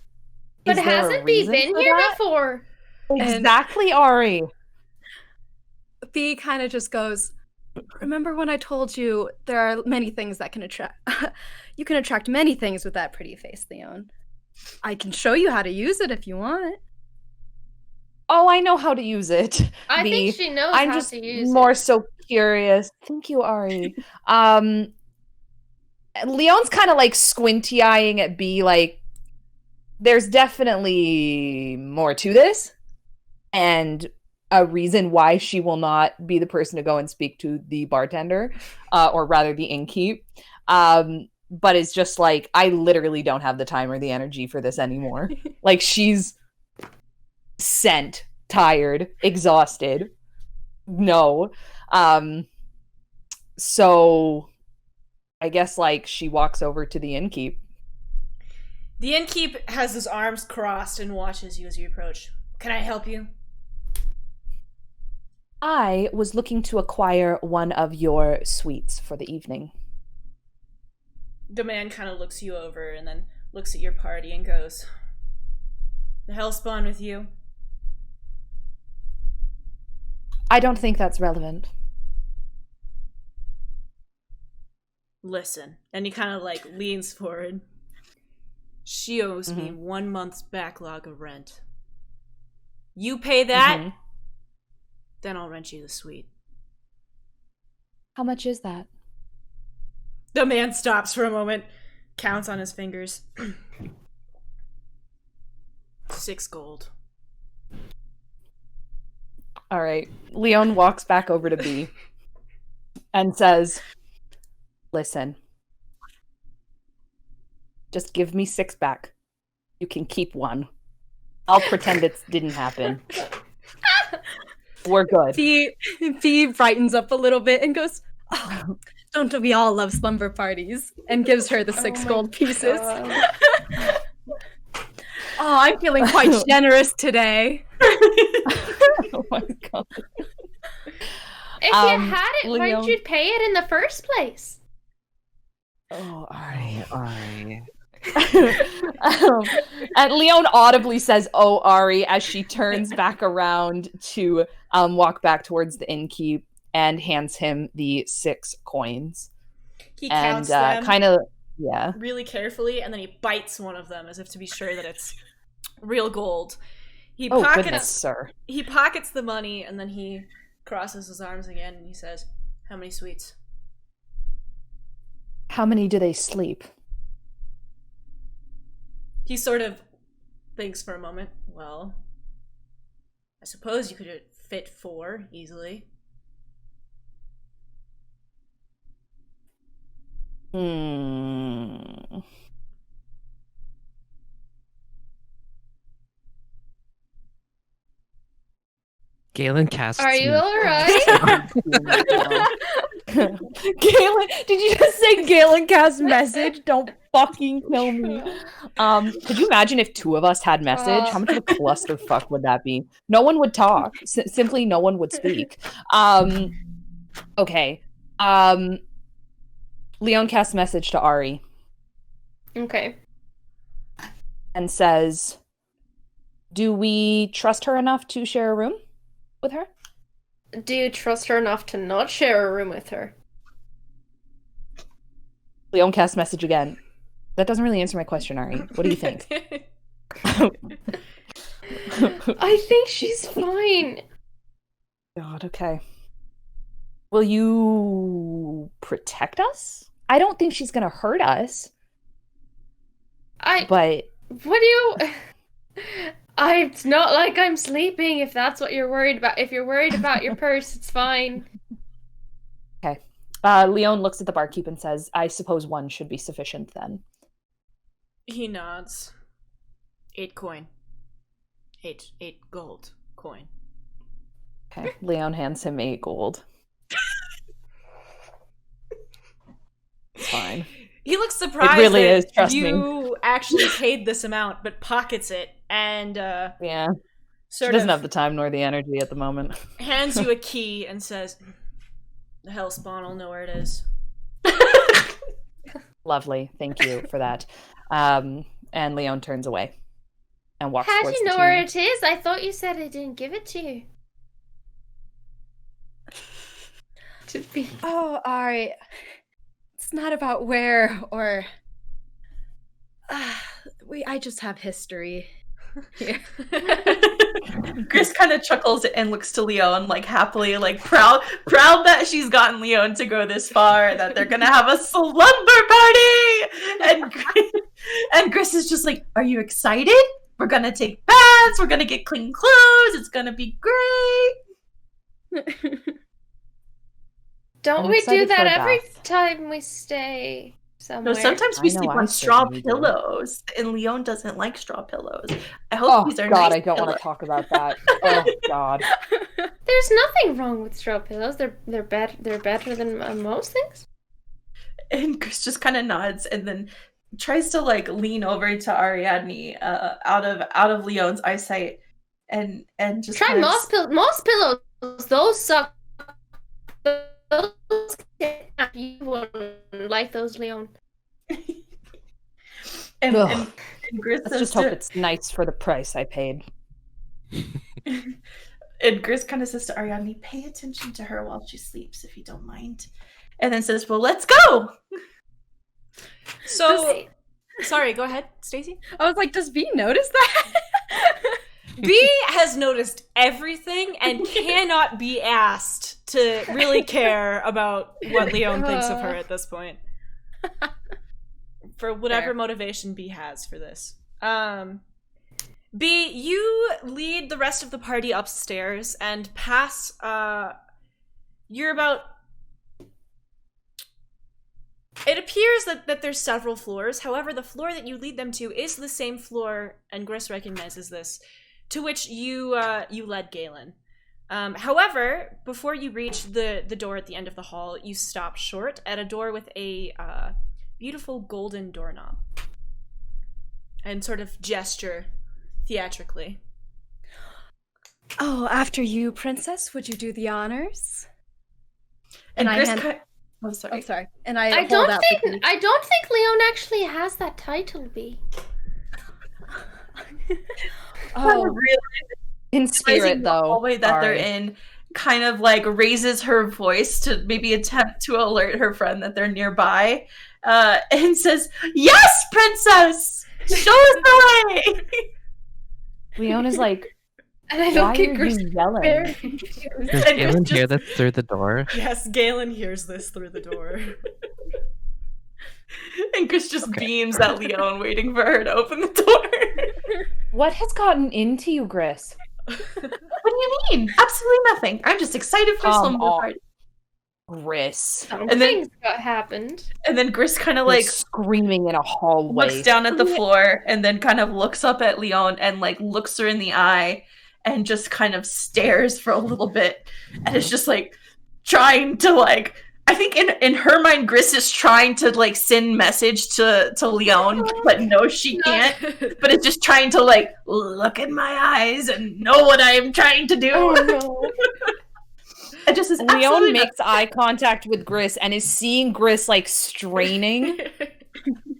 But is there a hasn't B reason been for here that? before? Exactly, Ari. B kind of just goes, remember when I told you there are many things that can attract you can attract many things with that pretty face, Lione. I can show you how to use it if you want. Oh, I know how to use it. I B. think she knows I'm how just to use more it. so curious. Thank you, Ari. Leon's kind of like squinty eyeing at B, like, there's definitely more to this, and a reason why she will not be the person to go and speak to the bartender, or rather the innkeep. But it's just like, I literally don't have the time or the energy for this anymore. Like, she's sent, tired, exhausted. No. So I guess like she walks over to the innkeep. The innkeep has his arms crossed and watches you as you approach. Can I help you? I was looking to acquire one of your suites for the evening. The man kind of looks you over and then looks at your party and goes, the hell spawn with you? I don't think that's relevant. Listen. And he kind of like leans forward. She owes me 1 month's backlog of rent. You pay that, then I'll rent you the suite. How much is that? The man stops for a moment, counts on his fingers. 6 gold. All right. Lione walks back over to B and says, listen, just give me 6 back. You can keep 1. I'll pretend it didn't happen. We're good. B brightens up a little bit and goes, oh, don't we all love slumber parties? And gives her the 6 gold pieces. Oh, I'm feeling quite generous today. Oh my god. If you had it, why didn't you pay it in the first place? Oh, Ari. And Lione audibly says, "Oh, Ari," as she turns back around to walk back towards the innkeep and hands him the 6 coins. He And counts them kind of, yeah. really carefully, and then he bites one of them as if to be sure that it's real gold. He Oh, pockets, goodness, sir. He pockets the money, and then he crosses his arms again, and he says, how many sweets? How many do they sleep? He sort of thinks for a moment. Well, I suppose you could fit 4 easily. Galen casts. Are you alright? Galen, did you just say Galen cast message? Don't fucking kill me. Could you imagine if 2 of us had message? How much of a clusterfuck would that be? No one would talk. Simply no one would speak. Okay. Lione casts message to Ari Okay. and says, do we trust her enough to share a room with her? Do you trust her enough to not share a room with her? Lione casts message again. That doesn't really answer my question, Ari. What do you think? I think she's fine. God, okay. Will you protect us? I don't think she's gonna hurt us. But What do you... It's not like I'm sleeping, if that's what you're worried about. If you're worried about your purse, it's fine. okay. Lione looks at the barkeep and says, I suppose 1 should be sufficient then. He nods. 8 coin. 8 gold coin. Okay. Lione hands him 8 gold. Fine. He looks surprised It really that is, trust you actually paid this amount, but pockets it and Yeah. She doesn't have the time nor the energy at the moment. hands you a key and says, "The Hellspawn will know where it is." Lovely. Thank you for that. And Lione turns away and walks How do towards you the know where team. it is? I thought you said I didn't give it to you. Oh, Ari. It's not about where or. I just have history. Here. Gris kind of chuckles and looks to Lione, like happily, like proud that she's gotten Lione to go this far, that they're gonna have a slumber party. And Gris is just like, "Are you excited? We're gonna take baths. We're gonna get clean clothes. It's gonna be great." Don't I'm we do excited for that a every bath. time we stay somewhere? No, sometimes we I know, sleep I on straw certainly do. pillows, and Leone doesn't like straw pillows. I hope Oh these are God, nice I don't want pillows. to talk about that. Oh God. There's nothing wrong with straw pillows. They're better than most things. And Chris just kind of nods and then tries to like lean over to Ariadne, out of Leone's eyesight, and just Try kind of moss pillows. Those suck. Those you wouldn't like those, Leone. and Ugh. Gris Let's says just hope it's nice for the price I paid. and Gris kind of says to Ariadne, "Pay attention to her while she sleeps, if you don't mind," and then says, "Well, let's go." So, sorry, go ahead, Stacey. I was like, does B notice that? B has noticed everything and cannot be asked to really care about what Leone thinks of her at this point. For whatever Fair. motivation B has for this. B, you lead the rest of the party upstairs and pass, you're about... It appears that there's several floors. However, the floor that you lead them to is the same floor, and Gris recognizes this, to which you led Galen. However, before you reach the door at the end of the hall, you stop short at a door with a beautiful golden doorknob. And sort of gesture theatrically. Oh, after you, princess, would you do the honors? And I Gris hand- oh, sorry. Oh, sorry. And I I hold out the key. don't think Leone actually has that title, B. Oh, Really In spirit, realizing the though. hallway that they're Ari. in kind of like raises her voice to maybe attempt to alert her friend that they're nearby, and says, "Yes, princess, show us the way." Leone is like, And I why don't get are Gris you yelling? very confused. Does And Galen it's hear just- this through the door? Yes, Galen hears this through the door. And Chris just beams at Leone, waiting for her to open the door. What has gotten into you, Gris? What do you mean? Absolutely nothing. I'm just excited for Come slumber on. party. Gris. Something's then- happened. And then Gris kind of Like like screaming in a hallway. looks down at the floor and then kind of looks up at Leone and like looks her in the eye and just kind of stares for a little bit and is just like trying to like, I think in her mind Gris is trying to like send message to Leone, but no she can't, but it's just trying to like look in my eyes and know what I am trying to do. Oh no. It just is Leone absolutely makes eye contact with Gris and is seeing Gris like straining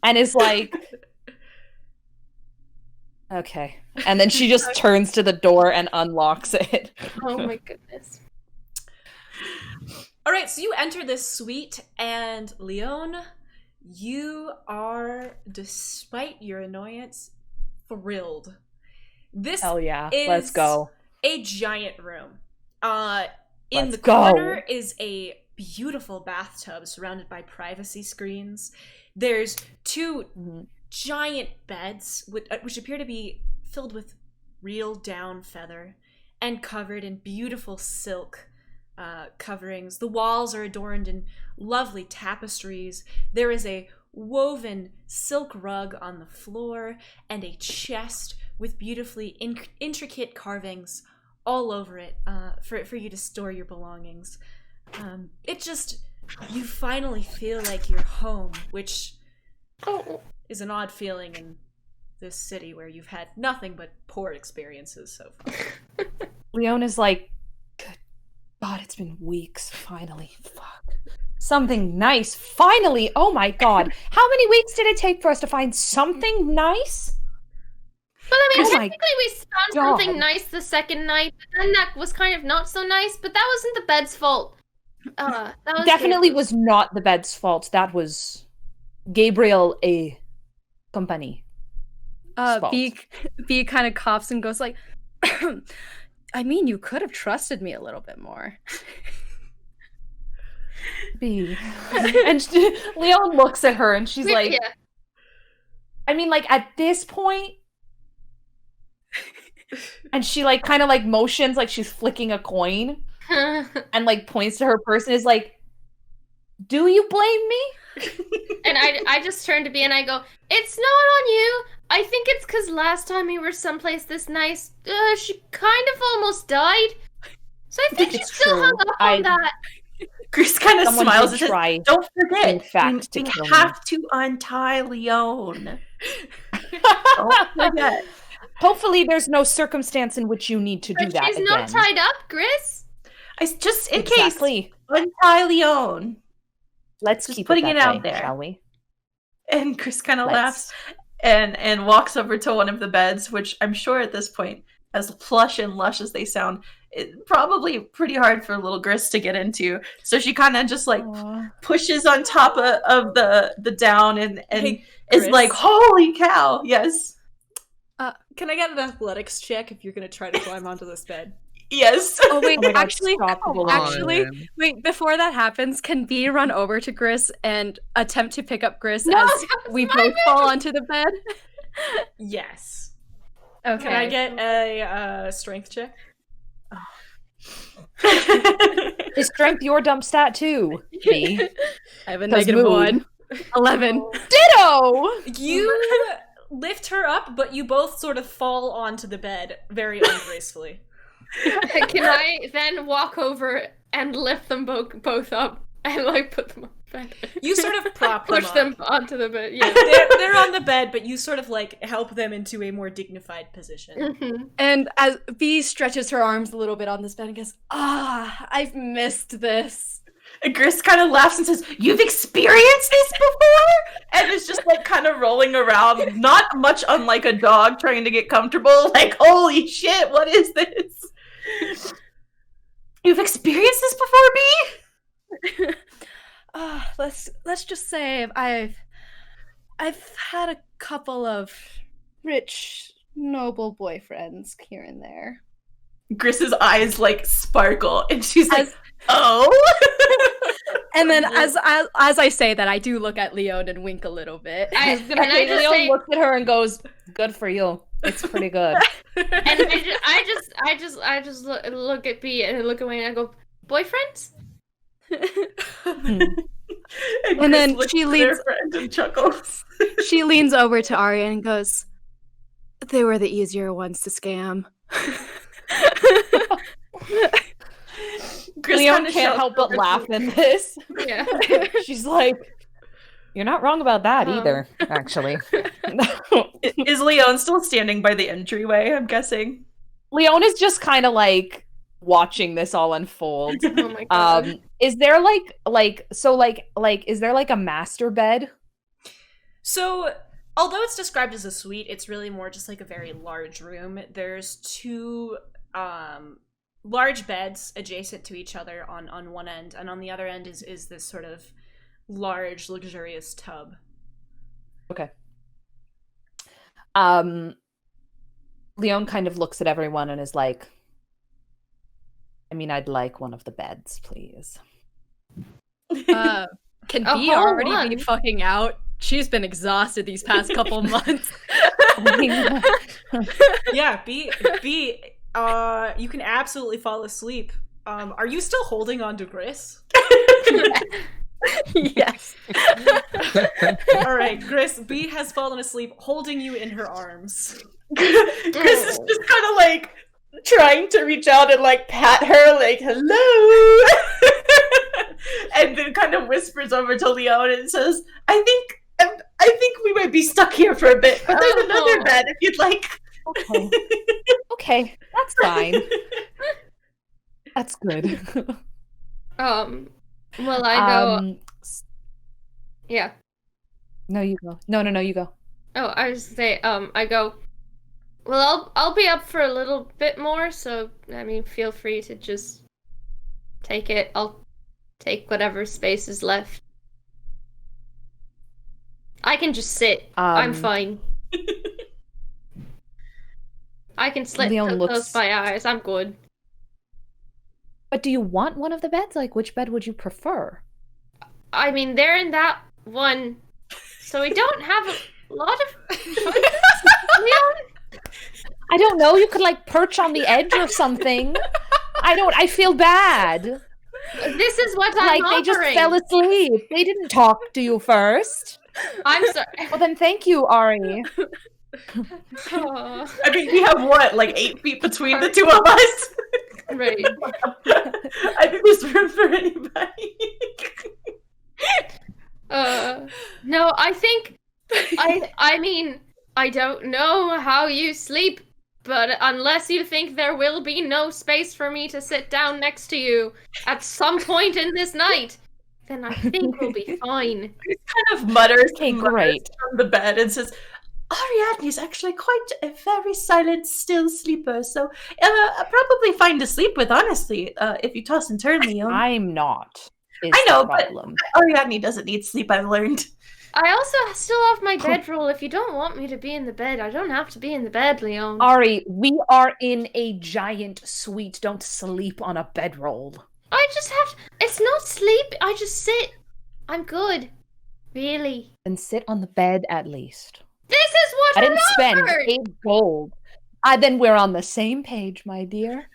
and is like, okay. And then she just turns to the door and unlocks it. Oh my goodness. All right, so you enter this suite, and Leone, you are, despite your annoyance, thrilled. This Hell yeah. is Let's go. a giant room. In Let's the go. corner is a beautiful bathtub surrounded by privacy screens. There's two giant beds, which appear to be filled with real down feather and covered in beautiful silk coverings. The walls are adorned in lovely tapestries. There is a woven silk rug on the floor and a chest with beautifully intricate carvings all over it for you to store your belongings. It just, you finally feel like you're home, which Oh, is an odd feeling in this city where you've had nothing but poor experiences so far. Lione is like, good God, it's been weeks. Finally, fuck. Something nice. Finally. Oh my God. How many weeks did it take for us to find something nice? But I mean, Oh my technically we found something God. nice the second night, but then that was kind of not so nice, but that wasn't the bed's fault. That was Definitely Gabriel's. was not the bed's fault. That was Gabriel A. Company. fault. B kind of coughs and goes like, I mean, you could have trusted me a little bit more. B. And Leon looks at her and she's like, Yeah. I mean, like, at this point, and she, like, kind of, like, motions like she's flicking a coin and, like, points to her purse and is like, do you blame me? And I just turn to B and I go, it's not on you. I think it's because last time we were someplace this nice, she kind of almost died. So I think It's she's still true. hung up on that. Gris kind of Someone smiles did and says, try, don't forget, in fact, to we kill me. have to untie Lione. Don't forget. Hopefully there's no circumstance in which you need to do But that she's again. not tied up, Gris. Just in Exactly. case, untie Lione. Let's Just keep putting it it that out way, there. shall we? And Gris kind of Let's. laughs and walks over to one of the beds, which I'm sure at this point, as plush and lush as they sound, it's probably pretty hard for little Gris to get into. So she kind of just like pushes on top of the down and Hey, is Gris. like, holy cow, yes. Can I get an athletics check if you're gonna try to climb onto this bed? Yes. Oh wait, Oh my God, actually, stop the balloon. actually, wait, before that happens, can B run over to Gris and attempt to pick up Gris No, as that was we my both move! fall onto the bed? Yes. Okay. Can I get a strength check? Is strength your dump stat too, B? I have a Does negative mood. 1. 11. Ditto! You lift her up, but you both sort of fall onto the bed very ungracefully. Can I then walk over and lift them both up and like put them on the bed? You sort of prop Push them up. them onto the bed. Yeah. They're on the bed, but you sort of like help them into a more dignified position. Mhm. And as B stretches her arms a little bit on this bed and goes, I've missed this. And Gris kind of laughs and says, you've experienced this before? And is just like kind of rolling around, not much unlike a dog trying to get comfortable. Like, holy shit, what is this? You've experienced this before, B? Let's just say I've had a couple of rich, noble boyfriends here and there. Gris's eyes like sparkle, and she's like, As- oh? And then as I say that, I do look at Leone and wink a little bit. I just Leon say, looks at her and goes, good for you. It's pretty good. and I just look at B and look away and I go, boyfriends? And And then Gris looks she at their leans- friend and chuckles. She leans over to Ari and goes, they were the easier ones to scam. Gris Leon kinda can't shouts help but over laugh to- at this. Yeah. She's like, you're not wrong about that Um. either, actually. Is Leone still standing by the entryway, I'm guessing? Leon is just kind of like watching this all unfold. Oh my god. Is there is there like a master bed? So, although it's described as a suite, it's really more just like a very large room. There's two large beds adjacent to each other on one end, and on the other end is this sort of large, luxurious tub. Okay. Leon kind of looks at everyone and is like, I mean, I'd like one of the beds, please. Can A B whole already one. be fucking out? She's been exhausted these past couple months. Yeah, B, you can absolutely fall asleep. Are you still holding on to Gris? Yes. All right, Gris, B has fallen asleep, holding you in her arms. Gris is just kind of like trying to reach out and like pat her, like, hello. And then kind of whispers over to Leone and says, I I think we might be stuck here for a bit, but there's another bed if you'd like. Okay. Okay, that's fine. That's good. Well, I go. Yeah. No, you go. No, you go. Oh, I was gonna say, I go. Well, I'll be up for a little bit more, so I mean, feel free to just take it. I'll take whatever space is left. I can just sit. I'm fine. I can close my eyes. I'm good. But do you want one of the beds? Like, which bed would you prefer? I mean, they're in that one, so we don't have a lot of choices. I don't know. You could like perch on the edge or something. I feel bad. This is what I'm like they just fell asleep. They didn't talk to you first. I'm sorry. Well, then thank you, Ari. Oh. I mean, we have what, like 8 feet between the two of us? Right. I think there's room for anybody. No, I think I mean, I don't know how you sleep, but unless you think there will be no space for me to sit down next to you at some point in this night, then I think we'll be fine. He kind of mutters, great, from the bed and says, Ariadne is actually quite a very silent, still sleeper, so I'll probably find to sleep with, honestly, if you toss and turn, Lione. I'm not. I know, but Ariadne doesn't need sleep, I've learned. I also still have my bedroll. If you don't want me to be in the bed, I don't have to be in the bed, Lione. Ari, we are in a giant suite. Don't sleep on a bedroll. I just have to... It's not sleep. I just sit. I'm good. Really. Then sit on the bed at least. This is what I didn't spend offered. 8 gold. Then we're on the same page, my dear.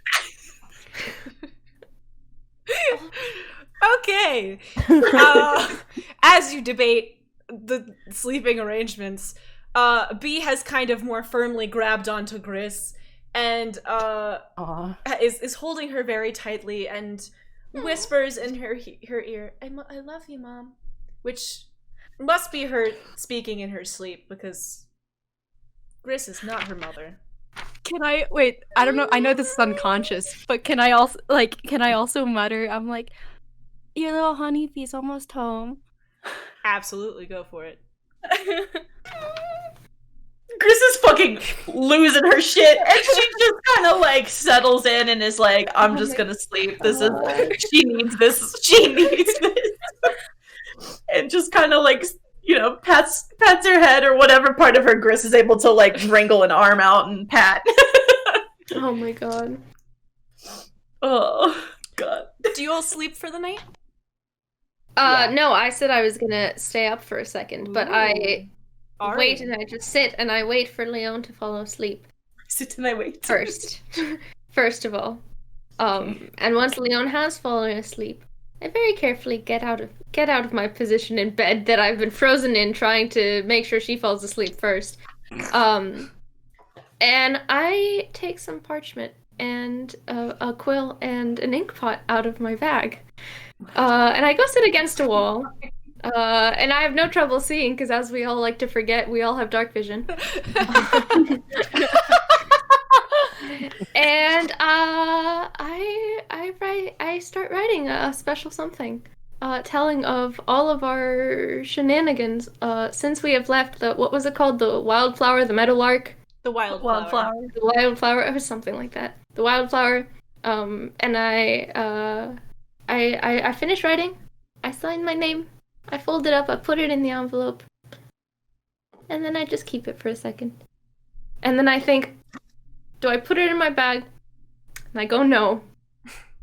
Okay. As you debate the sleeping arrangements, B has kind of more firmly grabbed onto Gris and is holding her very tightly and whispers in her ear, I love you, Mom. Which must be her speaking in her sleep, because Gris is not her mother. Can I wait? I don't know. I know this is unconscious, but can I also mutter? I'm like, your little honeybee's almost home. Absolutely, go for it. Gris is fucking losing her shit, and she just kind of like settles in and is like, I'm just gonna sleep. This is, she needs this. She needs this. And just kind of like, pats her head or whatever part of her Gris is able to like wrangle an arm out and pat. Oh my god. Oh god. Do you all sleep for the night? No, I said I was gonna stay up for a second, but I wait and I just sit and I wait for Lione to fall asleep. Sit and I wait. First of all. And once Lione has fallen asleep, I very carefully get out of my position in bed that I've been frozen in, trying to make sure she falls asleep first. And I take some parchment and a quill and an ink pot out of my bag. And I go sit against a wall. And I have no trouble seeing, because as we all like to forget, we all have dark vision. And I start writing a special something, telling of all of our shenanigans since we have left the, what was it called? The wildflower, the meadowlark? The wildflower. The wildflower, it was something like that. The wildflower. And I finished writing. I signed my name. I fold it up, I put it in the envelope. And then I just keep it for a second. And then I think, do I put it in my bag? And I go, no.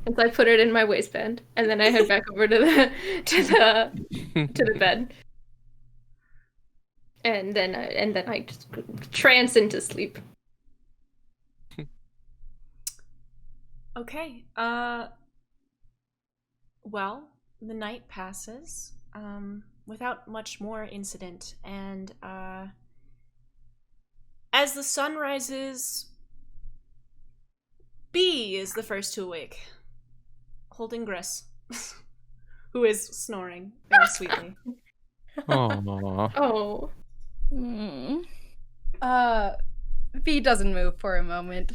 And so I put it in my waistband. And then I head back over to the bed. And then I just trance into sleep. Okay. Well, the night passes without much more incident, and as the sun rises, B is the first to awake, holding Gris, who is snoring very sweetly. Aww. Oh. Hmm. V doesn't move for a moment.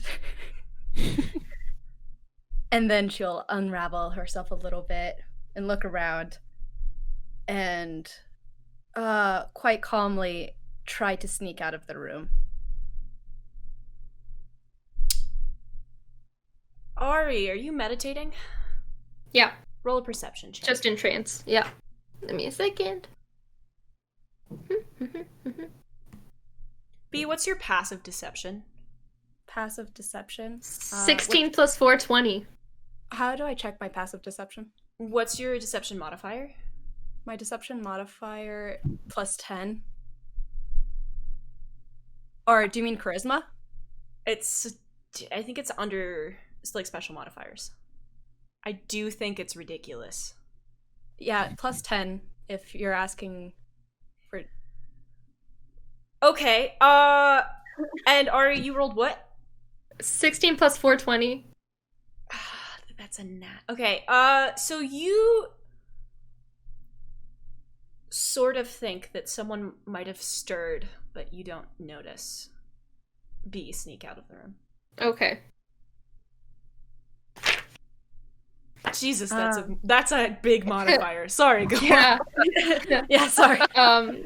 And then she'll unravel herself a little bit and look around and quite calmly try to sneak out of the room. Ari, are you meditating? Yeah, Roll a perception check. just in trance. Yeah. Give me a second. B, what's your passive deception? Passive deception. 16 plus 4, 20. How do I check my passive deception? What's your deception modifier? My deception modifier plus 10. Or do you mean charisma? I think it's under like special modifiers. I do think it's ridiculous. Yeah, plus 10 if you're asking for. Okay, and Ari, you rolled what? 16 plus 4, 20. That's a nat. Okay, so you sort of think that someone might have stirred, but you don't notice B sneak out of the room. Okay. Jesus, that's a big modifier. Sorry, go on. Yeah. Yeah, sorry. Um,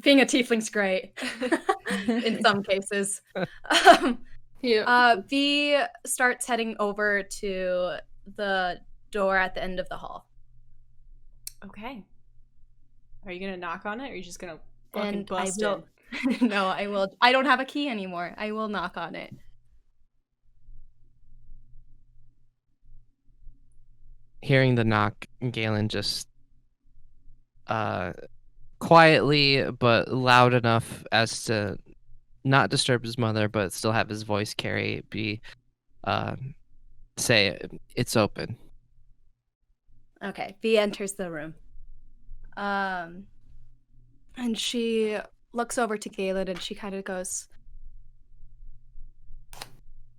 Being a tiefling's great in some cases. yeah. V starts heading over to the door at the end of the hall. Okay. Are you gonna knock on it, or are you just gonna fucking And bust I will. No, I will. I don't have a key anymore. I will knock on it. Hearing the knock, Galen just quietly but loud enough as to not disturb his mother, but still have his voice say, "It's open." Okay, V enters the room. And she looks over to Galen and she kind of goes,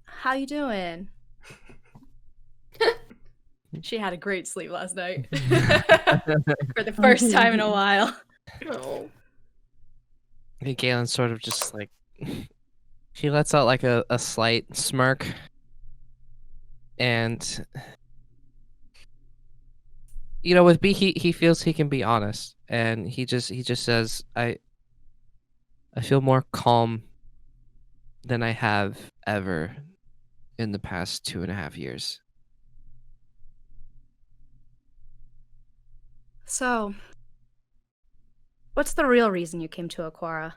"How you doing?" She had a great sleep last night. For the first time in a while. Oh. And Galen sort of just like he lets out like a slight smirk, and with B, he feels he can be honest, and he just says, I feel more calm than I have ever in the past 2.5 years. So, what's the real reason you came to Aquara?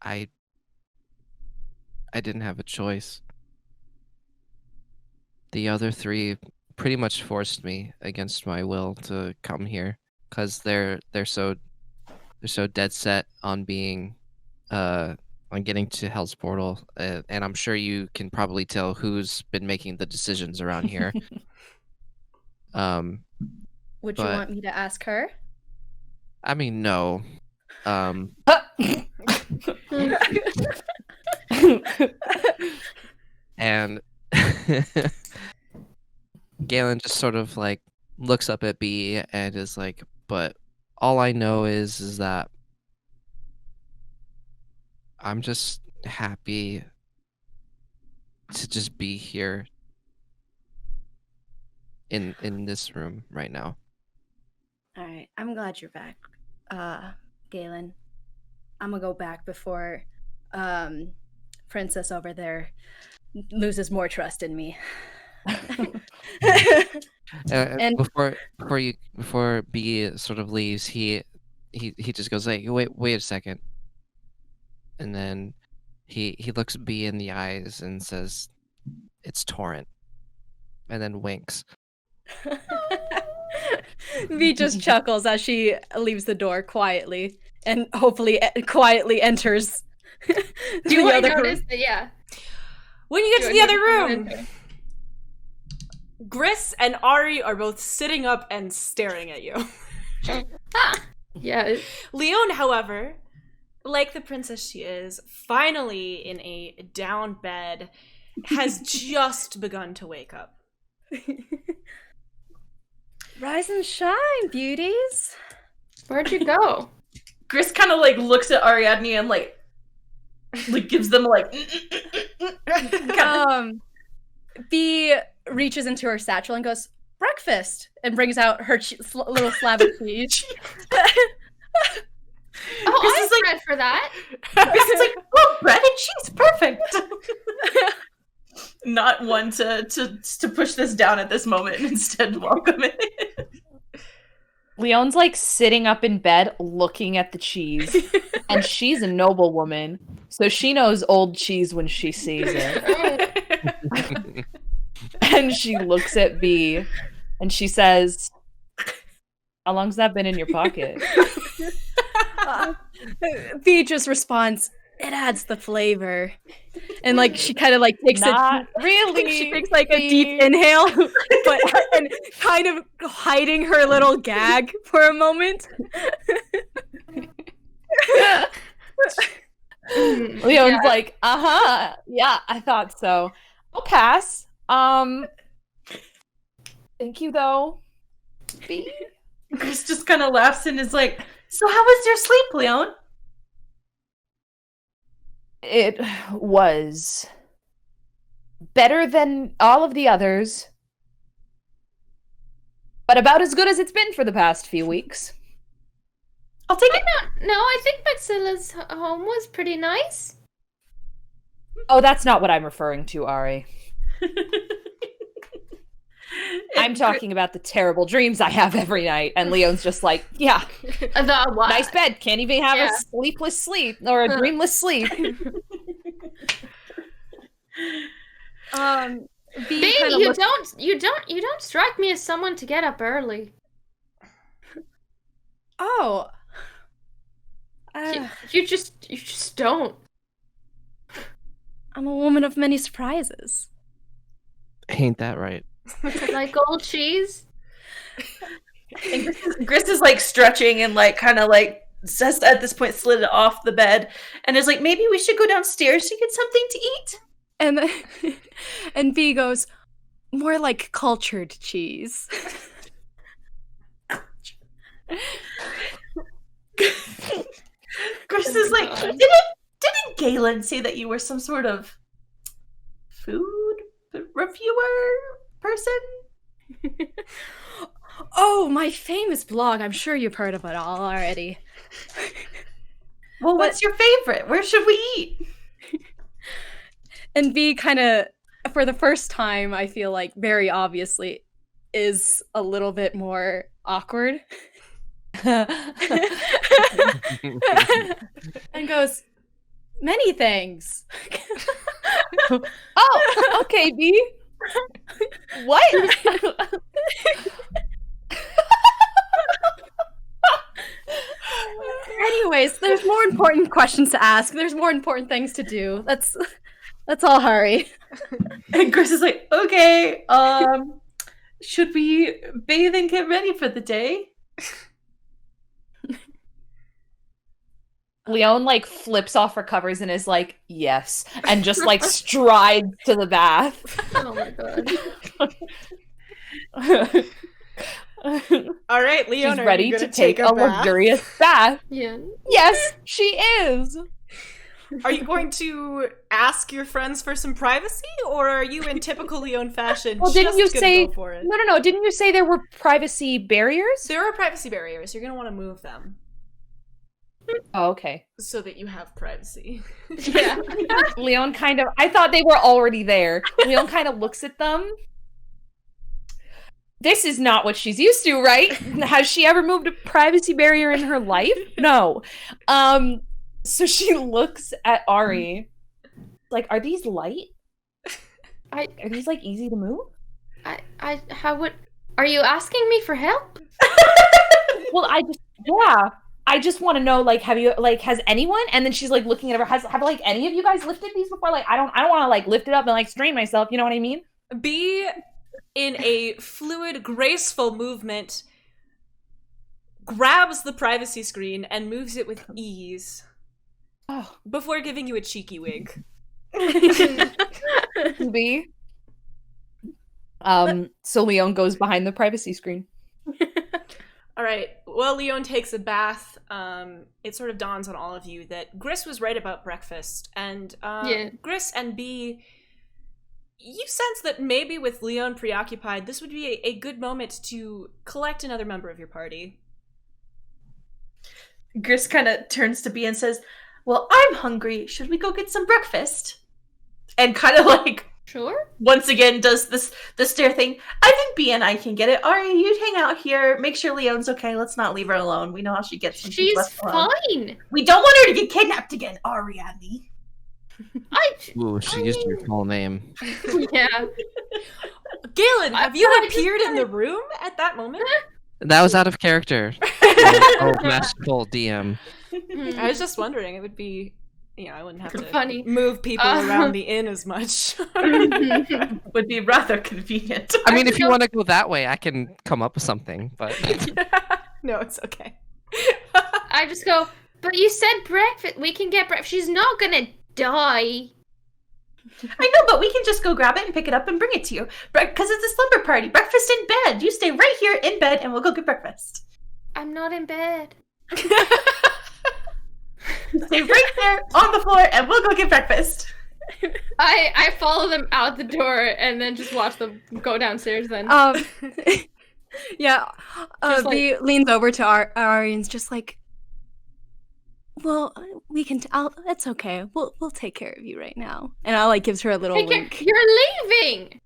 I didn't have a choice. The other three pretty much forced me against my will to come here, because they're so dead set on being on getting to Hell's Portal, and I'm sure you can probably tell who's been making the decisions around here. Would you but- want me to ask her? I mean, no. And Galen just sort of like looks up at B and is like, but all I know is that I'm just happy to just be here in this room right now. All right, I'm glad you're back, Galen. I'm gonna go back before Princess over there loses more trust in me. And- before B sort of leaves, he just goes like, wait a second, and then he looks B in the eyes and says, "It's Torrent," and then winks. V just chuckles as she leaves the door quietly and hopefully quietly enters Do the I other notice room. that? Yeah. When you get Do to I the other notice someone room, enter? Gris and Ari are both sitting up and staring at you. Yeah. Lione, however, like the princess she is, finally in a down bed, has just begun to wake up. Rise and shine, beauties. Where'd you go? Gris kind of like looks at Ariadne and like gives them like. Bee reaches into her satchel and goes, breakfast, and brings out her little slab of cheese. Oh, Gris I is like- bread for that. Gris is like, oh, bread and cheese, perfect. Not one to push this down at this moment, and instead welcome it. Leone's like sitting up in bed looking at the cheese. And she's a noble woman, so she knows old cheese when she sees it. And she looks at Bee and she says, how long's that been in your pocket? Bee just responds, it adds the flavor. And like she kind of like takes Not really. she takes like a deep inhale, but and kind of hiding her little gag for a moment. Leone's like, yeah, I thought so. I'll pass. Thank you though. Bee. Gris just kind of laughs and is like, so how was your sleep, Leone? It was better than all of the others, but about as good as it's been for the past few weeks. I'll take it. No, I think Maxilla's home was pretty nice. Oh, that's not what I'm referring to, Ari. I'm talking about the terrible dreams I have every night. And Leone's just like, yeah, The what? nice bed. Can't even have Yeah. a sleepless sleep or a dreamless sleep. Bee Bee, kinda you looks- don't strike me as someone to get up early. Oh. You just don't. I'm a woman of many surprises. Ain't that right? Like old cheese. And Gris is like stretching and like kind of like just at this point slid off the bed and is like, maybe we should go downstairs to get something to eat. And and Bee goes, more like cultured cheese. Gris is like, didn't Galen say that you were some sort of food reviewer person? Oh, my famous blog. I'm sure you've heard of it all already. Well, what's your favorite? Where should we eat? And Bee kind of, for the first time, I feel like very obviously is a little bit more awkward. And goes, many things. Oh, okay, Bee. What? Anyways, there's more important questions to ask. There's more important things to do. That's all, Hari. And Gris is like, okay, should we bathe and get ready for the day? Leone like flips off her covers and is like, yes, and just like strides to the bath. Oh my god. All right, Leone, She's are ready you to gonna take a bath? luxurious bath. Yeah. Yes, she is. Are you going to ask your friends for some privacy, or are you in typical Leone fashion? Well, didn't just you gonna say go for it? no? Didn't you say there were privacy barriers? There are privacy barriers. You're gonna want to move them Oh, okay. so that you have privacy. Yeah. Leone kind of. I thought they were already there. Leone kind of looks at them. This is not what she's used to, right? Has she ever moved a privacy barrier in her life? No. So she looks at Ari. Like, are these light? Are these like easy to move? Are you asking me for help? Well, I just want to know, like, has anyone? And then she's like looking at her. Have like any of you guys lifted these before? Like, I don't want to like lift it up and like strain myself. You know what I mean? Be in a fluid, graceful movement, grabs the privacy screen and moves it with ease Oh, before giving you a cheeky wink. B. So Leone goes behind the privacy screen. All right. Well, Lione takes a bath. It sort of dawns on all of you that Gris was right about breakfast, and Gris and B, you sense that maybe with Lione preoccupied, this would be a good moment to collect another member of your party. Gris kind of turns to B and says, "Well, I'm hungry. Should we go get some breakfast?" And kind of like, Sure. once again, does the stare thing. "I think B and I can get it. Ari, you hang out here. Make sure Leone's okay. Let's not leave her alone. We know how she gets when she's She's left alone. fine. We don't want her to get kidnapped again, Ariadne." Ooh, she used your full name. Yeah. Galen, have you appeared in the room at that moment? That was out of character. Masterful DM. I was just wondering. It would be, I wouldn't have to Funny. move people around the inn as much. Would be rather convenient. I mean, if you want to go that way, I can come up with something, but No, it's okay. I just go, but you said breakfast. We can get breakfast. She's not gonna die. I know, but we can just go grab it and pick it up and bring it to you. Because it's a slumber party. Breakfast in bed. You stay right here in bed and we'll go get breakfast. I'm not in bed. Stay right there on the floor and we'll go get breakfast. I follow them out the door and then just watch them go downstairs then. Yeah. Just B leans over to Ari and's just like, well, we can. It's okay. We'll take care of you right now. And I gives her a little wink. You're leaving.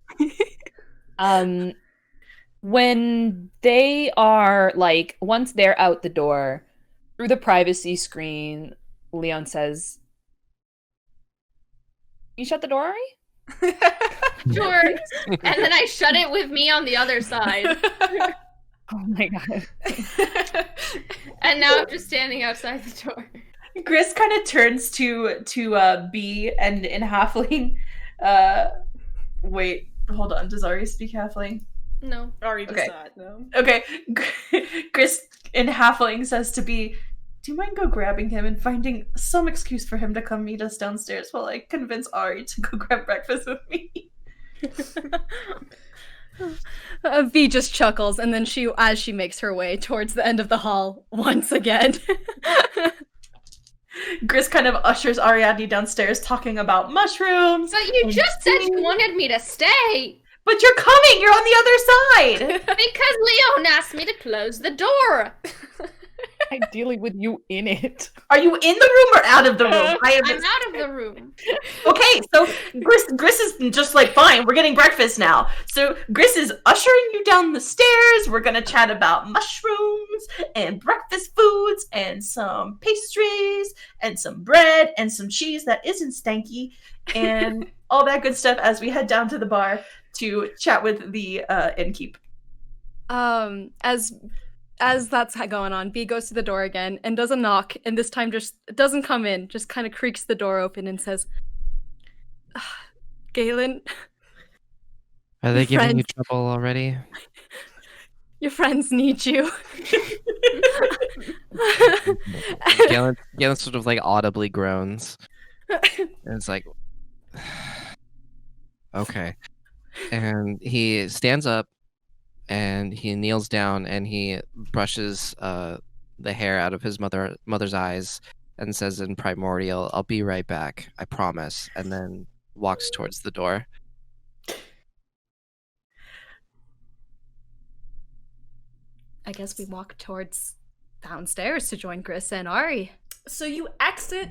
When they are once they're out the door, through the privacy screen, Lione says, "You shut the door, Ari?" Sure. And then I shut it with me on the other side. Oh my god. And now I'm just standing outside the door. Gris kind of turns to B and in halfling. Wait, hold on. Does Ari speak halfling? No. Ari does Okay. not, no. Okay. Gris in halfling says to B, "Do you mind go grabbing him and finding some excuse for him to come meet us downstairs while I convince Ari to go grab breakfast with me?" V just chuckles, and then as she makes her way towards the end of the hall once again. Gris kind of ushers Ariadne downstairs talking about mushrooms. But you and just said you tea. wanted me to stay. But you're coming! You're on the other side! Because Leone asked me to close the door. Ideally with you in it. Are you in the room or out of the room? I'm out of the room. Okay, so Gris is just like, fine, we're getting breakfast now. So Gris is ushering you down the stairs. We're gonna chat about mushrooms and breakfast foods and some pastries and some bread and some cheese that isn't stanky and all that good stuff as we head down to the bar to chat with the innkeep. As that's going on, B goes to the door again and does a knock, and this time just doesn't come in, just kind of creaks the door open and says, "Galen, are they Your giving you friends- trouble already? your friends need you." Galen sort of audibly groans. And it's like, okay. And he stands up and he kneels down and he brushes the hair out of his mother's eyes and says in primordial, "I'll be right back, I promise," and then walks towards the door. I guess we walk towards downstairs to join Gris and Ari. So you exit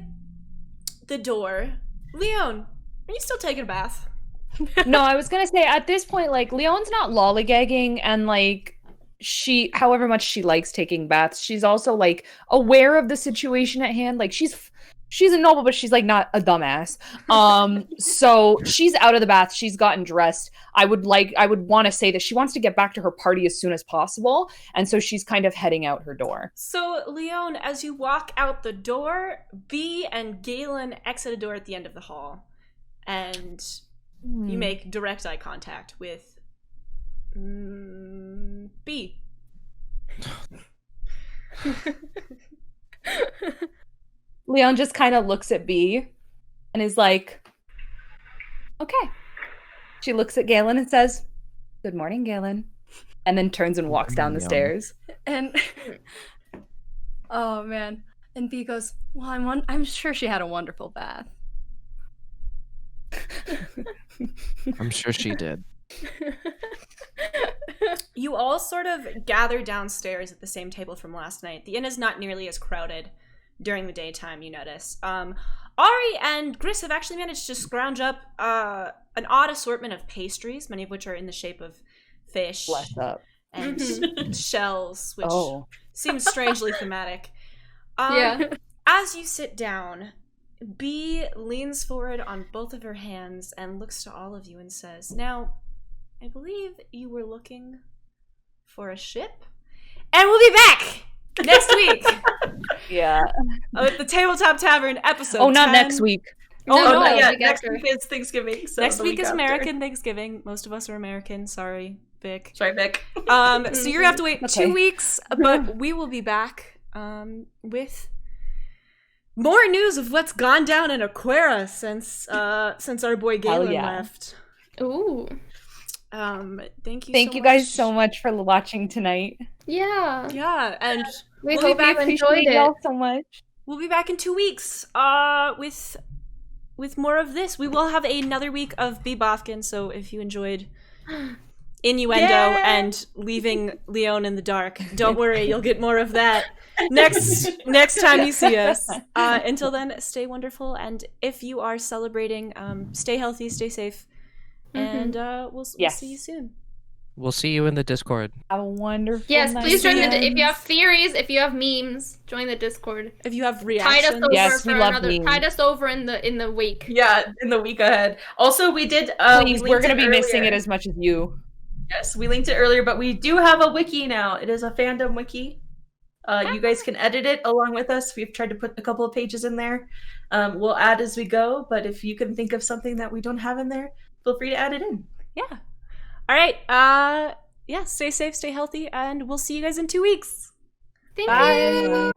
the door. Lione, are you still taking a bath? No, I was gonna say at this point, Leone's not lollygagging, and she, however much she likes taking baths, she's also aware of the situation at hand. She's a noble, but she's not a dumbass. So she's out of the bath. She's gotten dressed. I would want to say that she wants to get back to her party as soon as possible, and so she's kind of heading out her door. So, Lione, as you walk out the door, B and Galen exit a door at the end of the hall, and you make direct eye contact with B. Lione just kind of looks at B and is like, "Okay." She looks at Galen and says, "Good morning, Galen," and then turns and walks down the Yum. stairs. And oh man. And B goes, well, I'm sure she had a wonderful bath. I'm sure she did. You all sort of gather downstairs at the same table from last night. The inn is not nearly as crowded during the daytime, you notice. Ari and Gris have actually managed to scrounge up an odd assortment of pastries, many of which are in the shape of fish Bless up. and shells, which Oh. seems strangely thematic. Yeah. As you sit down, B leans forward on both of her hands and looks to all of you and says, now, I believe you were looking for a ship? And we'll be back next week Yeah. with the Tabletop Tavern episode Oh, not 10. next week. Oh, No, no, not yeah. week Next after. week is Thanksgiving. So Next the week is after. American Thanksgiving. Most of us are American. Sorry, Vic. Sorry, Vic. So you're gonna have to wait Okay. 2 weeks, but we will be back with more news of what's gone down in Aquara since our boy Galen yeah. left. Ooh. Thank you. Thank so you guys much. so much for watching tonight. Yeah. Yeah, and We We'll be hope back. you enjoyed Appreciate it. y'all so much. we'll be back in 2 weeks. With more of this. We will have another week of B. Bothkin, so if you enjoyed innuendo Yay! and leaving Lione in the dark, don't worry, you'll get more of that next time you see us. Until then, stay wonderful, and if you are celebrating, stay healthy, stay safe, and we'll Yes. see you soon. We'll see you in the Discord. Have a wonderful Yes, night. please join the. Yes. If you have theories, if you have memes, join the Discord. If you have Tide us reactions, over Yes, for we love another. memes. Tide us over in the week. Yeah, in the week ahead. Also, we did. Please, we we're linked gonna be missing it earlier. as much as you. Yes, we linked it earlier, but we do have a wiki now. It is a fandom wiki. You guys can edit it along with us. We've tried to put a couple of pages in there. We'll add as we go, but if you can think of something that we don't have in there, feel free to add it in. yeah. All right. Yeah. Stay safe, stay healthy, and we'll see you guys in 2 weeks. Thank Bye. you.